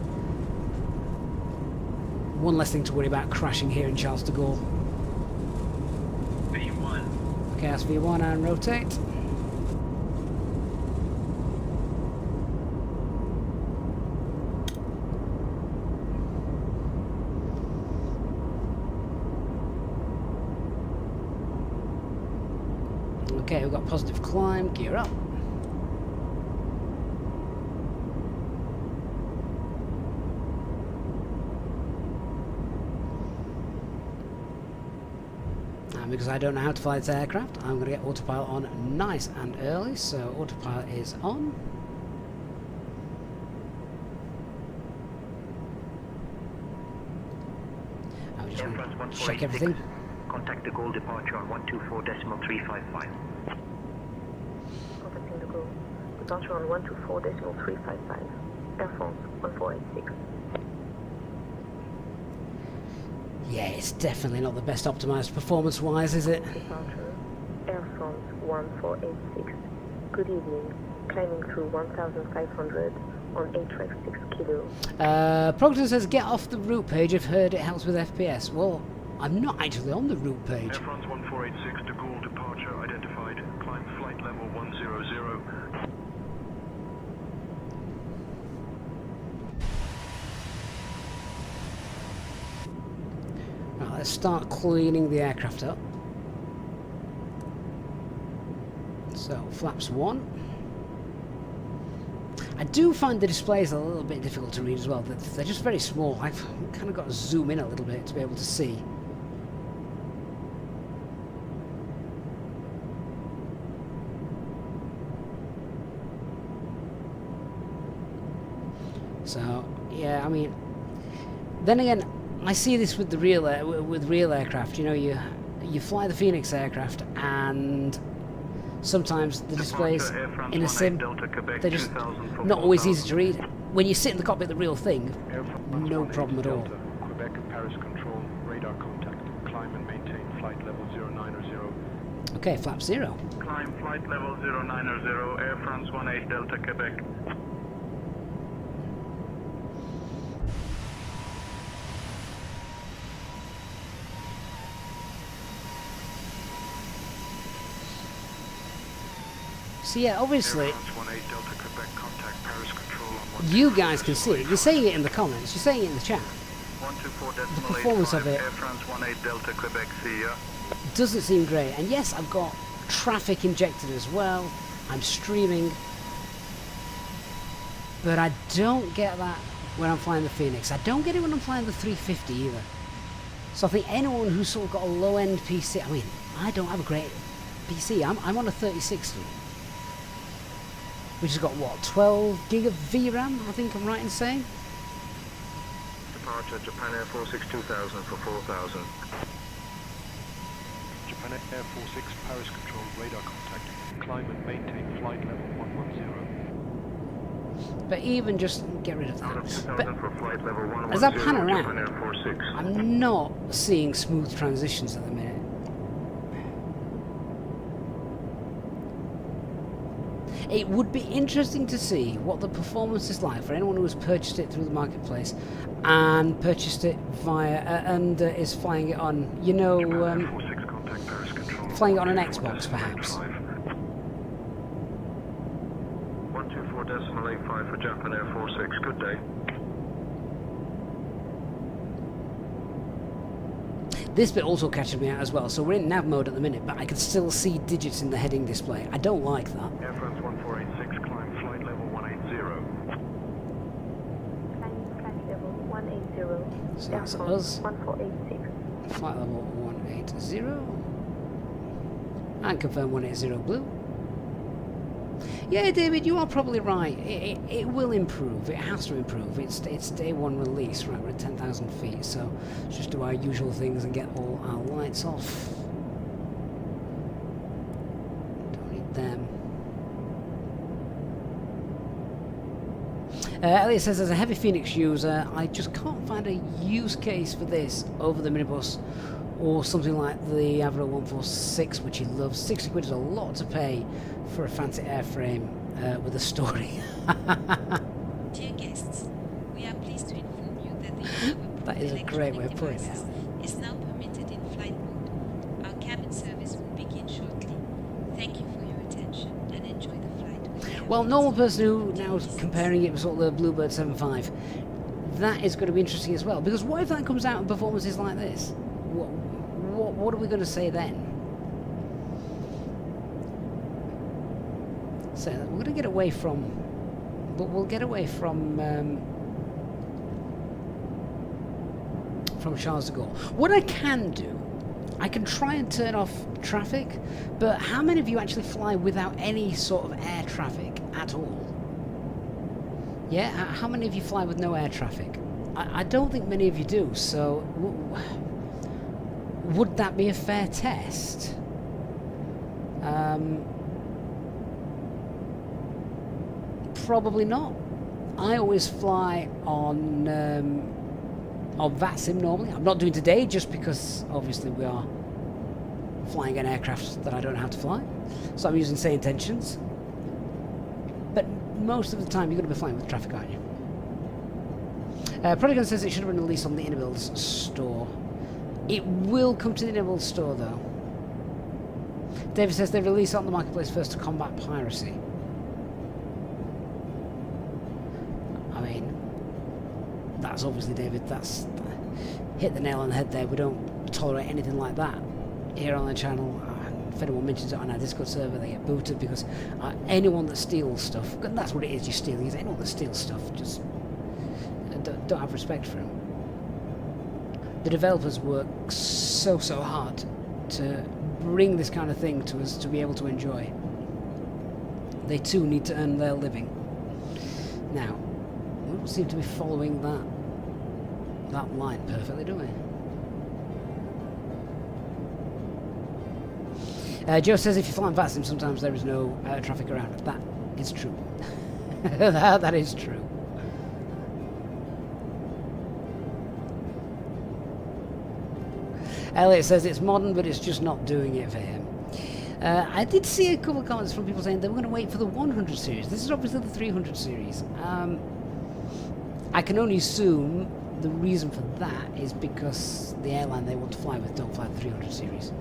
[SPEAKER 1] One less thing to worry about crashing here in Charles de Gaulle.
[SPEAKER 9] V1.
[SPEAKER 1] Okay, that's V1 and rotate. Okay, we've got positive climb, gear up. And because I don't know how to fly this aircraft, I'm going to get autopilot on nice and early, so autopilot is on. I'm just going to check everything.
[SPEAKER 6] Contact the goal departure on 124.355.
[SPEAKER 8] Contacting the goal. Departure on 124.355. Air France 1486.
[SPEAKER 1] Yeah, it's definitely not the best optimized performance-wise, is it?
[SPEAKER 8] Departure. Air France 1486. Good evening. Climbing through 1,500 on ATREX 6 kilo.
[SPEAKER 1] Proctor says get off the route page if heard it helps with FPS. Well, I'm not actually on the route page.
[SPEAKER 4] Air France 1486 to Gaulle departure identified. Climb flight level 100.
[SPEAKER 1] Right, let's start cleaning the aircraft up. So, flaps 1. I do find the displays a little bit difficult to read as well. They're just very small. I've kind of got to zoom in a little bit to be able to see. So, yeah, I mean, then again, I see this with the real aircraft. You know, you fly the Fenix aircraft, and sometimes the displays in a sim, they're just not always easy to read. When you sit in the cockpit, the real thing, no problem at all.
[SPEAKER 4] Quebec, Paris control, radar contact. Climb and maintain flight level 090.
[SPEAKER 1] Okay, flap 0.
[SPEAKER 9] Climb flight level 090, Air France 18 Delta Quebec.
[SPEAKER 1] So yeah, obviously,
[SPEAKER 4] Air France 18 Delta Quebec, contact Paris Control on
[SPEAKER 1] you guys can see it. You're saying it in the comments. You're saying it in the chat.
[SPEAKER 4] 124.85,
[SPEAKER 1] The performance of it
[SPEAKER 4] Air France 18 Delta Quebec, see ya.
[SPEAKER 1] doesn't seem great. And yes, I've got traffic injected as well. I'm streaming. But I don't get that when I'm flying the Fenix. I don't get it when I'm flying the 350 either. So I think anyone who's sort of got a low-end PC... I mean, I don't have a great PC. I'm on a 3060. Which has got, what, 12 gig of VRAM, I think I'm right in saying?
[SPEAKER 4] Departure, Japan Air 46 2000 for 4000. Japan Air 46, Paris Control, radar contact. Climb and maintain flight level 110.
[SPEAKER 1] But even just get rid of that. But
[SPEAKER 4] for flight level 110,
[SPEAKER 1] as I pan
[SPEAKER 4] Japan
[SPEAKER 1] around,
[SPEAKER 4] Air 46.
[SPEAKER 1] I'm not seeing smooth transitions at the minute. It would be interesting to see what the performance is like for anyone who has purchased it through the marketplace and purchased it via and is flying it on, you know, flying it on an Xbox perhaps.
[SPEAKER 4] 124.85 for Japan Air 46. Good day.
[SPEAKER 1] This bit also catches me out as well. So we're in nav mode at the minute, but I can still see digits in the heading display. I don't like that.
[SPEAKER 4] Air France 1486, climb flight level 180.
[SPEAKER 8] Climbing flight level 180.
[SPEAKER 1] So that's
[SPEAKER 8] Air
[SPEAKER 1] us.
[SPEAKER 8] 1486.
[SPEAKER 1] Flight level 180. And confirm 180 blue. Yeah, David, you are probably right. It will improve. It has to improve. It's day one release, right? We're at 10,000 feet, so let's just do our usual things and get all our lights off. Don't need them. Elliot says, as a heavy Fenix user, I just can't find a use case for this over the minibus or something like the Avro 146, which he loves. 60 quid is a lot to pay for a fancy airframe with a story.
[SPEAKER 3] Dear guests, we are pleased to inform you that the use of
[SPEAKER 1] That is a great way of putting it.
[SPEAKER 3] devices is now permitted in flight mode. Our cabin service will begin shortly. Thank you for your attention and enjoy the flight with your
[SPEAKER 1] Well, normal person who now is comparing it with sort of the Bluebird 75, that is going to be interesting as well. Because what if that comes out in performances like this? What are we going to say then? So we're going to get away from, but we'll get away from Charles de Gaulle. What I can do, I can try and turn off traffic, but how many of you actually fly without any sort of air traffic at all? Yeah, how many of you fly with no air traffic? I don't think many of you do, so would that be a fair test? Probably not. I always fly on VATSIM normally. I'm not doing today just because obviously we are flying an aircraft that I don't have to fly. So I'm using SayIntentions. But most of the time you're going to be flying with traffic, aren't you? Prodigan says it should have been released on the Inibuilds store. It will come to the Inibuilds store though. David says they release it on the marketplace first to combat piracy. I mean, that's obviously, David, that's hit the nail on the head there. We don't tolerate anything like that here on the channel. If anyone mentions it on our Discord server, they get booted because anyone that steals stuff, and that's what it is, you're stealing, is anyone that steals stuff, just don't have respect for them. The developers work so hard to bring this kind of thing to us to be able to enjoy. They too need to earn their living. Now, we don't seem to be following that line perfectly, do we? Joe says if you fly on VATSIM, sometimes there is no traffic around. That is true. that is true. Elliot says it's modern, but it's just not doing it for him. I did see a couple of comments from people saying they were going to wait for the 100 series. This is obviously the 300 series. I can only assume the reason for that is because the airline they want to fly with don't fly the 300 series.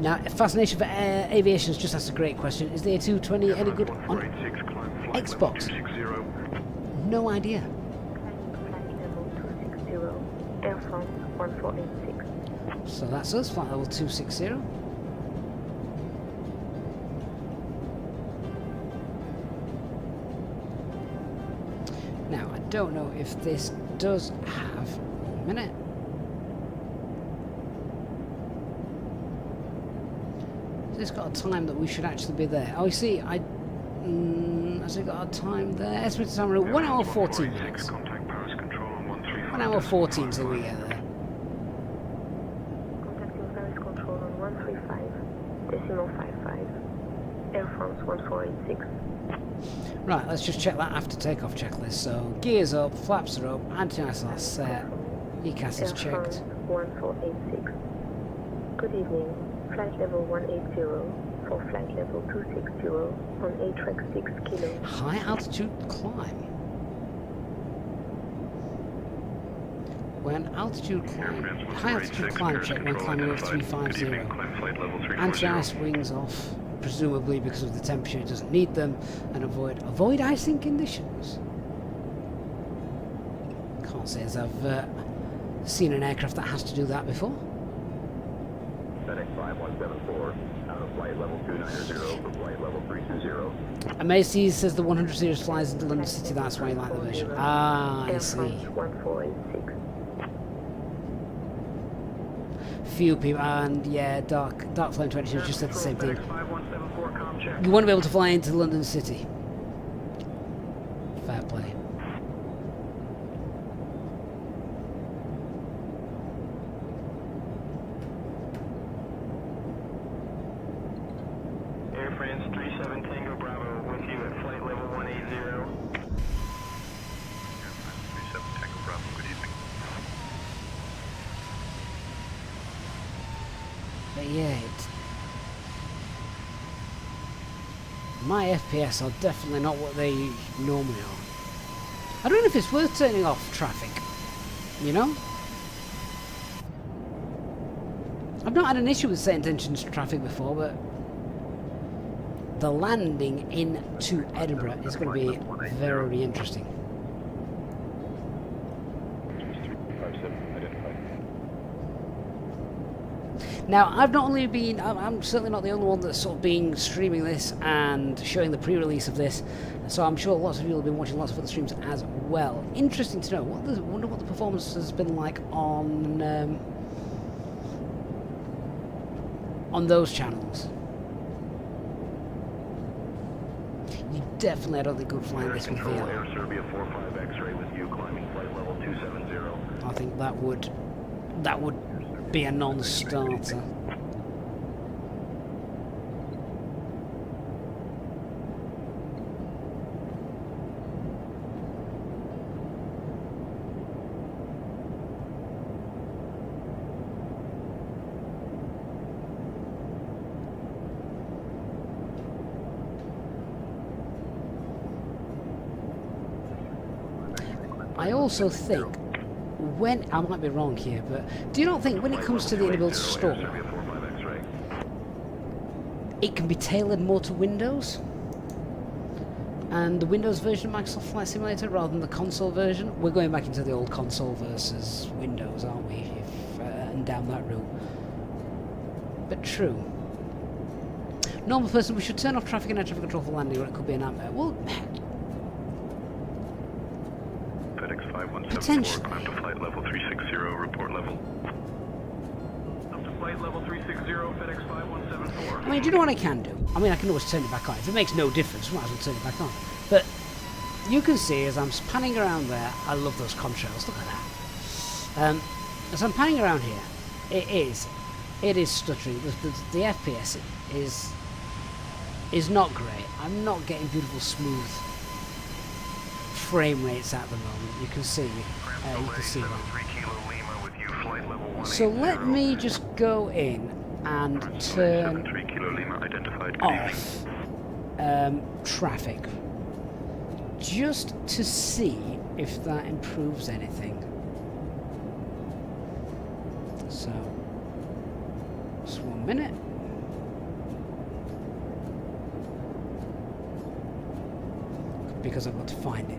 [SPEAKER 1] Now, Fascination for Aviation has just asked a great question. Is the A220 any good on Xbox? No idea.
[SPEAKER 8] Air France 1486.
[SPEAKER 1] So that's us, flight level 260. Now, I don't know if this does have... One minute. Has this got a time that we should actually be there? Oh, you see, has it got a time there? Estimated time, 1 hour 14 minutes. 1 hour 14 till we get there.
[SPEAKER 8] Contacting Paris Control on 135.55. Air France 1486.
[SPEAKER 1] Right, let's just check that after takeoff checklist. So, gears up, flaps are up, anti-ice are set, ECAS is
[SPEAKER 8] Air France
[SPEAKER 1] checked.
[SPEAKER 8] 1486. Good evening. Flight level 180 for flight level 260 on ATREX 6 kilo.
[SPEAKER 1] High altitude climb. When altitude climb, high altitude climb check when climbing over 350. Anti-ice wings off, presumably because of the temperature, it doesn't need them, and avoid icing conditions. Can't say as I've seen an aircraft that has to do that before.
[SPEAKER 11] Fenix 5174, out of flight level 290 for flight level 320.
[SPEAKER 1] Macy's says the 100 series flies into London City, that's why you like the version. Ah, I see.
[SPEAKER 8] 1486.
[SPEAKER 1] Few people, and yeah, Dark Flame 22 just said the same thing. You want to be able to fly into London City. Fair play.
[SPEAKER 9] Air France 37 Tango Bravo with you at flight level 180. Air France 37 Tango Bravo, good evening.
[SPEAKER 1] But yeah, my FPS are definitely not what they normally are. I don't know if it's worth turning off traffic, you know? I've not had an issue with SayIntentions traffic before, but the landing into Edinburgh is going to be very interesting. Now, I've not only been, I'm certainly not the only one that's sort of been streaming this and showing the pre-release of this, so I'm sure lots of you have been watching lots of other streams as well. Interesting to know. Wonder what the performance has been like on those channels. You definitely, I don't think, could fly this with VR.
[SPEAKER 11] Air Serbia 45 X-ray with you climbing flight level 270.
[SPEAKER 1] I think that would be a non-starter. I also think when, I might be wrong here, but do you not think when it comes to the Inibuilds store, it can be tailored more to Windows? And the Windows version of Microsoft Flight Simulator rather than the console version? We're going back into the old console versus Windows, aren't we? And down that route. But true. Normal person, we should turn off traffic and air traffic control for landing, or it could be a nightmare. Well, potentially.
[SPEAKER 9] Climb to flight level 360, report level. Up to flight level 360, FedEx 5174.
[SPEAKER 1] I mean, do you know what I can do? I mean, I can always turn it back on. If it makes no difference, I might as well turn it back on. But you can see as I'm panning around there, I love those contrails. Look at that. As I'm panning around here, it is stuttering. The FPS is not great. I'm not getting beautiful, smooth frame rates at the moment. You can see that. So let me just go in and turn off traffic just to see if that improves anything. So just 1 minute. because I've got to find it.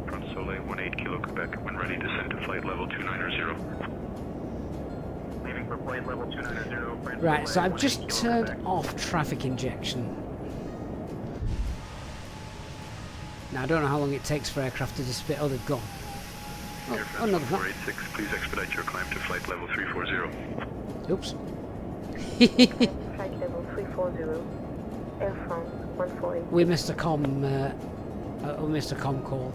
[SPEAKER 11] Front Soleil 18 Kilo Quebec, when ready, descend to flight level 290.
[SPEAKER 9] Leaving for flight level 290. Front
[SPEAKER 1] Right, so
[SPEAKER 9] Soleil
[SPEAKER 1] I've just
[SPEAKER 9] 18 Kilo
[SPEAKER 1] turned
[SPEAKER 9] Quebec.
[SPEAKER 1] off traffic injection. Now I don't know how long it takes for aircraft to disappear. Oh, they've gone. Oh,
[SPEAKER 11] Air
[SPEAKER 1] oh
[SPEAKER 11] France
[SPEAKER 1] no, they've not.
[SPEAKER 11] 486, please expedite your climb to flight level 340.
[SPEAKER 1] Oops.
[SPEAKER 8] Flight level 340, Air France 148.
[SPEAKER 1] We missed a com call.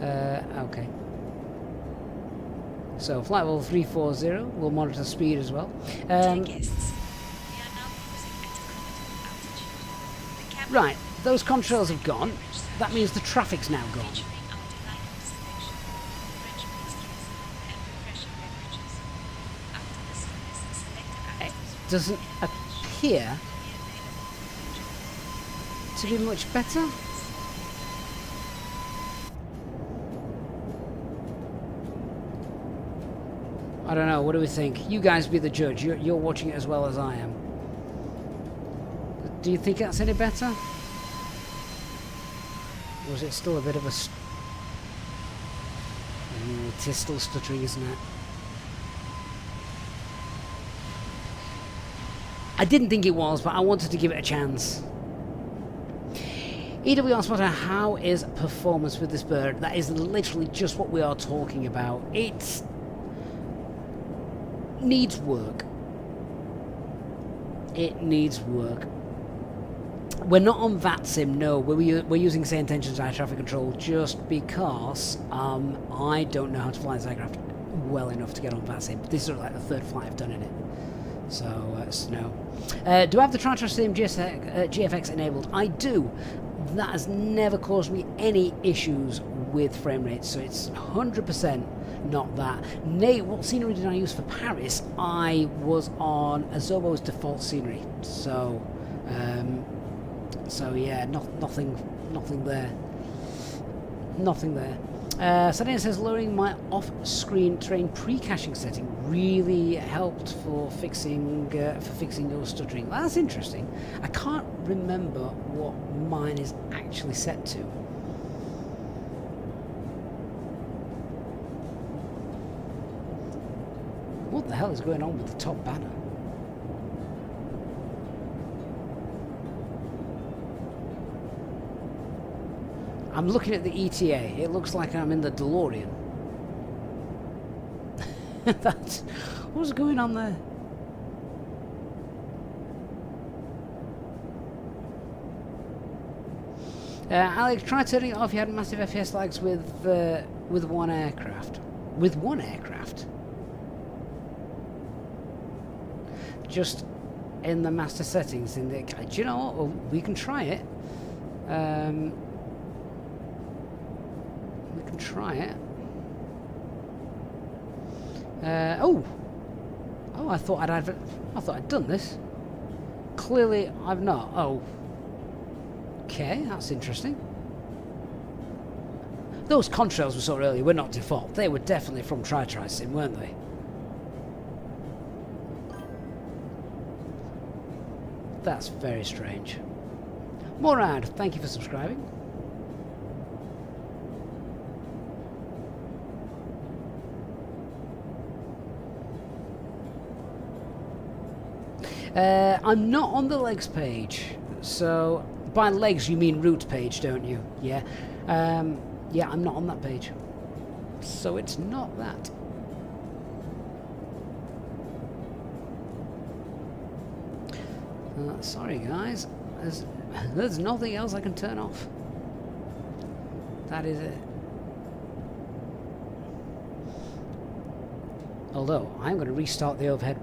[SPEAKER 1] Okay. So flight level 340, we'll monitor speed as well.
[SPEAKER 3] Dear guests, we are now cruising at accommodable altitude. The cabin
[SPEAKER 1] Right, those contrails have gone. That means the traffic's now gone.
[SPEAKER 3] featuring our delightful selection of French pastries and refreshing beverages. After the service, selected
[SPEAKER 1] It
[SPEAKER 3] items
[SPEAKER 1] doesn't appear
[SPEAKER 3] will be available.
[SPEAKER 1] to be much better. I don't know, what do we think? You guys be the judge. You're watching it as well as I am. Do you think that's any better? Or is it still a bit of a... it is still stuttering, isn't it? I didn't think it was, but I wanted to give it a chance. EWR Spotter, how is performance with this bird? That is literally just what we are talking about. It needs work. It needs work. We're not on VATSIM, no. We're using SayIntentions Air Traffic Control just because I don't know how to fly this aircraft well enough to get on VATSIM. This is like the third flight I've done in it. So, no. Do I have the TriTrack GFX enabled? I do. That has never caused me any issues with frame rates, so it's 100% not that. Nate, what scenery did I use for Paris? I was on Azobo's default scenery, so yeah, nothing there. Nothing there. Sadina says lowering my off-screen train pre-caching setting really helped for fixing your stuttering. That's interesting. I can't remember what mine is actually set to. What the hell is going on with the top banner? I'm looking at the ETA. It looks like I'm in the DeLorean. That's... what's going on there? Alex, try turning it off. You had massive FPS lags with one aircraft. With one aircraft? Just in the master settings. In the... do you know what? Well, we can try it. Try it. Oh, I thought I'd done this. Clearly, I've not. Oh, okay, that's interesting. Those contrails we saw earlier were not default. They were definitely from TriTrack, weren't they? That's very strange. Morad, thank you for subscribing. I'm not on the legs page, so by legs you mean route page, don't you? Yeah. Yeah, I'm not on that page, so it's not that. Sorry guys, there's nothing else I can turn off. That is it. Although I'm going to restart the overhead.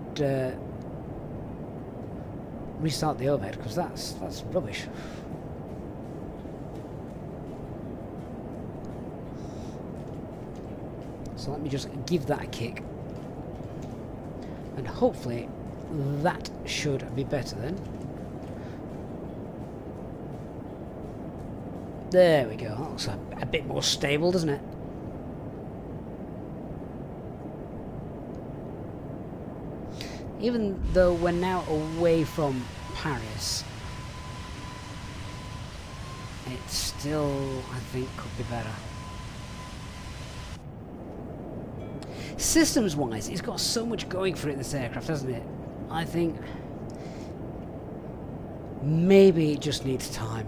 [SPEAKER 1] Restart the overhead because that's rubbish. So let me just give that a kick, and hopefully that should be better then. There we go. That looks a bit more stable, doesn't it? Even though we're now away from Paris, it still, I think, could be better. Systems-wise, it's got so much going for it, this aircraft, hasn't it? I think maybe it just needs time.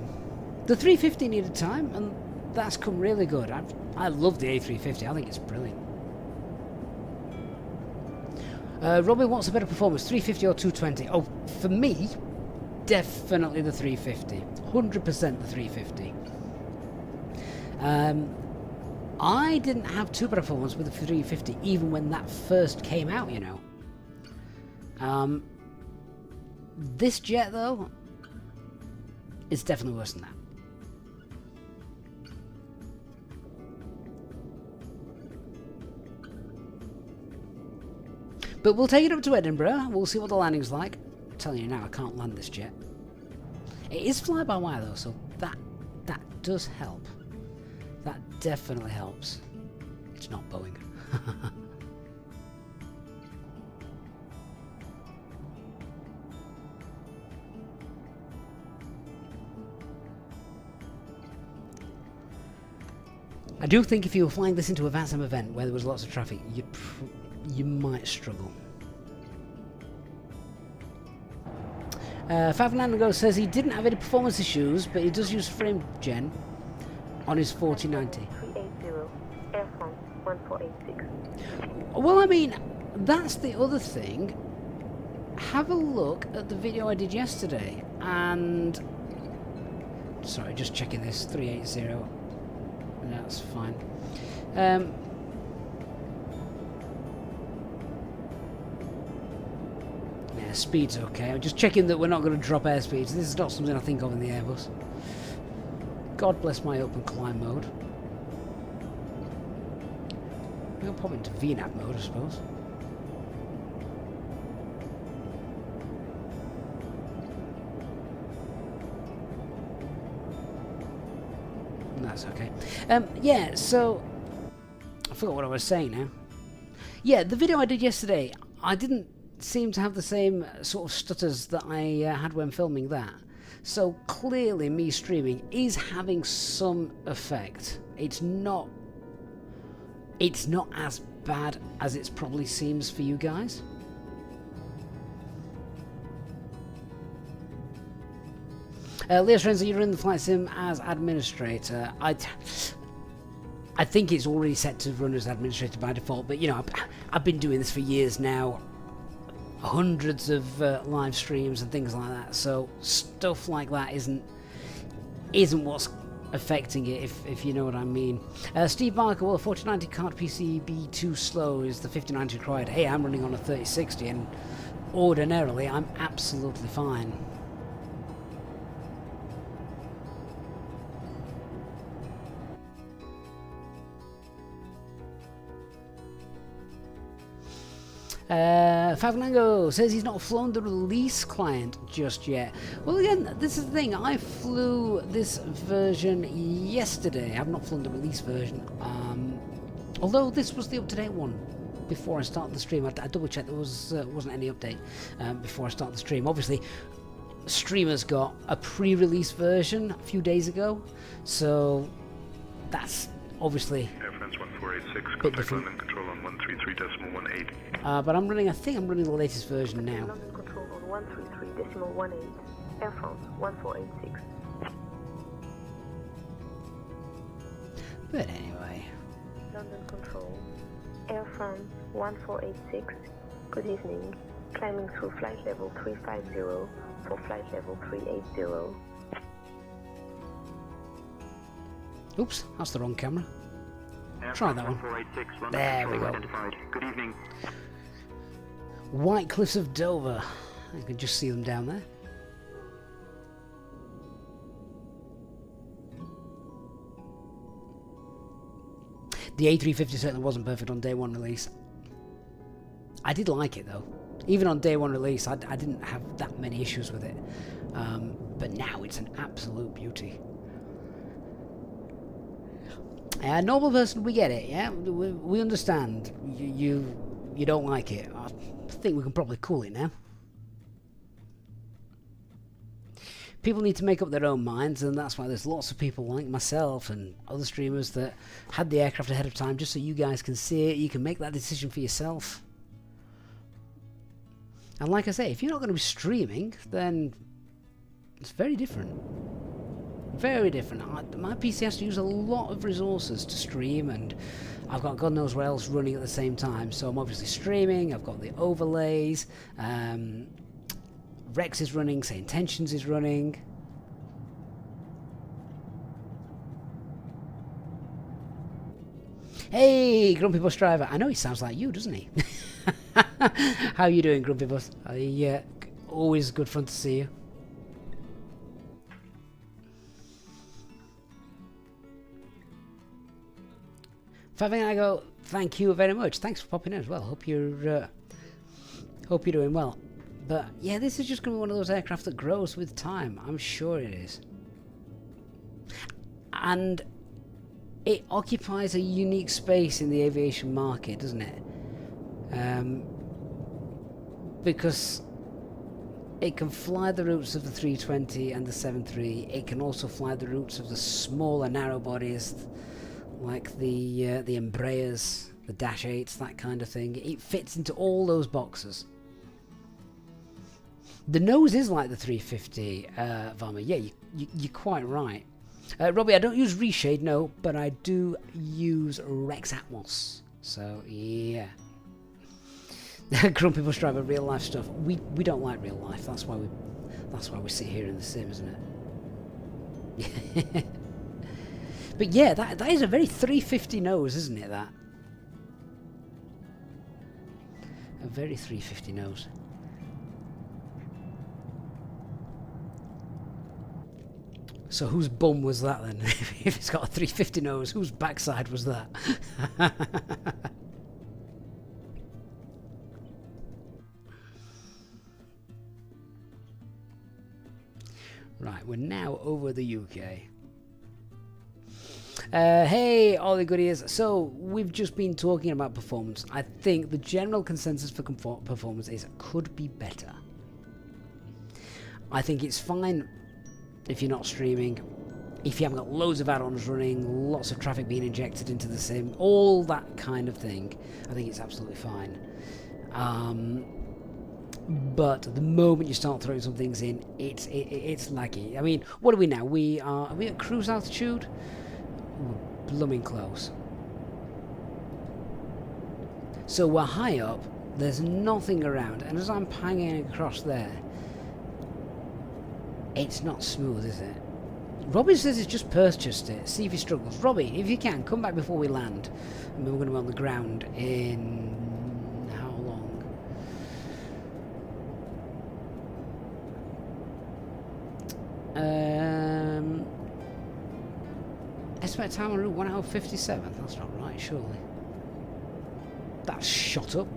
[SPEAKER 1] The 350 needed time, and that's come really good. I love the A350. I think it's brilliant. Robbie wants a better performance, 350 or 220? Oh, for me, definitely the 350. 100% the 350. I didn't have too bad a performance with the 350 even when that first came out, you know. This jet, though, is definitely worse than that. But we'll take it up to Edinburgh. We'll see what the landing's like. I'm telling you now, I can't land this jet. It is fly-by-wire, though, so that does help. That definitely helps. It's not Boeing. I do think if you were flying this into a VATSAM event where there was lots of traffic, you might struggle. Fernando says he didn't have any performance issues, but he does use frame gen on his 4090.
[SPEAKER 8] 380, Air France 1486.
[SPEAKER 1] Well, I mean, that's the other thing. Have a look at the video I did yesterday, and... Sorry, just checking this, 380. That's fine. Yeah, speed's okay. I'm just checking that we're not going to drop airspeeds. This is not something I think of in the Airbus. God bless my open climb mode. We'll pop into VNAV mode, I suppose. That's okay. Yeah, so I forgot what I was saying now. Yeah, the video I did yesterday, I didn't seem to have the same sort of stutters that I had when filming that. So clearly me streaming is having some effect. It's not as bad as it probably seems for you guys. Leo Renzo, you're in the flight sim as administrator. I think it's already set to run as administrator by default, but you know, I've been doing this for years now. Hundreds of live streams and things like that, so stuff like that isn't what's affecting it, if you know what I mean. Steve Barker, well, a 4090 can't PCB too slow, is the 5090 required? Hey, I'm running on a 3060 and ordinarily I'm absolutely fine. Favlango says he's not flown the release client just yet. Well, again, this is the thing. I flew this version yesterday. I have not flown the release version. Although this was the up-to-date one before I started the stream. I double-checked there wasn't any update before I started the stream. Obviously, streamers got a pre-release version a few days ago, so that's obviously
[SPEAKER 9] Air France 1486, contact landing control on 133.18.
[SPEAKER 1] But I think I'm running the latest version now.
[SPEAKER 8] London control on 133.18. Air France 1486.
[SPEAKER 1] But anyway.
[SPEAKER 8] London control. Air France 1486. Good evening. Climbing through flight level 350 for flight level 380.
[SPEAKER 1] Oops, that's the wrong camera. Try that one. There we go.
[SPEAKER 6] Good evening.
[SPEAKER 1] White Cliffs of Dover. You can just see them down there. The A350 certainly wasn't perfect on day one release. I did like it though. Even on day one release, I didn't have that many issues with it. But now it's an absolute beauty. Normal person, we get it, yeah? We understand. You don't like it. I think we can probably cool it now. people need to make up their own minds, and that's why there's lots of people like myself and other streamers that had the aircraft ahead of time just so you guys can see it. You can make that decision for yourself. And like I say, if you're not going to be streaming, then it's very different. Very different. My PC has to use a lot of resources to stream, and I've got God knows what else running at the same time. So I'm obviously streaming, I've got the overlays, Rex is running, SayIntentions is running. Hey, Grumpy Bus Driver. I know he sounds like you, doesn't he? How you doing, Grumpy Bus? Always good fun to see you. Faving, I go, thank you very much. Thanks for popping in as well. Hope you're doing well. But yeah, this is just going to be one of those aircraft that grows with time. I'm sure it is. And it occupies a unique space in the aviation market, doesn't it? Because it can fly the routes of the 320 and the 73. It can also fly the routes of the smaller narrow bodies, like the Embraers, the Dash 8s, that kind of thing. It fits into all those boxes. The nose is like the 350, Varma. Yeah, you're quite right. Robbie, I don't use Reshade, no, but I do use Rex Atmos. So, yeah. Grumpy Bus Driver, real life stuff. We don't like real life. That's why we sit here in the sim, isn't it? But yeah, that is a very 350 nose, isn't it, that? A very 350 nose. So whose bum was that then? If it's got a 350 nose, whose backside was that? Right, we're now over the UK. Hey, all the goodies. So, we've just been talking about performance. I think the general consensus for performance is it could be better. I think it's fine if you're not streaming, if you haven't got loads of add-ons running, lots of traffic being injected into the sim, all that kind of thing. I think it's absolutely fine. But the moment you start throwing some things in, it's laggy. I mean, what are we now? Are we at cruise altitude? Ooh, blooming close. So we're high up, there's nothing around, and as I'm hanging across there, it's not smooth, is it? Robbie says he's just purchased it. See if he struggles. Robbie, if you can, come back before we land. I mean, we're going to be on the ground in how long? Estimate time on route 1 hour 57. That's not right, surely. That's shot up.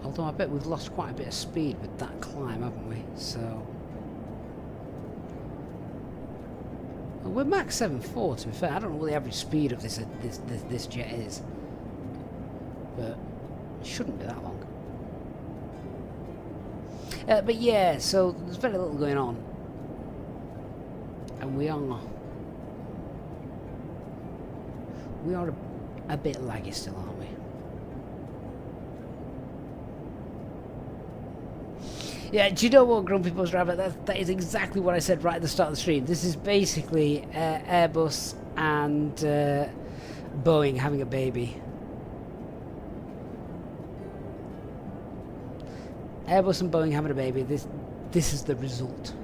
[SPEAKER 1] Although I bet we've lost quite a bit of speed with that climb, haven't we? So well, we're Mach 7.4 to be fair. I don't know what the average speed of this jet is, but it shouldn't be that long. But yeah, so there's very little going on, and we are a bit laggy still, aren't we? Yeah, do you know what, Grumpy Bus Driver? That is exactly what I said right at the start of the stream. This is basically Airbus and Boeing having a baby. Airbus and Boeing having a baby. This is the result.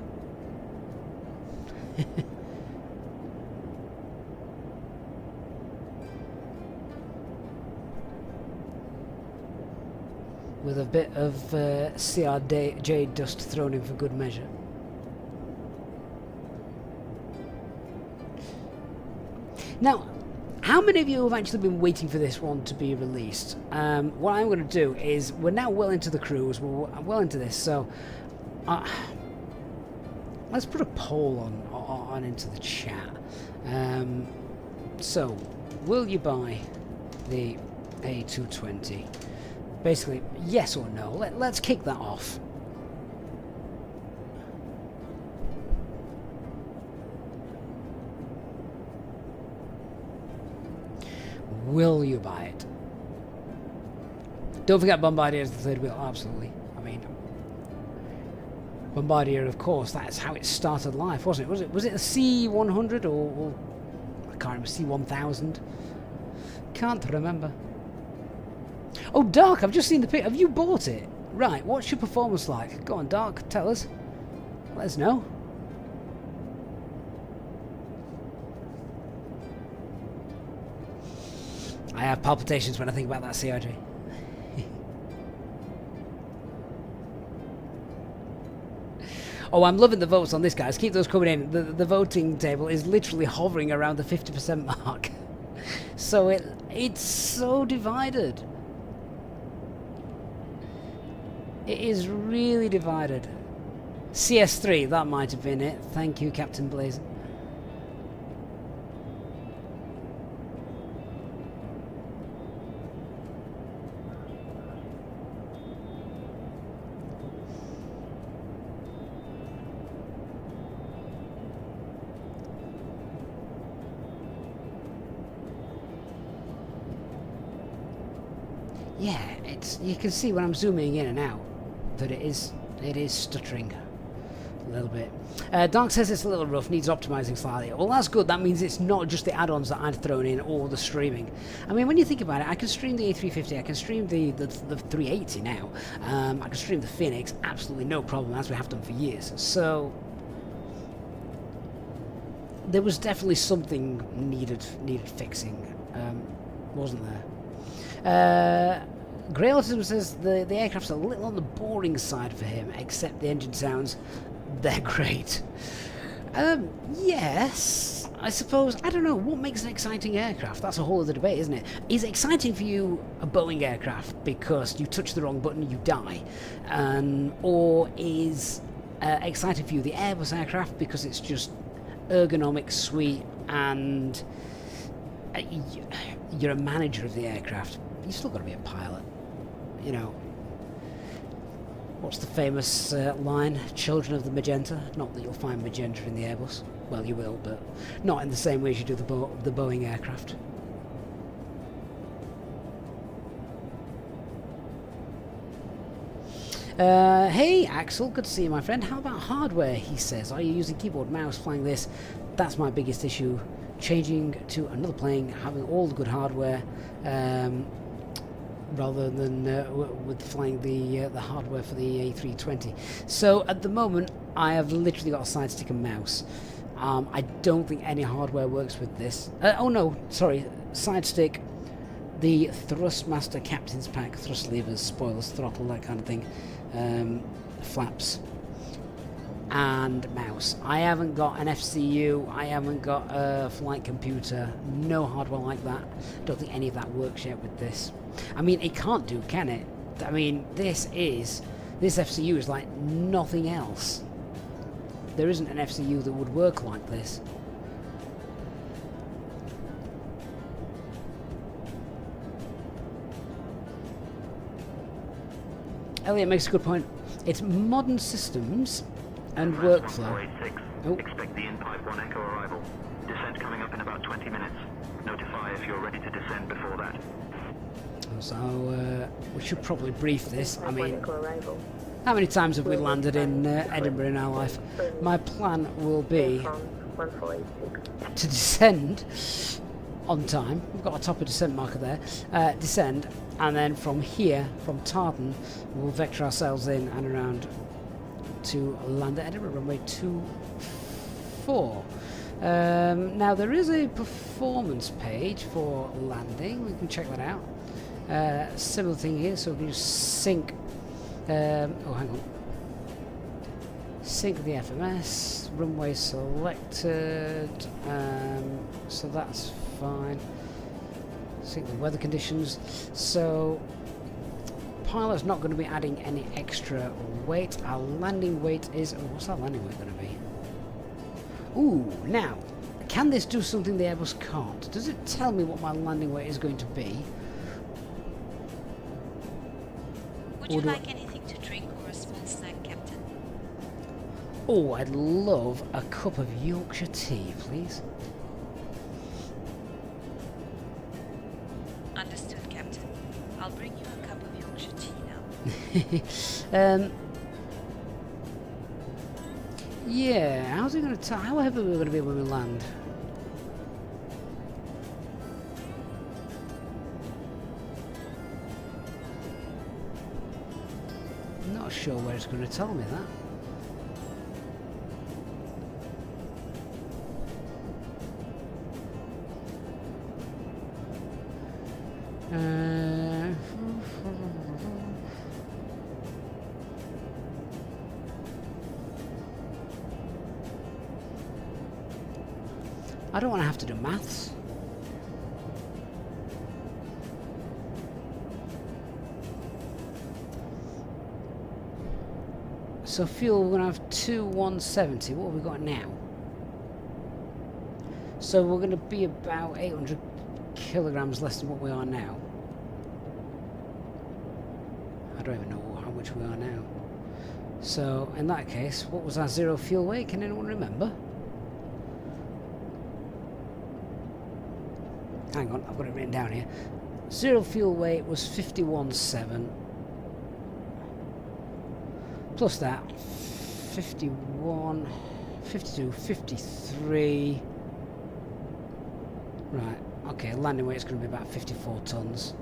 [SPEAKER 1] With a bit of CRJ dust thrown in for good measure. Now, how many of you have actually been waiting for this one to be released? What I'm going to do is, we're now well into the cruise, we're well into this, so let's put a poll on into the chat. So, will you buy the A220? Basically, yes or no. Let's kick that off. Will you buy it? Don't forget Bombardier is the third wheel. Absolutely. I mean, Bombardier, of course, that's how it started life, wasn't it? Was it a C100 or I can't remember, C1000? Can't remember. Oh, Dark, I've just seen the pic. Have you bought it? Right, what's your performance like? Go on, Dark, tell us. Let us know. I have palpitations when I think about that CRJ. Oh, I'm loving the votes on this, guys. Keep those coming in. The voting table is literally hovering around the 50% mark. So it's so divided. It is really divided. CS3, that might have been it. Thank you, Captain Blazer. Yeah, you can see when I'm zooming in and out that it is stuttering a little bit. Dark says it's a little rough, needs optimizing slightly. Well, that's good. That means it's not just the add-ons that I'd thrown in or the streaming. I mean, when you think about it, I can stream the A350, I can stream the 380 now. I can stream the Fenix, absolutely no problem, as we have done for years. So there was definitely something needed fixing, wasn't there? Grey Autism says the aircraft's a little on the boring side for him, except the engine sounds, they're great. Yes, I suppose. I don't know, what makes an exciting aircraft? That's a whole other debate, isn't it? Is exciting for you a Boeing aircraft because you touch the wrong button, you die? Or is exciting for you the Airbus aircraft because it's just ergonomic, sweet, and you're a manager of the aircraft? You still got to be a pilot, you know. What's the famous line? Children of the magenta. Not that you'll find magenta in the Airbus. Well, you will, but not in the same way as you do the Boeing aircraft. Hey Axel, good to see you, my friend. How about hardware? He says, are you using keyboard, mouse, flying this? That's my biggest issue. Changing to another plane, having all the good hardware, rather than with flying the hardware for the A320. So at the moment, I have literally got a side stick and mouse. I don't think any hardware works with this. Oh no, sorry, side stick, the Thrustmaster Captain's Pack, thrust levers, spoilers, throttle, that kind of thing, flaps, and mouse. I haven't got an FCU, I haven't got a flight computer, no hardware like that. Don't think any of that works yet with this. I mean, it can't do, can it? I mean, this FCU is like nothing else. There isn't an FCU that would work like this. Elliot makes a good point. It's modern systems and workflow. Oh.
[SPEAKER 6] Expect the in-pipe 1 Echo arrival. Descent coming up in about 20 minutes. Notify if you're ready to descend before that.
[SPEAKER 1] So we should probably brief this. I mean, how many times have we landed in Edinburgh in our life? My plan will be to descend on time. We've got a top of descent marker there. Descend, and then from here, from Tartan, we'll vector ourselves in and around to land at Edinburgh, runway 24. Now there is a performance page for landing. We can check that out. Similar thing here, so we can just sync. Oh, hang on. Sync the FMS, runway selected. So that's fine. Sync the weather conditions. So pilot's not going to be adding any extra weight. Our landing weight is. Oh, what's our landing weight going to be? Ooh, now, can this do something the Airbus can't? Does it tell me what my landing weight is going to be?
[SPEAKER 3] Would you like anything to drink or a small snack, Captain?
[SPEAKER 1] Oh, I'd love a cup of Yorkshire tea, please.
[SPEAKER 3] Understood, Captain. I'll bring you a cup of Yorkshire tea now.
[SPEAKER 1] Yeah, how's it going to how heavy are we going to be when we land? Not sure where it's going to tell me that. I don't want to have to do maths. So fuel, we're going to have 2,170. What have we got now? So we're going to be about 800 kilograms less than what we are now. I don't even know how much we are now. So in that case, what was our zero fuel weight? Can anyone remember? Hang on, I've got it written down here. Zero fuel weight was 51.7. Plus that, 51, 52, 53. Right, okay, landing weight's going to be about 54 tons.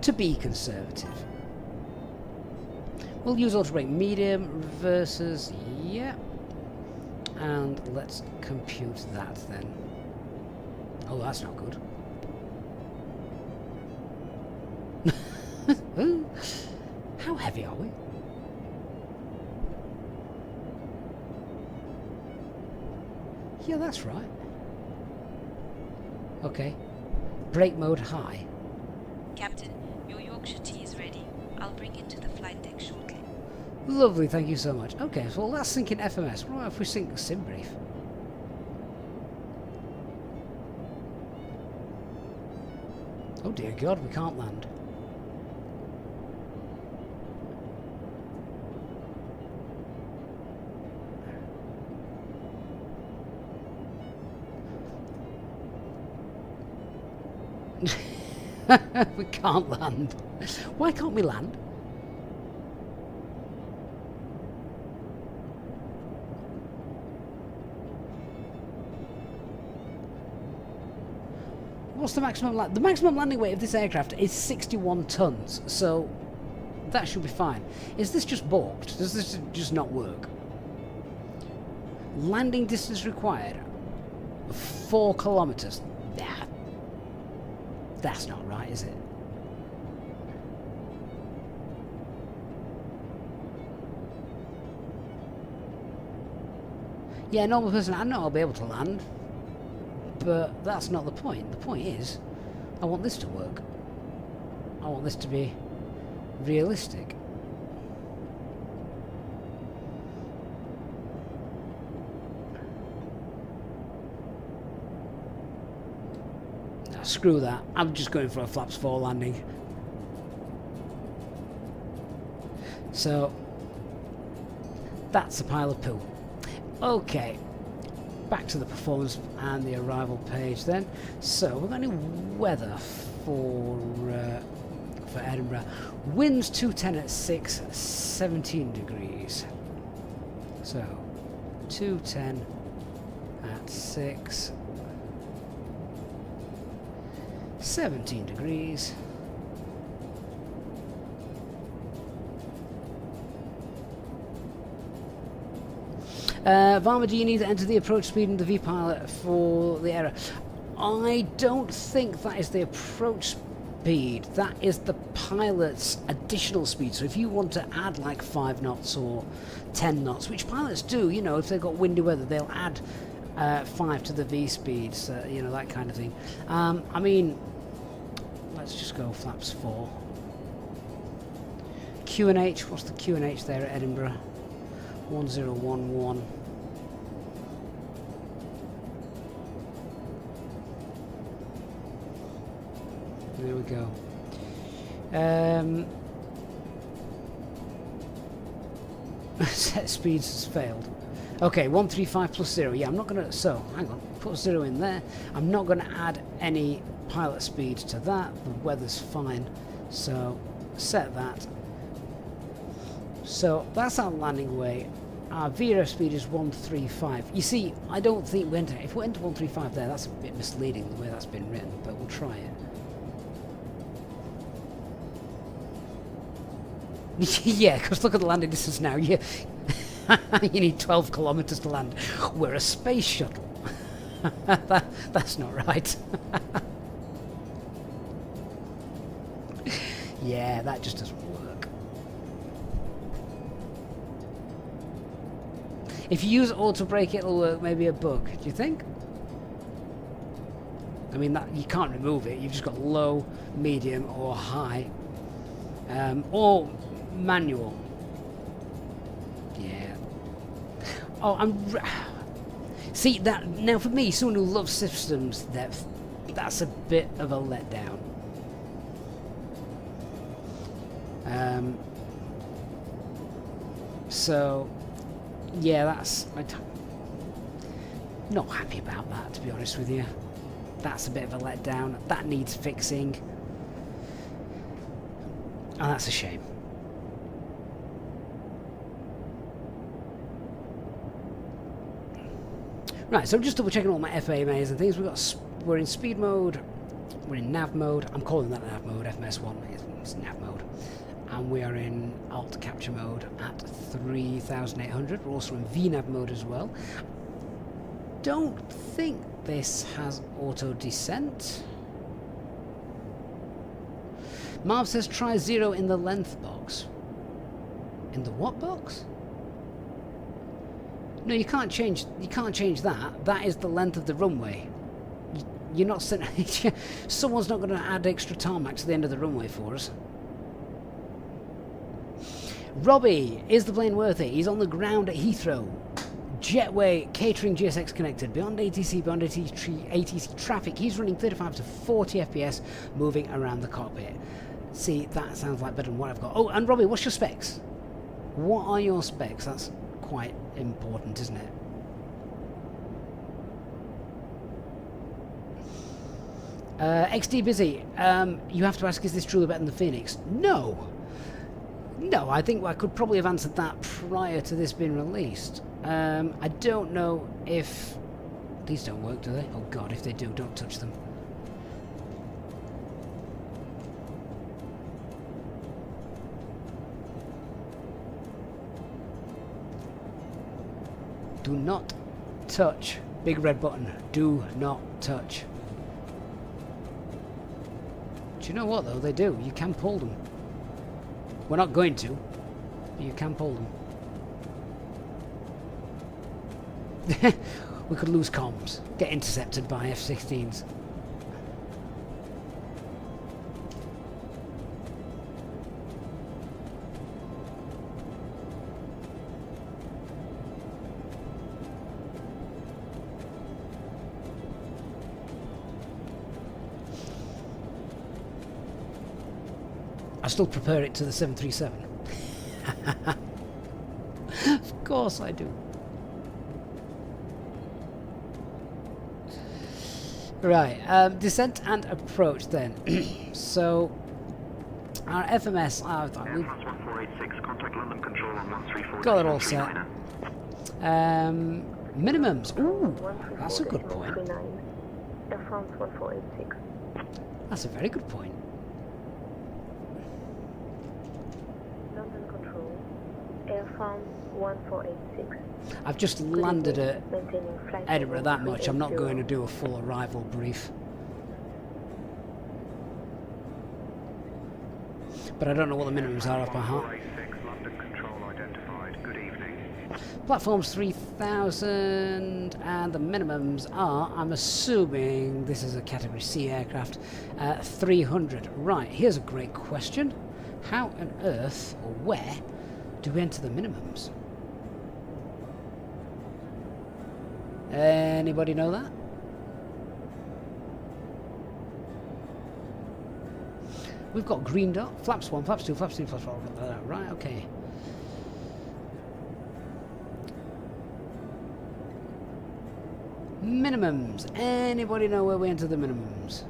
[SPEAKER 1] To be conservative. We'll use auto-brake medium, reverses, yeah. And let's compute that then. Oh, that's not good. How heavy are we? Yeah, that's right. Okay. Brake mode high.
[SPEAKER 3] Captain, your Yorkshire tea is ready. I'll bring it to the flight deck shortly.
[SPEAKER 1] Lovely, thank you so much. Okay, so let's sync in FMS. What if we sync sim brief? Oh dear God, we can't land. We can't land. Why can't we land? What's the maximum the maximum landing weight of this aircraft is 61 tons, so that should be fine. Is this just balked? Does this just not work? Landing distance required 4 kilometers. Nah. That's not right, is it? Yeah, normal person, I know I'll be able to land, but that's not the point. The point is, I want this to work. I want this to be realistic. Screw that. I'm just going for a flaps 4 landing. So that's a pile of poo. Okay, back to the performance and the arrival page then. So we've got any weather for Edinburgh. Winds 210 at 6, 17 degrees. So 210 at 6. 17 degrees. Varma, do you need to enter the approach speed in the V-pilot for the error? I don't think that is the approach speed. That is the pilot's additional speed. So if you want to add like 5 knots or 10 knots, which pilots do, you know, if they've got windy weather, they'll add 5 to the V speeds, you know, that kind of thing. I mean, let's just go flaps 4. QNH, what's the QNH there at Edinburgh? 1011. we go. Set speeds has failed. Okay, 135 plus 0. Yeah, I'm not going to... So, hang on. Put 0 in there. I'm not going to add any pilot speed to that. The weather's fine. So, set that. So, that's our landing weight. Our VRF speed is 135. You see, I don't think we enter... If we enter 135 there, that's a bit misleading the way that's been written. But we'll try it. Yeah, because look at the landing distance now. You need 12 kilometers to land. We're a space shuttle. That's not right. Yeah, that just doesn't work. If you use auto brake, it'll work. Maybe a bug. Do you think? I mean, that you can't remove it. You've just got low, medium, or high, or manual. Yeah. Oh, see that now for me, someone who loves systems depth, that's a bit of a letdown. So, yeah, I'm not happy about that, to be honest with you. That's a bit of a letdown. That needs fixing, and that's a shame. Right, so I'm just double checking all my FAMAs and things. We're in speed mode, we're in nav mode. I'm calling that nav mode. FMS1 is nav mode, and we are in alt capture mode at 3,800. We're also in VNAV mode as well. Don't think this has auto descent. Marv says try 0 in the length box. In the what box? No, you can't change. You can't change that. That is the length of the runway. You're not. Someone's not going to add extra tarmac to the end of the runway for us. Robbie, is the plane worth it? He's on the ground at Heathrow. Jetway, catering GSX connected. Beyond ATC traffic. He's running 35 to 40 FPS, moving around the cockpit. See, that sounds like better than what I've got. Oh, and Robbie, what's your specs? What are your specs? That's quite important, isn't it? XD Busy, you have to ask, is this truly better than the Phoenix? No! No, I think I could probably have answered that prior to this being released. I don't know if... These don't work, do they? Oh god, if they do, don't touch them. Do not touch. Big red button. Do not touch. Do you know what though? They do. You can pull them. We're not going to, but you can pull them. We could lose comms. Get intercepted by F-16s. I still prefer it to the 737. Of course I do. Right, descent and approach then. So, our FMS, we've
[SPEAKER 6] 1486, contact London Control on 134.
[SPEAKER 1] got it all set. Minimums. Ooh, that's a good point.
[SPEAKER 8] Air France 1486.
[SPEAKER 1] That's a very good point.
[SPEAKER 8] London Control, Air France 1486.
[SPEAKER 1] I've just landed at Edinburgh that much. I'm not going to do a full arrival brief. But I don't know what the minimums are off by heart.
[SPEAKER 4] London Control identified. Good evening.
[SPEAKER 1] Platforms 3,000 and the minimums are, I'm assuming this is a category C aircraft, 300. Right, here's a great question. How on earth, or where, do we enter the minimums? Anybody know that? We've got green dot, flaps 1, flaps 2, flaps 3, flaps 4. Right, okay. Minimums. Anybody know where we enter the minimums?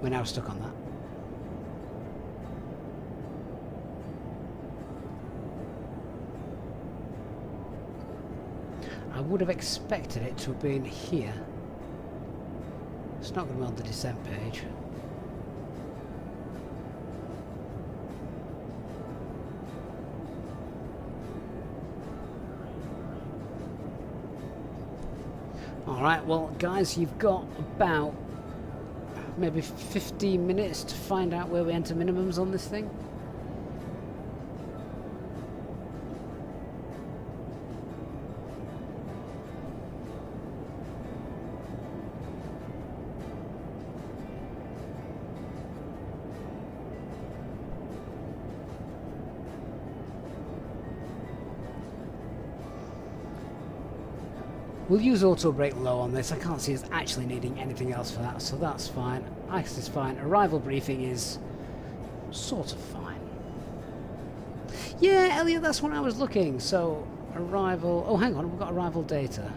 [SPEAKER 1] We're now stuck on that. I would have expected it to have been here. It's not going to be on the descent page. Alright, well guys, you've got about maybe 15 minutes to find out where we enter minimums on this thing. We'll use auto brake low on this. I can't see us actually needing anything else for that, so that's fine. Ice is fine. Arrival briefing is sort of fine. Yeah, Elliot, that's when I was looking. So, arrival... Oh, hang on, we've got arrival data.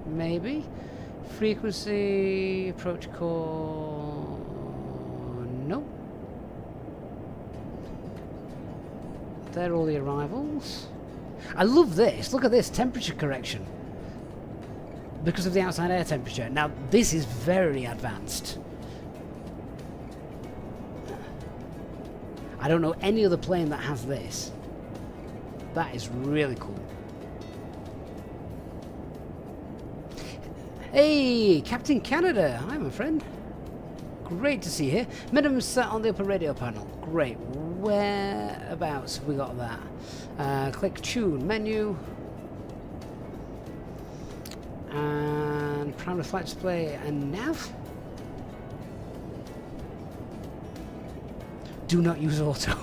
[SPEAKER 1] Maybe? Frequency, approach core... Nope. They're all the arrivals. I love this. Look at this, temperature correction. Because of the outside air temperature. Now, this is very advanced. I don't know any other plane that has this. That is really cool. Hey, Captain Canada. Hi, my friend. Great to see you here. Minimum set on the upper radio panel. Great. Whereabouts have we got that? Click tune menu. And primary flight display and nav. Do not use auto.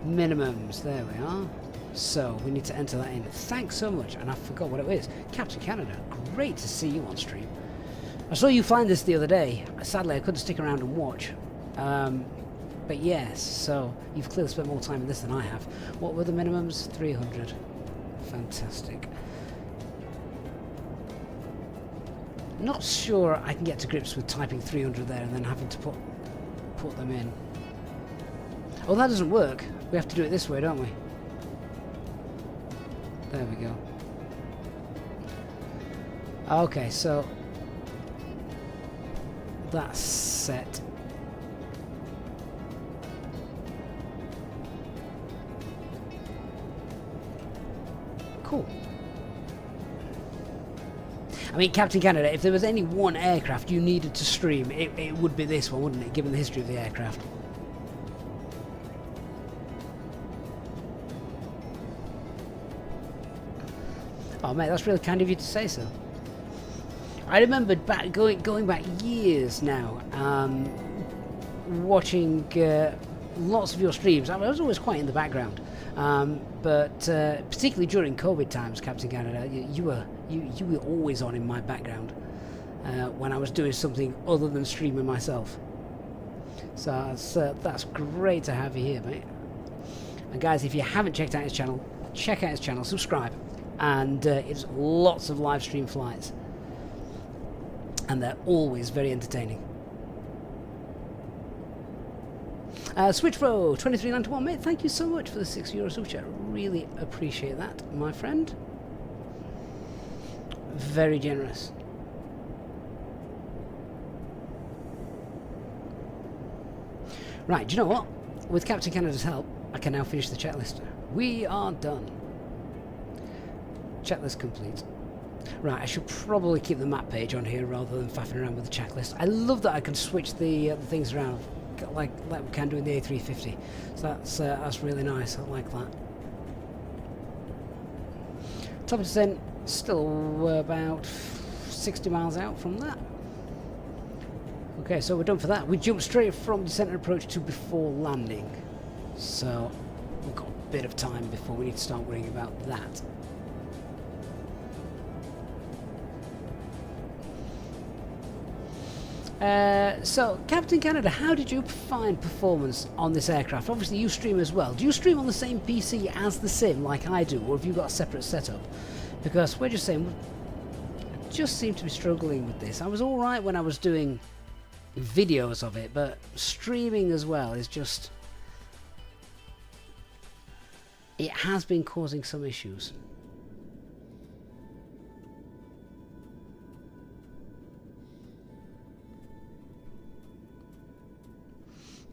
[SPEAKER 1] Minimums, there we are. So we need to enter that in. Thanks so much, and I forgot what it is. Captain Canada, great to see you on stream. I saw you flying this the other day. Sadly, I couldn't stick around and watch. But yes, so you've clearly spent more time in this than I have. What were the minimums? 300. Fantastic. Not sure I can get to grips with typing 300 there and then having to put them in. Oh, that doesn't work. We have to do it this way, don't we? There we go. Okay, so that's set. Cool. I mean, Captain Canada, if there was any one aircraft you needed to stream, it would be this one, wouldn't it, given the history of the aircraft? Oh, mate, that's really kind of you to say so. I remembered back going back years now, watching lots of your streams. I was always quite in the background. But particularly during COVID times, Captain Canada, you were always on in my background when I was doing something other than streaming myself. So that's great to have you here, mate. And guys, if you haven't checked out his channel, check out his channel, subscribe, and it's lots of live stream flights, and they're always very entertaining. Switchbro 2391, mate, thank you so much for the €6 super chat. Really appreciate that, my friend. Very generous. Right, do you know what? With Captain Canada's help, I can now finish the checklist. We are done. Checklist complete. Right, I should probably keep the map page on here rather than faffing around with the checklist. I love that I can switch the things around. Like we can do in the A350, so that's really nice. I like that. Top of descent, still about 60 miles out from that. Okay, so we're done for that. We jumped straight from descent and approach to before landing. So we've got a bit of time before we need to start worrying about that. So, Captain Canada, how did you find performance on this aircraft? Obviously you stream as well. Do you stream on the same PC as the sim like I do, or have you got a separate setup? Because we're just saying, I just seem to be struggling with this. I was alright when I was doing videos of it, but streaming as well is just... it has been causing some issues.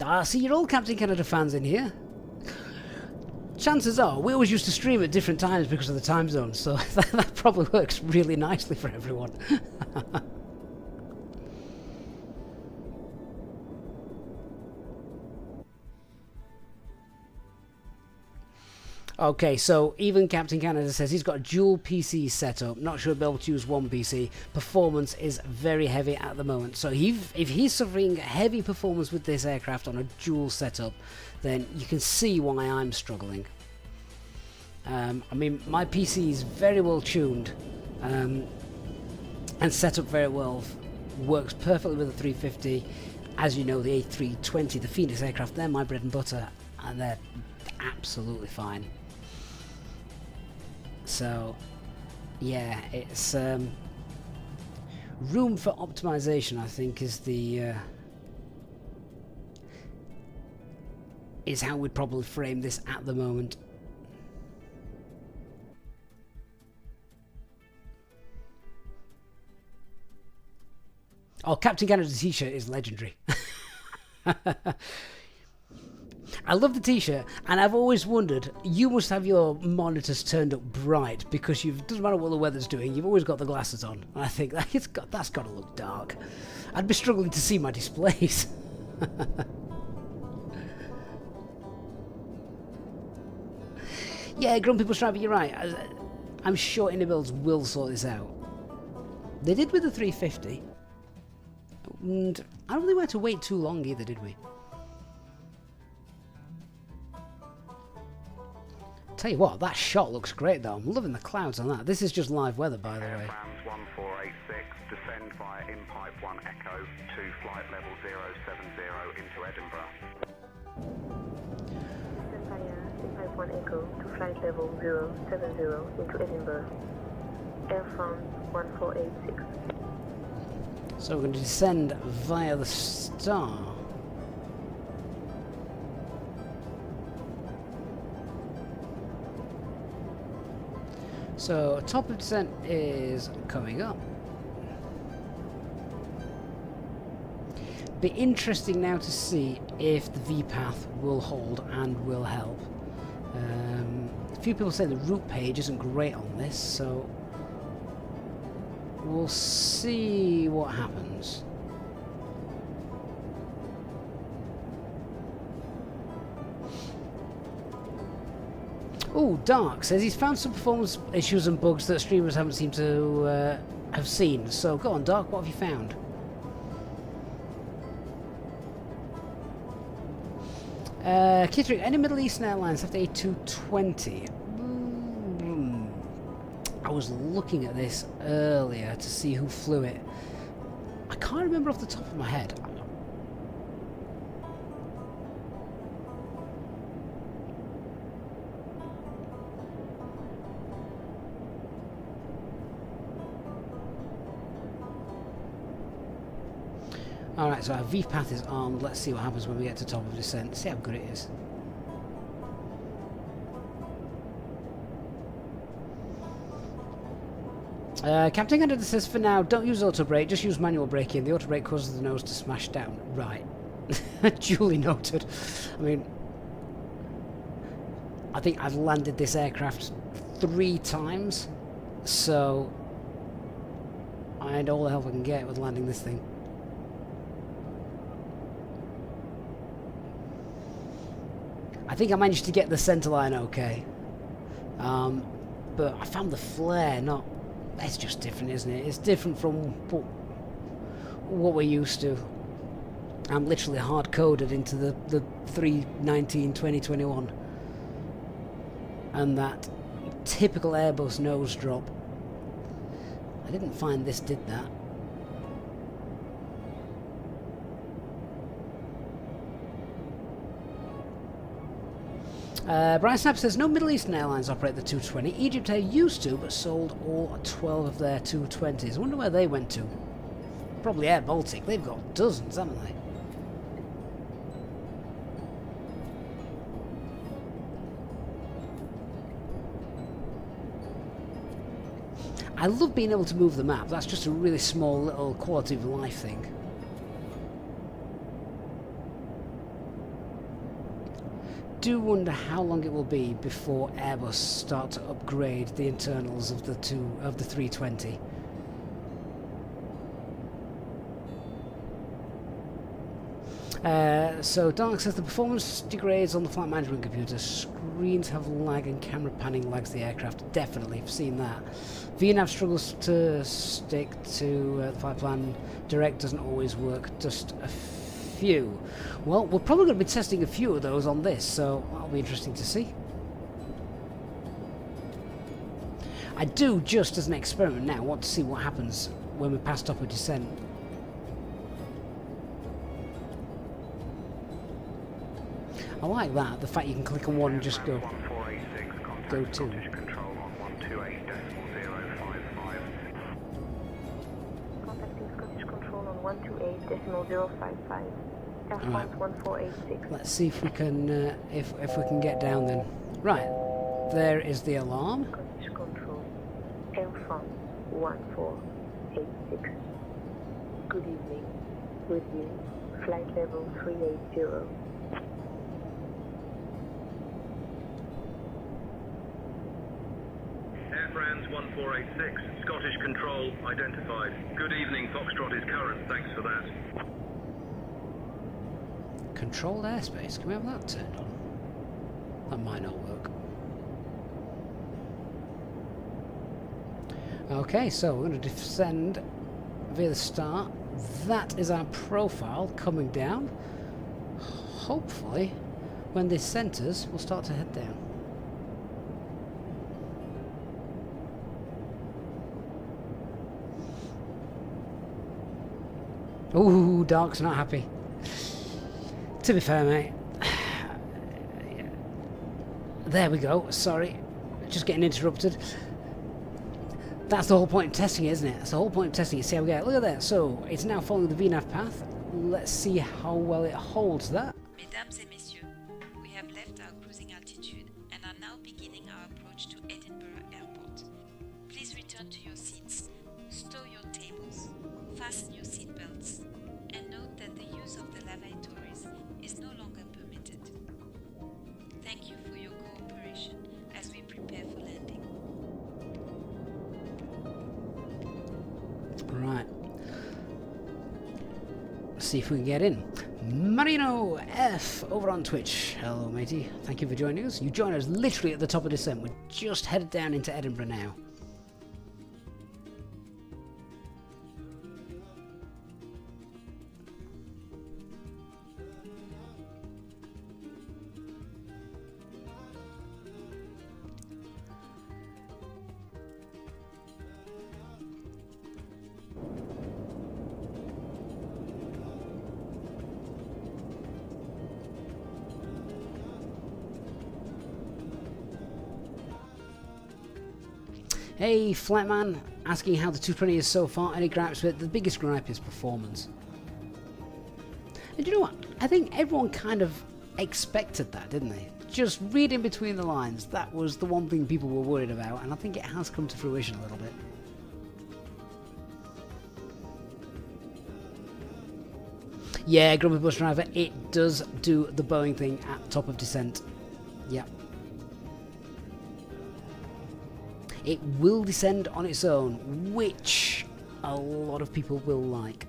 [SPEAKER 1] Ah, see, you're all Captain Canada fans in here. Chances are, we always used to stream at different times because of the time zone, so that probably works really nicely for everyone. Okay, so even Captain Canada says he's got a dual PC setup. Not sure he'll be able to use one PC. Performance is very heavy at the moment. So if he's suffering heavy performance with this aircraft on a dual setup, then you can see why I'm struggling. I mean, my PC is very well tuned and set up very well. Works perfectly with the 350. As you know, the A320, the Phoenix aircraft, they're my bread and butter, and they're absolutely fine. So, yeah, it's room for optimization, I think, is the is how we'd probably frame this at the moment. Oh, Captain Canada's t-shirt is legendary. I love the t-shirt, and I've always wondered, you must have your monitors turned up bright because doesn't matter what the weather's doing, you've always got the glasses on. And I think that's got to look dark. I'd be struggling to see my displays. Yeah, Grumpy Bus Driver, you're right. I'm sure Inibuilds will sort this out. They did with the 350. And I don't think we had to wait too long either, did we? Tell you what, that shot looks great though. I'm loving the clouds on that. This is just live weather, by the way.
[SPEAKER 4] France 1486, descend via in-pipe 1 Echo to flight level 070 into Edinburgh.
[SPEAKER 8] Descend via in-pipe 1 Echo to flight level 070 into Edinburgh. Air France 1486.
[SPEAKER 1] So we're going to descend via the star. So top of descent is coming up. Be interesting now to see if the V-path will hold and will help. A few people say the route page isn't great on this, so we'll see what happens. Oh, Dark says he's found some performance issues and bugs that streamers haven't seemed to have seen. So go on, Dark, what have you found? Kittrick, any Middle Eastern airlines have the A220? I was looking at this earlier to see who flew it. I can't remember off the top of my head. Alright, so our V-path is armed. Let's see what happens when we get to top of descent. See how good it is. Captain Canada says, for now, don't use auto brake, just use manual braking. The auto brake causes the nose to smash down. Right. Duly noted. I mean, I think I've landed this aircraft 3 times, so I need all the help I can get with landing this thing. I think I managed to get the centerline okay, but I found the flare not it's just different, isn't it? It's different from what we're used to. I'm literally hard-coded into the 319-2021 and that typical Airbus nose drop. I didn't find this did that. Brian Snap says, no Middle Eastern airlines operate the 220. Egypt Air used to, but sold all 12 of their 220s. I wonder where they went to. Probably Air Baltic. They've got dozens, haven't they? I love being able to move the map. That's just a really small little quality of life thing. Do wonder how long it will be before Airbus start to upgrade the internals of the 320. So Dark says the performance degrades on the flight management computer. Screens have lag and camera panning lags the aircraft. Definitely, I've seen that. VNAV struggles to stick to the flight plan. Direct doesn't always work. Just a few. Well, we're probably going to be testing a few of those on this, so that'll be interesting to see. I do, just as an experiment now, want to see what happens when we pass top of descent. I like that, the fact you can click on one and just go to.
[SPEAKER 8] Contacting Scottish Control on 128.055. Air France 1486.
[SPEAKER 1] Let's see if we can if we can get down then. Right, there is the alarm.
[SPEAKER 8] Scottish Control, Air France 1486. Good evening. With you, flight level 380.
[SPEAKER 9] Air France 1486, Scottish Control identified. Good evening, Foxtrot is current, thanks for that.
[SPEAKER 1] Controlled airspace, can we have that turned on? That might not work. Okay, so we're going to descend via the start. That is our profile coming down. Hopefully, when this centres, we'll start to head down. Ooh, Dark's not happy. To be fair, mate. There we go. Sorry. Just getting interrupted. That's the whole point of testing it, isn't it? That's the whole point of testing it. See how we get. Look at that. So, it's now following the VNAV path. Let's see how well it holds that.
[SPEAKER 3] Mesdames et messieurs, we have left our cruising altitude and are now beginning our approach to Edinburgh Airport. Please return to your seats, stow your tables, fasten your seatbelts, and note that the use of the lavatories is no longer permitted. Thank you for your cooperation as we prepare for landing.
[SPEAKER 1] Right. Let's see if we can get in. Marino F over on Twitch. Hello, matey. Thank you for joining us. You joined us literally at the top of descent. We're just headed down into Edinburgh now. Hey, Flatman, asking how the 220 is so far. Any gripes with it? The biggest gripe is performance. And you know what? I think everyone kind of expected that, didn't they? Just reading between the lines, that was the one thing people were worried about, and I think it has come to fruition a little bit. Yeah, Grumpy Bus Driver, it does do the Boeing thing at top of descent. Yep. It will descend on its own, which a lot of people will like.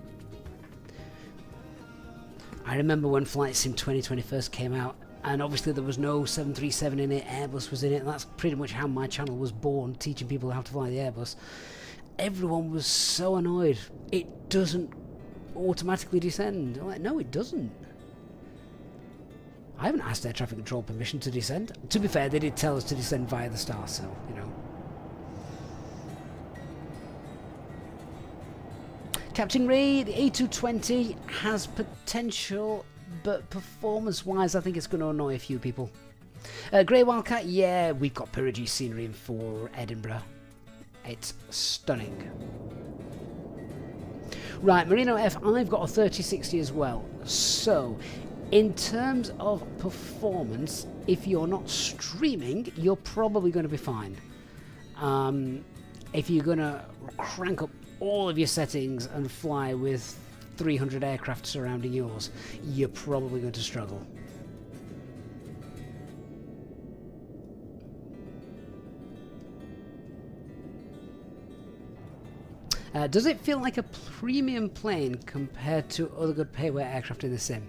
[SPEAKER 1] I remember when Flight Sim 2020 first came out, and obviously there was no 737 in it, Airbus was in it, and that's pretty much how my channel was born, teaching people how to fly the Airbus. everyone was so annoyed. It doesn't automatically descend. I'm like, no, it doesn't. I haven't asked air traffic control permission to descend. To be fair, they did tell us to descend via the star, so, you know. Captain Ray, the A220 has potential, but performance-wise, I think it's going to annoy a few people. Grey Wildcat, yeah, we've got Perigee scenery for Edinburgh. It's stunning. Right, Merino F, I've got a 3060 as well. So, in terms of performance, if you're not streaming, you're probably going to be fine. If you're going to crank up all of your settings and fly with 300 aircraft surrounding yours, you're probably going to struggle. Does it feel like a premium plane compared to other good payware aircraft in the sim?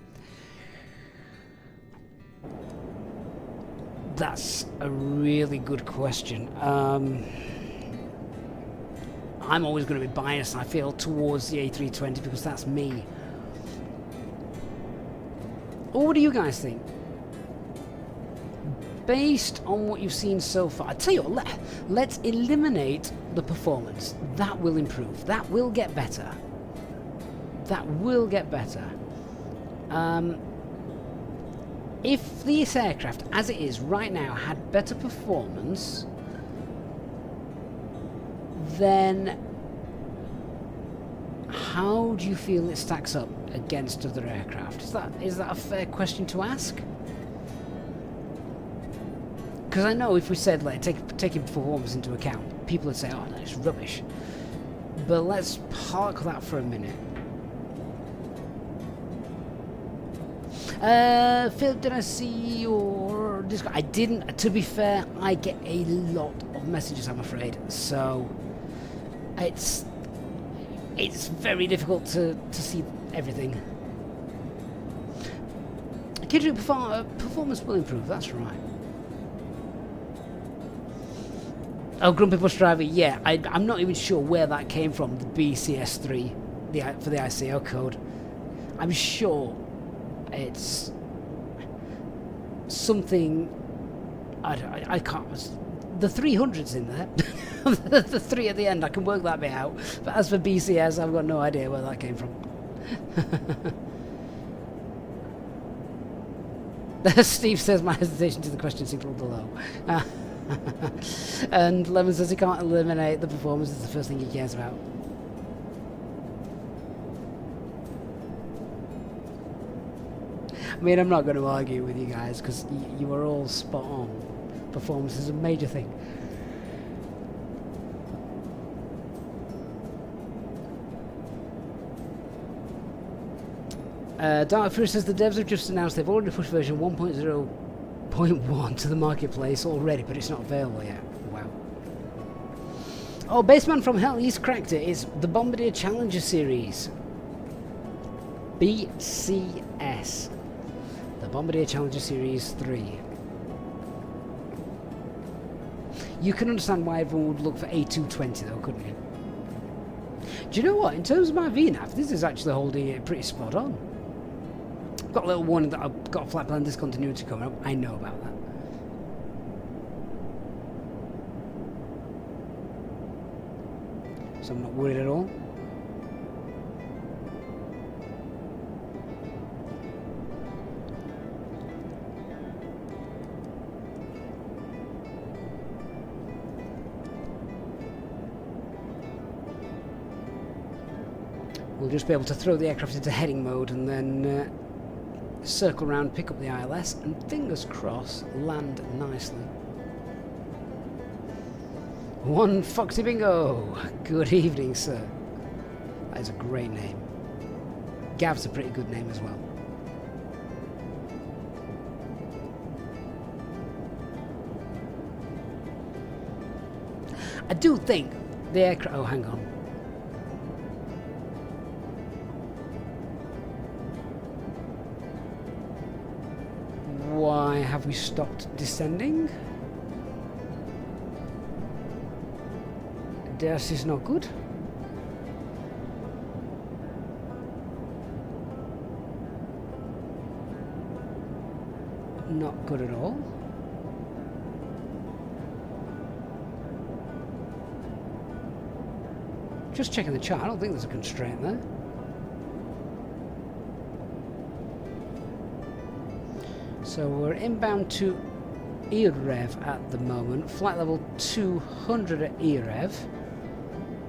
[SPEAKER 1] That's a really good question. I'm always going to be biased, I feel, towards the A320 because that's me. What do you guys think? Based on what you've seen so far, I tell you what, let's eliminate the performance. That will improve. That will get better. That will get better. If this aircraft, as it is right now, had better performance, then how do you feel it stacks up against other aircraft? Is that a fair question to ask? Because I know if we said, like, taking performance into account, people would say, oh, no, it's rubbish. But let's park that for a minute. Phil, did I see your Discord? I didn't. To be fair, I get a lot of messages, I'm afraid. So it's very difficult to see everything. Kidru, performance will improve, that's right. Oh, Grumpy Bus Driver, yeah, I'm not even sure where that came from, the BCS3 for the ICO code. I'm sure it's something, I can't, the 300's in there, the 3 at the end, I can work that bit out, but as for BCS, I've got no idea where that came from. Steve says my hesitation to the question signal below. And Lemon says he can't eliminate the performance, it's the first thing he cares about. I mean, I'm not going to argue with you guys because you are all spot on. Performance is a major thing. Dark Fury says the devs have just announced they've already pushed version 1.0.1 to the marketplace already, but it's not available yet. Wow. Oh, Baseman from Hell, he's cracked it. It's the Bombardier Challenger series. BCS. The Bombardier Challenger Series 3. You can understand why everyone would look for A220 though, couldn't you? Do you know what? In terms of my VNAV, this is actually holding it pretty spot on. I've got a little warning that I've got a flight plan discontinuity coming up. I know about that. So I'm not worried at all. We'll just be able to throw the aircraft into heading mode and then circle around, pick up the ILS, and fingers crossed, land nicely. One Foxy Bingo! Good evening, sir. That is a great name. Gav's a pretty good name as well. I do think the aircraft... Oh, hang on. Why have we stopped descending? This is not good. Not good at all. Just checking the chart, I don't think there's a constraint there. So we're inbound to EREV at the moment, flight level 200 at EREV.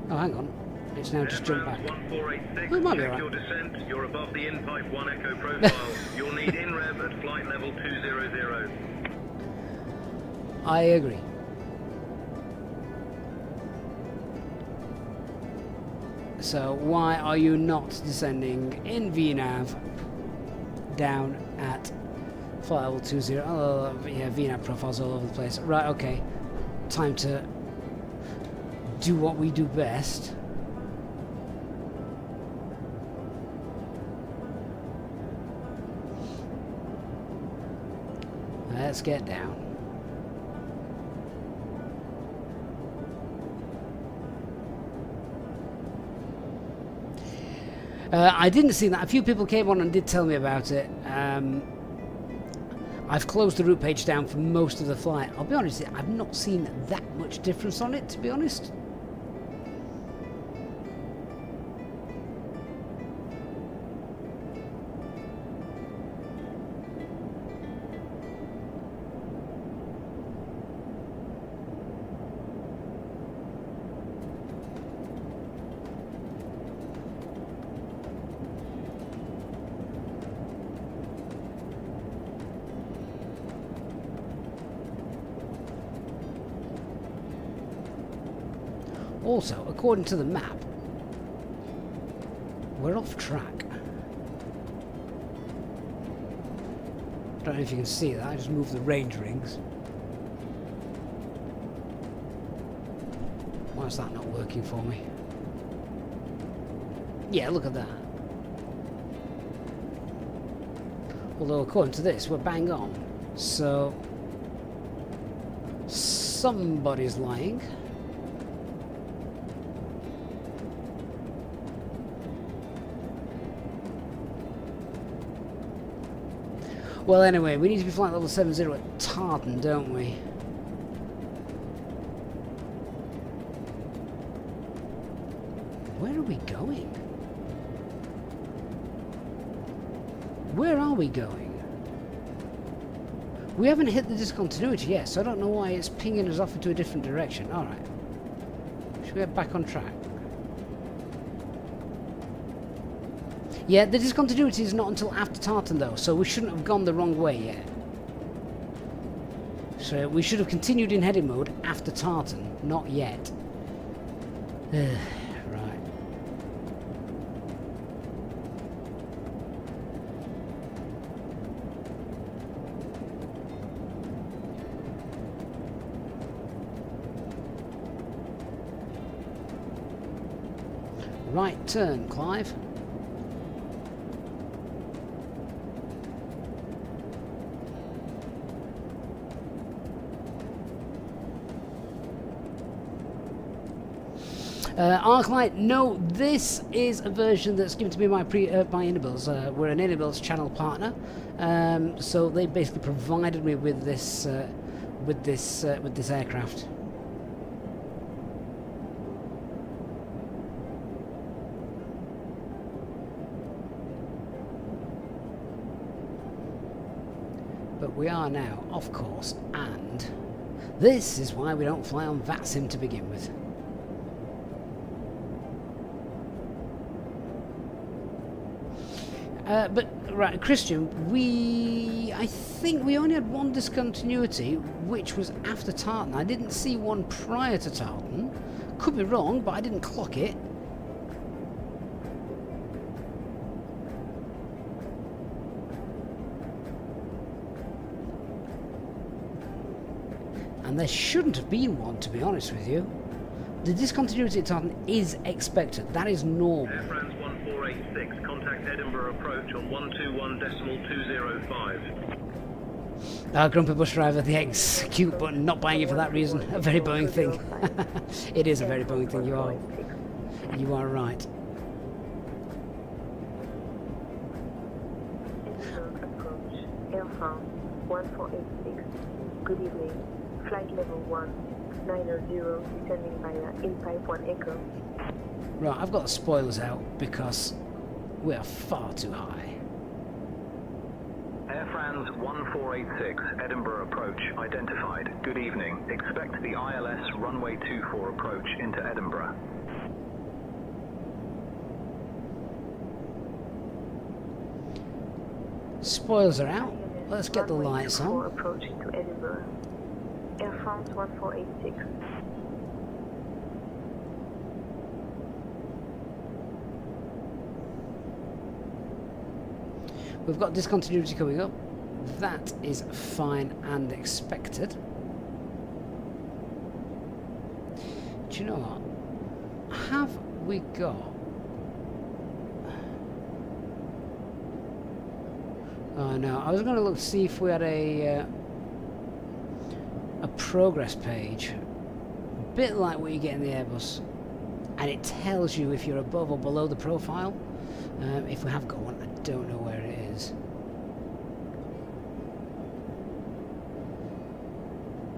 [SPEAKER 1] Oh, hang on, it's now just jumped back.
[SPEAKER 9] 1486,
[SPEAKER 1] Oh, it might be
[SPEAKER 9] check
[SPEAKER 1] alright.
[SPEAKER 9] your descent. You're above the in-pipe 1 echo profile. You'll need in-rev at flight level 200.
[SPEAKER 1] I agree. So why are you not descending in VNAV down at flight level 20? Oh, yeah, VNAV profiles all over the place. Right, okay. Time to do what we do best. Let's get down. I didn't see that. A few people came on and did tell me about it. I've closed the route page down for most of the flight. I'll be honest, I've not seen that much difference on it, to be honest. Also, according to the map, we're off track. Don't know if you can see that, I just moved the range rings. Why is that not working for me? Yeah, look at that. Although according to this, we're bang on. So, somebody's lying. Well, anyway, we need to be flight level 70 at Tartan, don't we? Where are we going? Where are we going? We haven't hit the discontinuity yet, so I don't know why it's pinging us off into a different direction. Alright. Should we get back on track? Yeah, the discontinuity is not until after Tartan though, so we shouldn't have gone the wrong way yet. So we should have continued in heading mode after Tartan, not yet. Right. Right turn, Clive. Arclight, no, this is a version that's given to me by Inibuilds. We're an Inibuilds channel partner, so they basically provided me with this aircraft. But we are now off course, and this is why we don't fly on VATSIM to begin with. But right, Christian, I think we only had one discontinuity, which was after Tartan. I didn't see one prior to Tartan. Could be wrong, but I didn't clock it. And there shouldn't have been one, to be honest with you. The discontinuity at Tartan is expected. That is normal.
[SPEAKER 9] Air France 1486, contact Edinburgh approach on 121.205.
[SPEAKER 1] Grumpy bus driver, the execute button, not buying it for that reason. A very Boeing thing. It is a very Boeing thing, you are right.
[SPEAKER 8] Approach, Air France 1486. Good evening. Flight level 190, descending via in-pipe 1 Echo.
[SPEAKER 1] Right, I've got the spoilers out because we are far too high.
[SPEAKER 6] Air France 1486, Edinburgh approach identified. Good evening. Expect the ILS runway 24 approach into Edinburgh.
[SPEAKER 1] Spoilers are out. Let's get the lights on.
[SPEAKER 8] Approach to Edinburgh. Air France 1486.
[SPEAKER 1] We've got discontinuity coming up. That is fine and expected. Do you know what? Have we got... Oh no, I was going to look to see if we had a progress page. A bit like what you get in the Airbus. And it tells you if you're above or below the profile. If we have got one, I don't know where it is.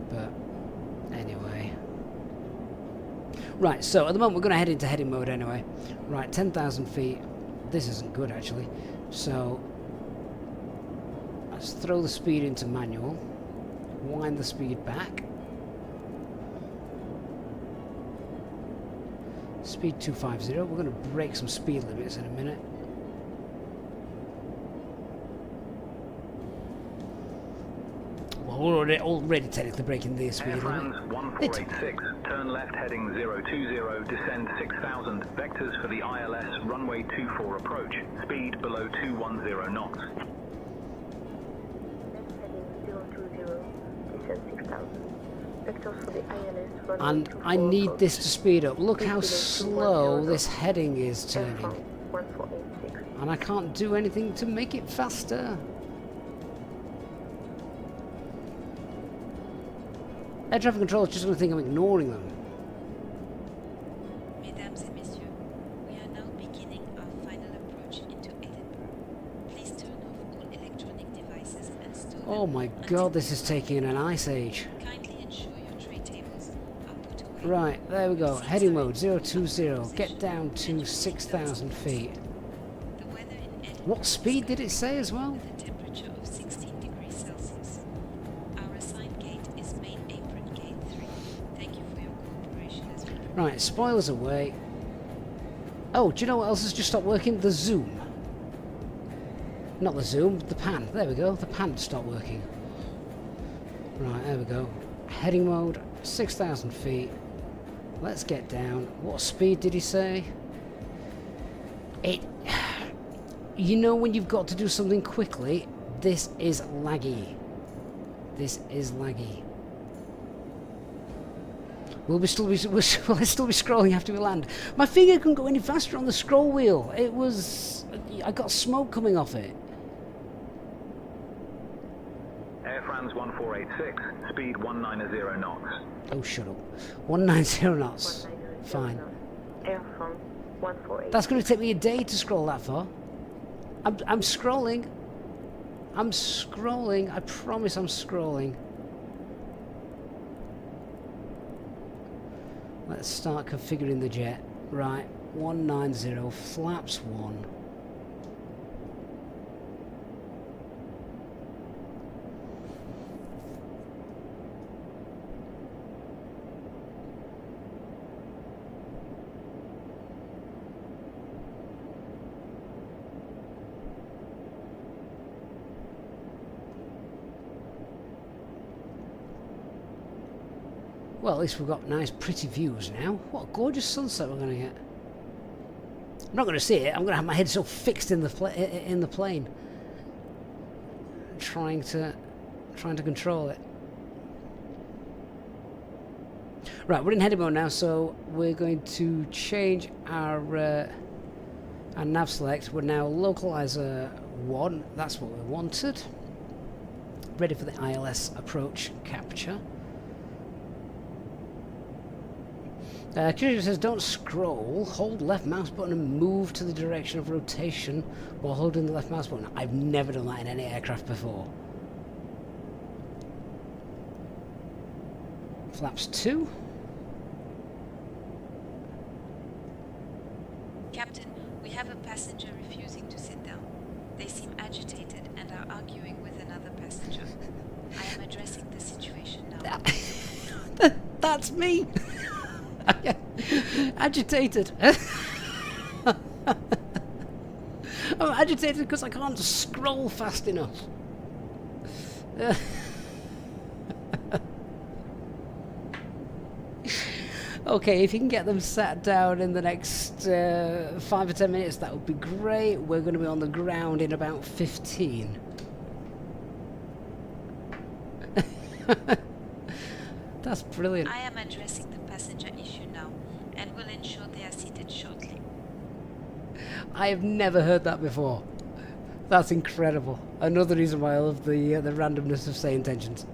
[SPEAKER 1] But anyway. Right, so at the moment we're going to head into heading mode anyway. Right, 10,000 feet. This isn't good actually. So let's throw the speed into manual. Wind the speed back. Speed 250. We're going to break some speed limits in a minute. Well, we're already technically breaking the speed limit.
[SPEAKER 6] Air France 1486, turn left heading 020, descend 6000. Vectors for the ILS runway 24 approach. Speed below 210 knots.
[SPEAKER 8] Left heading 020, descend 6000. Vectors for the ILS runway
[SPEAKER 1] And
[SPEAKER 8] 24
[SPEAKER 1] I need
[SPEAKER 8] approach.
[SPEAKER 1] this to speed up. Look how
[SPEAKER 8] Speed below
[SPEAKER 1] slow
[SPEAKER 8] 210
[SPEAKER 1] this heading is
[SPEAKER 8] Air
[SPEAKER 1] turning.
[SPEAKER 8] France 1486.
[SPEAKER 1] And I can't do anything to make it faster. Air traffic control is just going to think I'm ignoring them.
[SPEAKER 3] Mesdames et messieurs, we are now beginning our final approach into Edinburgh. Please turn off all electronic devices and store
[SPEAKER 1] Oh
[SPEAKER 3] them
[SPEAKER 1] my
[SPEAKER 3] until
[SPEAKER 1] god, this is taking an ice age.
[SPEAKER 3] kindly ensure your tray tables are put away.
[SPEAKER 1] Right, there we go. Heading mode 020. Get down to 6,000 feet.
[SPEAKER 3] The weather in Edinburgh
[SPEAKER 1] What speed did it say as well?
[SPEAKER 3] with a temperature of 16 degrees Celsius. Our assigned gate is Main Apron Gate 3. Thank you for your cooperation as we prepare.
[SPEAKER 1] Right, spoilers away. Oh, do you know what else has just stopped working? The zoom. Not the zoom, the pan. There we go. The pan stopped working. Right, there we go. Heading mode, 6,000 feet. Let's get down. What speed did he say? It... You know when you've got to do something quickly, this is laggy. This is laggy. We'll still be scrolling after we land. My finger couldn't go any faster on the scroll wheel. It was... I got smoke coming off it.
[SPEAKER 6] Air France 1486, speed 190 knots.
[SPEAKER 1] Oh, shut up. 190 knots.
[SPEAKER 8] 190
[SPEAKER 1] Fine.
[SPEAKER 8] knots. Air France 1486.
[SPEAKER 1] That's going to take me a day to scroll that far. I'm scrolling. I'm scrolling. I promise I'm scrolling. Let's start configuring the jet. Right, 190, flaps 1. Well, at least we've got nice pretty views now. What a gorgeous sunset we're going to get. I'm not going to see it. I'm going to have my head so fixed in the plane, trying to control it. Right, we're in heading mode now, so we're going to change our nav select. We're now localizer 1. That's what we wanted. ready for the ILS approach capture. Curious says, don't scroll, hold left mouse button and move to the direction of rotation while holding the left mouse button. I've never done that in any aircraft before. Flaps 2.
[SPEAKER 3] Captain, we have a passenger refusing to sit down. They seem agitated and are arguing with another passenger. I am addressing the situation now.
[SPEAKER 1] That's me! Agitated. I'm agitated because I can't scroll fast enough. Okay, if you can get them sat down in the next 5 or 10 minutes, that would be great. We're going to be on the ground in about 15. That's brilliant.
[SPEAKER 3] I am addressing the passenger issue now and will ensure they are seated shortly.
[SPEAKER 1] I have never heard that before. That's incredible. Another reason why I love the randomness of SayIntentions.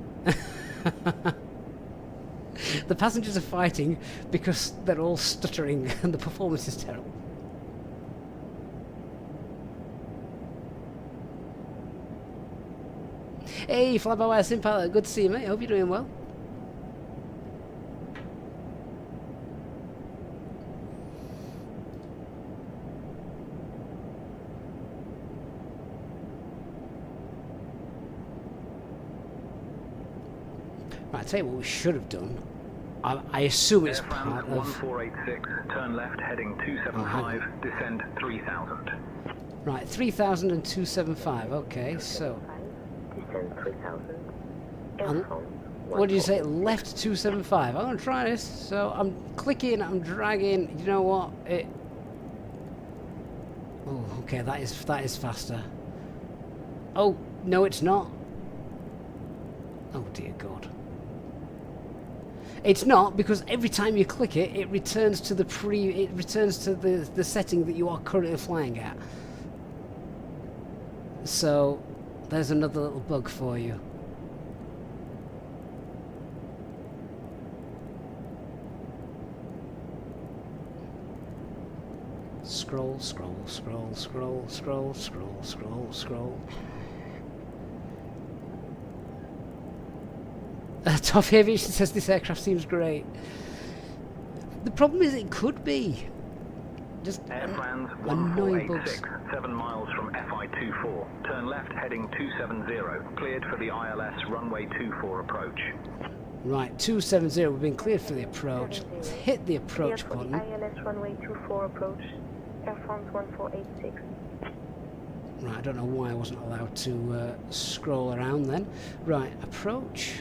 [SPEAKER 1] The passengers are fighting because they're all stuttering and the performance is terrible. Hey, Flyby Sim Pilot, good to see you, mate. Hope you're doing well. Right, I'll tell you what we should have done. I assume it's part of...
[SPEAKER 6] 1486, turn left, heading 275, descend 3000.
[SPEAKER 1] Right, 3000 and 275, okay, so...
[SPEAKER 8] Descend 3000.
[SPEAKER 1] What did you say? Left 275. I'm going to try this. So I'm clicking, I'm dragging. You know what? Oh, okay, that is faster. Oh, no, it's not. Oh, dear God. It's not, because every time you click it, it returns to the the setting that you are currently flying at. So there's another little bug for you. Scroll, scroll, scroll, scroll, scroll, scroll, scroll, scroll. Toffee Aviation says this aircraft seems great. The problem is it could be. Just
[SPEAKER 6] Air France
[SPEAKER 1] annoying bugs.
[SPEAKER 6] 1486, 7 miles from FI24. Turn left heading 270. Cleared for the ILS runway 24 approach.
[SPEAKER 1] Right, 270. We've been cleared for the approach. Let's hit the approach button.
[SPEAKER 8] ILS runway 24 approach. Air France 1486.
[SPEAKER 1] Right, I don't know why I wasn't allowed to scroll around then. Right, approach.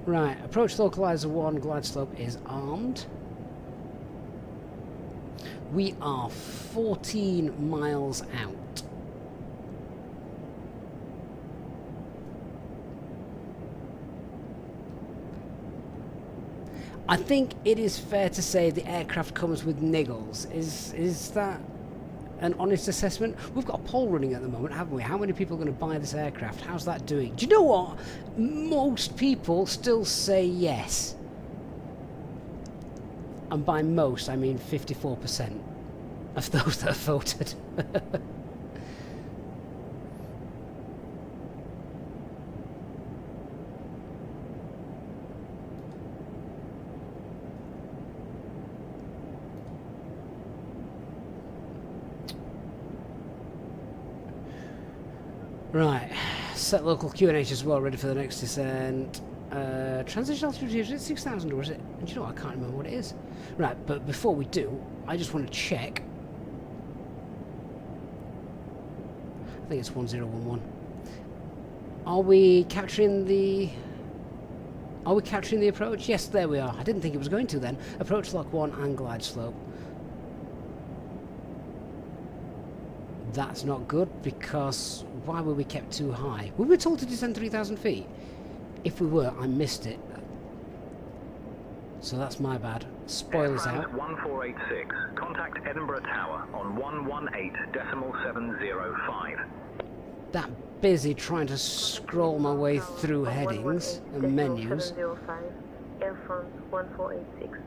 [SPEAKER 1] Right, approach localizer 1, glide slope is armed. We are 14 miles out. I think it is fair to say the aircraft comes with niggles. Is that an honest assessment? We've got a poll running at the moment, haven't we? How many people are going to buy this aircraft? How's that doing? Do you know what? Most people still say yes. And by most, I mean 54% of those that have voted. Right, set local QNH as well, ready for the next descent. Transition altitude, is it 6,000 or is it? Do you know what? I can't remember what it is. Right, but before we do, I just want to check. I think it's 1011. Are we capturing the approach? Yes, there we are. I didn't think it was going to then. Approach lock 1 and glide slope. That's not good, because why were we kept too high? Were we told to descend 3,000 feet? If we were, I missed it. So that's my bad. Spoilers out.
[SPEAKER 6] 1486. Contact Edinburgh Tower on 118.705.
[SPEAKER 1] that busy trying to scroll my way through headings and menus.
[SPEAKER 8] 705, Air France 1486.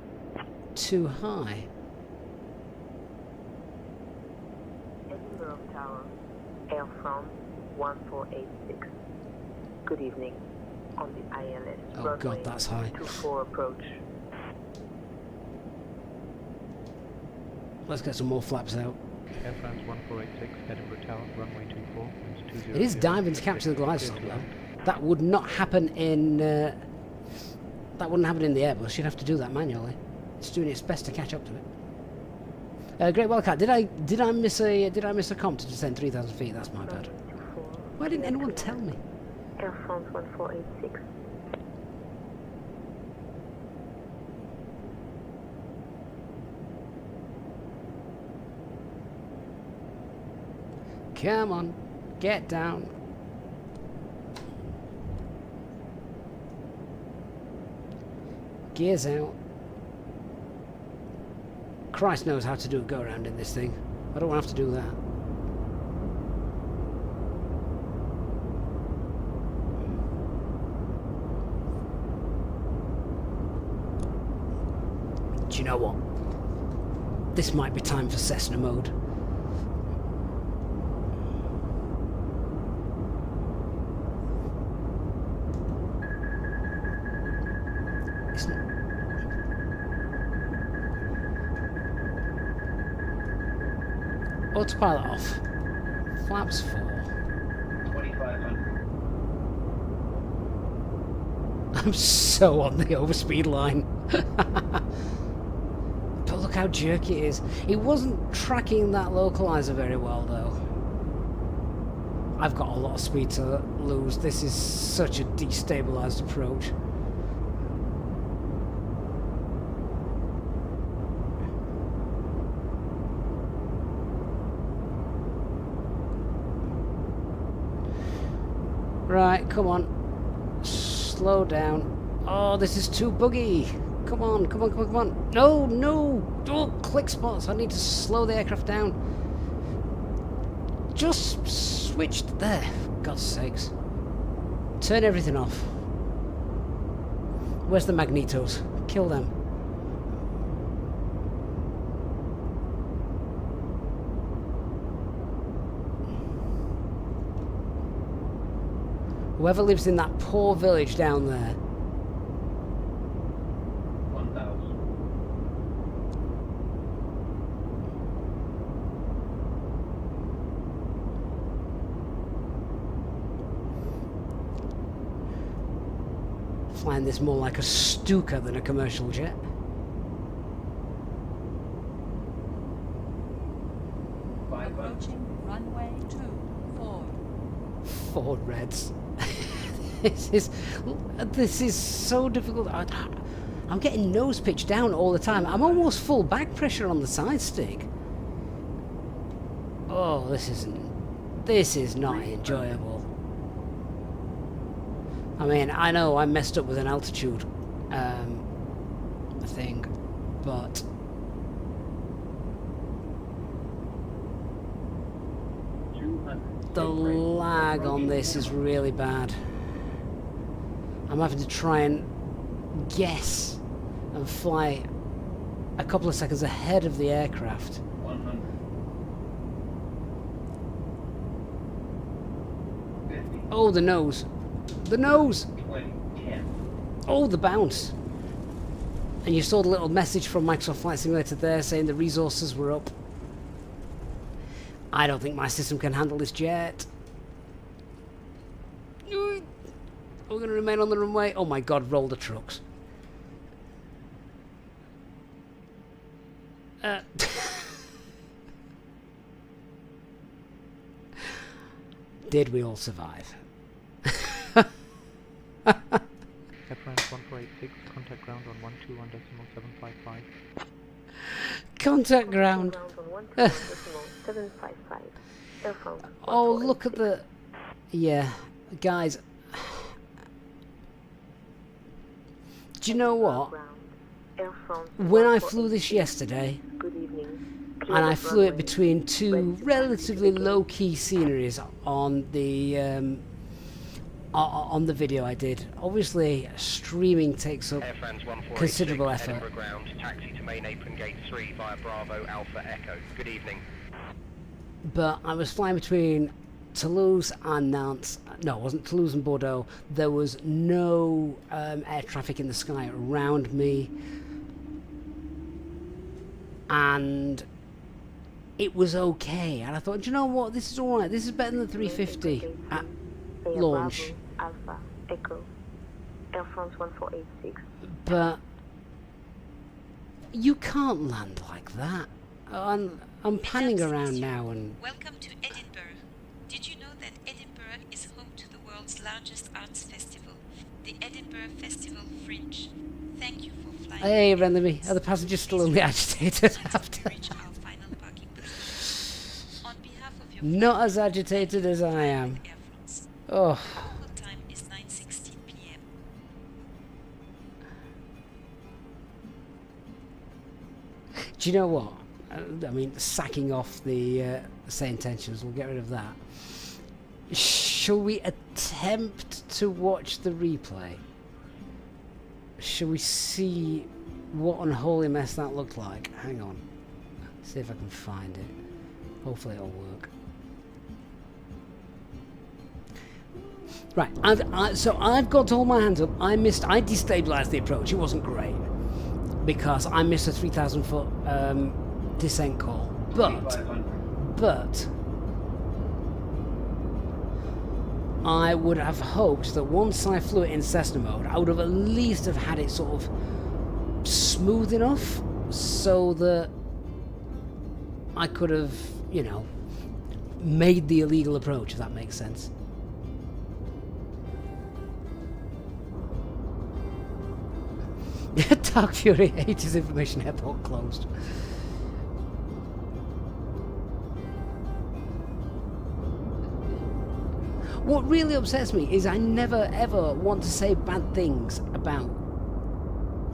[SPEAKER 1] Too high.
[SPEAKER 8] Edinburgh Tower, Air France 1486. Good evening. On the ILS
[SPEAKER 1] Oh
[SPEAKER 8] runway
[SPEAKER 1] god, that's high.
[SPEAKER 8] 24 approach.
[SPEAKER 1] Let's get some more flaps out.
[SPEAKER 12] Air France 1486, Edinburgh Tower, runway 24, winds 20.
[SPEAKER 1] It is diving to capture the glide slope though. That would not happen in that wouldn't happen in the Airbus. You'd have to do that manually. It's doing its best to catch up to it. Great Wildcat, did I miss a comp to descend 3,000 feet? That's my bad. Why didn't anyone tell me?
[SPEAKER 8] Air France 1486.
[SPEAKER 1] Come on, get down. Gears out. Christ knows how to do a go around in this thing. I don't want to have to do that. Do you know what? This might be time for Cessna mode. Autopilot off. Flaps 4. 2500. I'm so on the overspeed line. But look how jerky it is. It wasn't tracking that localizer very well though. I've got a lot of speed to lose. This is such a destabilized approach. Right, come on. Slow down. Oh, this is too buggy. Come on, come on, come on, come on. No, no. Oh, click spots. I need to slow the aircraft down. Just switched there. For God's sakes. Turn everything off. Where's the magnetos? Kill them. Whoever lives in that poor village down there. 1,000. Flying this more like a Stuka than a commercial jet.
[SPEAKER 10] Approaching runway 24.
[SPEAKER 1] Ford Reds. This is so difficult. I'm getting nose pitch down all the time. I'm almost full back pressure on the side stick. Oh, this is not enjoyable. I mean, I know I messed up with an altitude thing, but the lag on this is really bad. I'm having to try and guess and fly a couple of seconds ahead of the aircraft.
[SPEAKER 11] 100.
[SPEAKER 1] Oh, the nose. The nose!
[SPEAKER 11] 20. 10.
[SPEAKER 1] Oh, the bounce. And you saw the little message from Microsoft Flight Simulator there saying the resources were up. I don't think my system can handle this jet. We're going to remain on the runway. Oh my god, roll the trucks. Did we all survive?
[SPEAKER 12] Air France 1486, contact ground on 121.755.
[SPEAKER 1] Contact ground. Oh, look at the... Yeah, guys. Do you know what? When I flew this yesterday, and I flew it between two relatively low-key sceneries on the video I did. Obviously, streaming takes up considerable effort.
[SPEAKER 13] Edinburgh ground, taxi to main apron gate 3 via Bravo Alpha Echo. Good evening.
[SPEAKER 1] But I was flying between Toulouse and Nantes. No, it wasn't Toulouse and Bordeaux. There was no air traffic in the sky around me. And it was okay. And I thought, do you know what? This is alright. This is better than the 350 at launch.
[SPEAKER 8] Alpha Echo Air France 1486.
[SPEAKER 1] But you can't land like that. I'm panning around now and...
[SPEAKER 3] Welcome to Edinburgh. Did you know that Edinburgh is home to the world's largest arts festival, the Edinburgh Festival Fringe? Thank you for flying.
[SPEAKER 1] Hey, Renemy, are the passengers still only agitated after? Not as agitated as I am. Oh.
[SPEAKER 3] Time is 9:16 p.m.
[SPEAKER 1] Do you know what? I mean, sacking off the SayIntentions, we'll get rid of that. Shall we attempt to watch the replay? Shall we see what unholy mess that looked like? Hang on. See if I can find it. Hopefully it'll work. Right, so I've got to hold my hands up. I destabilised the approach. It wasn't great because I missed a 3,000 foot descent call. But I would have hoped that once I flew it in Cessna mode, I would have at least have had it sort of smooth enough so that I could have, you know, made the illegal approach, if that makes sense. Dark Fury 8 is information airport closed. What really upsets me is I never ever want to say bad things about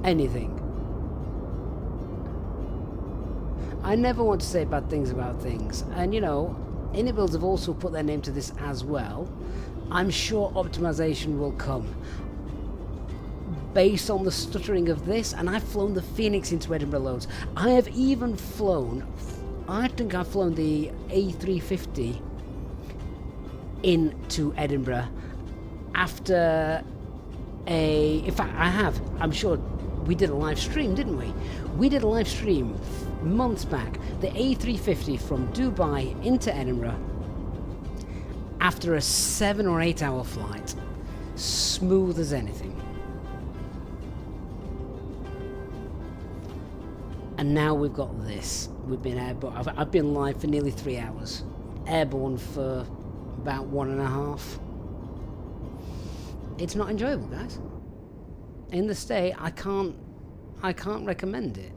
[SPEAKER 1] anything. I never want to say bad things about things. And you know, Inibuilds have also put their name to this as well. I'm sure optimization will come based on the stuttering of this, and I've flown the Fenix into Edinburgh loads. I have even flown, I think I've flown the A320 into Edinburgh after in fact I have, I'm sure we did a live stream, didn't we? We did a live stream months back, the A320 from Dubai into Edinburgh after a 7 or 8 hour flight, smooth as anything. And now we've got this. We've been airborne. I've been live for nearly 3 hours. Airborne for about 1.5. It's not enjoyable, guys. In the state, I can't recommend it.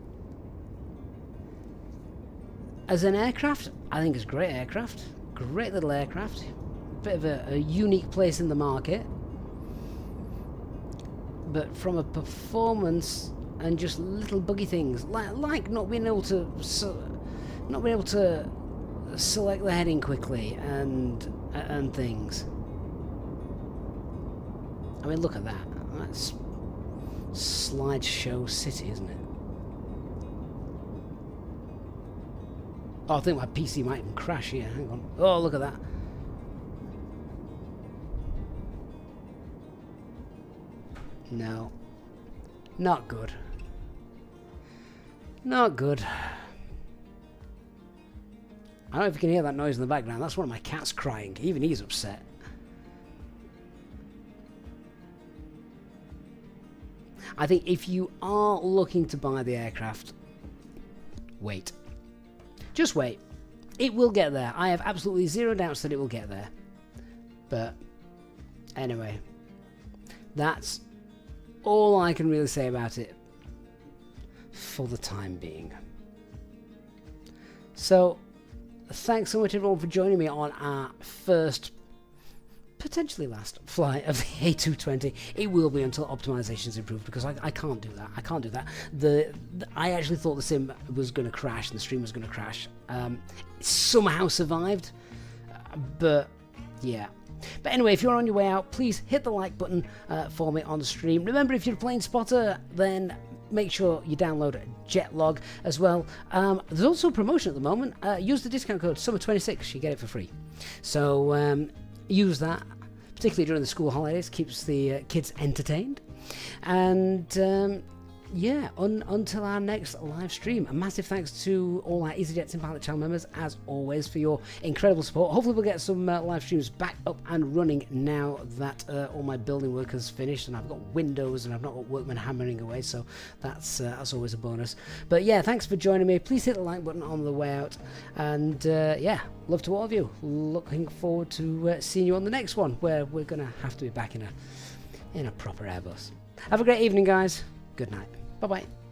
[SPEAKER 1] As an aircraft, I think it's a great aircraft. Great little aircraft. Bit of a unique place in the market. But from a performance and just little buggy things like not being able to select the heading quickly and things. I mean, look at that. That's slideshow city, isn't it? Oh, I think my PC might even crash here. Hang on. Oh, look at that. No. Not good. Not good. I don't know if you can hear that noise in the background. That's one of my cats crying. Even he's upset. I think if you are looking to buy the aircraft, wait. Just wait. It will get there. I have absolutely zero doubts that it will get there. But anyway, that's all I can really say about it for the time being. So, thanks so much everyone for joining me on our first potentially last flight of the A220. It will be until optimization is improved, because I can't do that. I can't do that. I actually thought the sim was going to crash and the stream was going to crash. It somehow survived, but yeah. But anyway, if you're on your way out, please hit the like button for me on the stream. Remember, if you're a plane spotter, then make sure you download Jetlog as well. There's also a promotion at the moment. Use the discount code SUMMER26, you get it for free. So use that, particularly during the school holidays. Keeps the kids entertained. And yeah, until our next live stream, a massive thanks to all our easyJet SimPilot channel members, as always, for your incredible support. Hopefully we'll get some live streams back up and running now that all my building work has finished and I've got windows and I've not got workmen hammering away, so that's always a bonus. But yeah, thanks for joining me. Please hit the like button on the way out, and yeah, love to all of you. Looking forward to seeing you on the next one, where we're gonna have to be back in a proper Airbus. Have a great evening, guys. Good night. Bye-bye.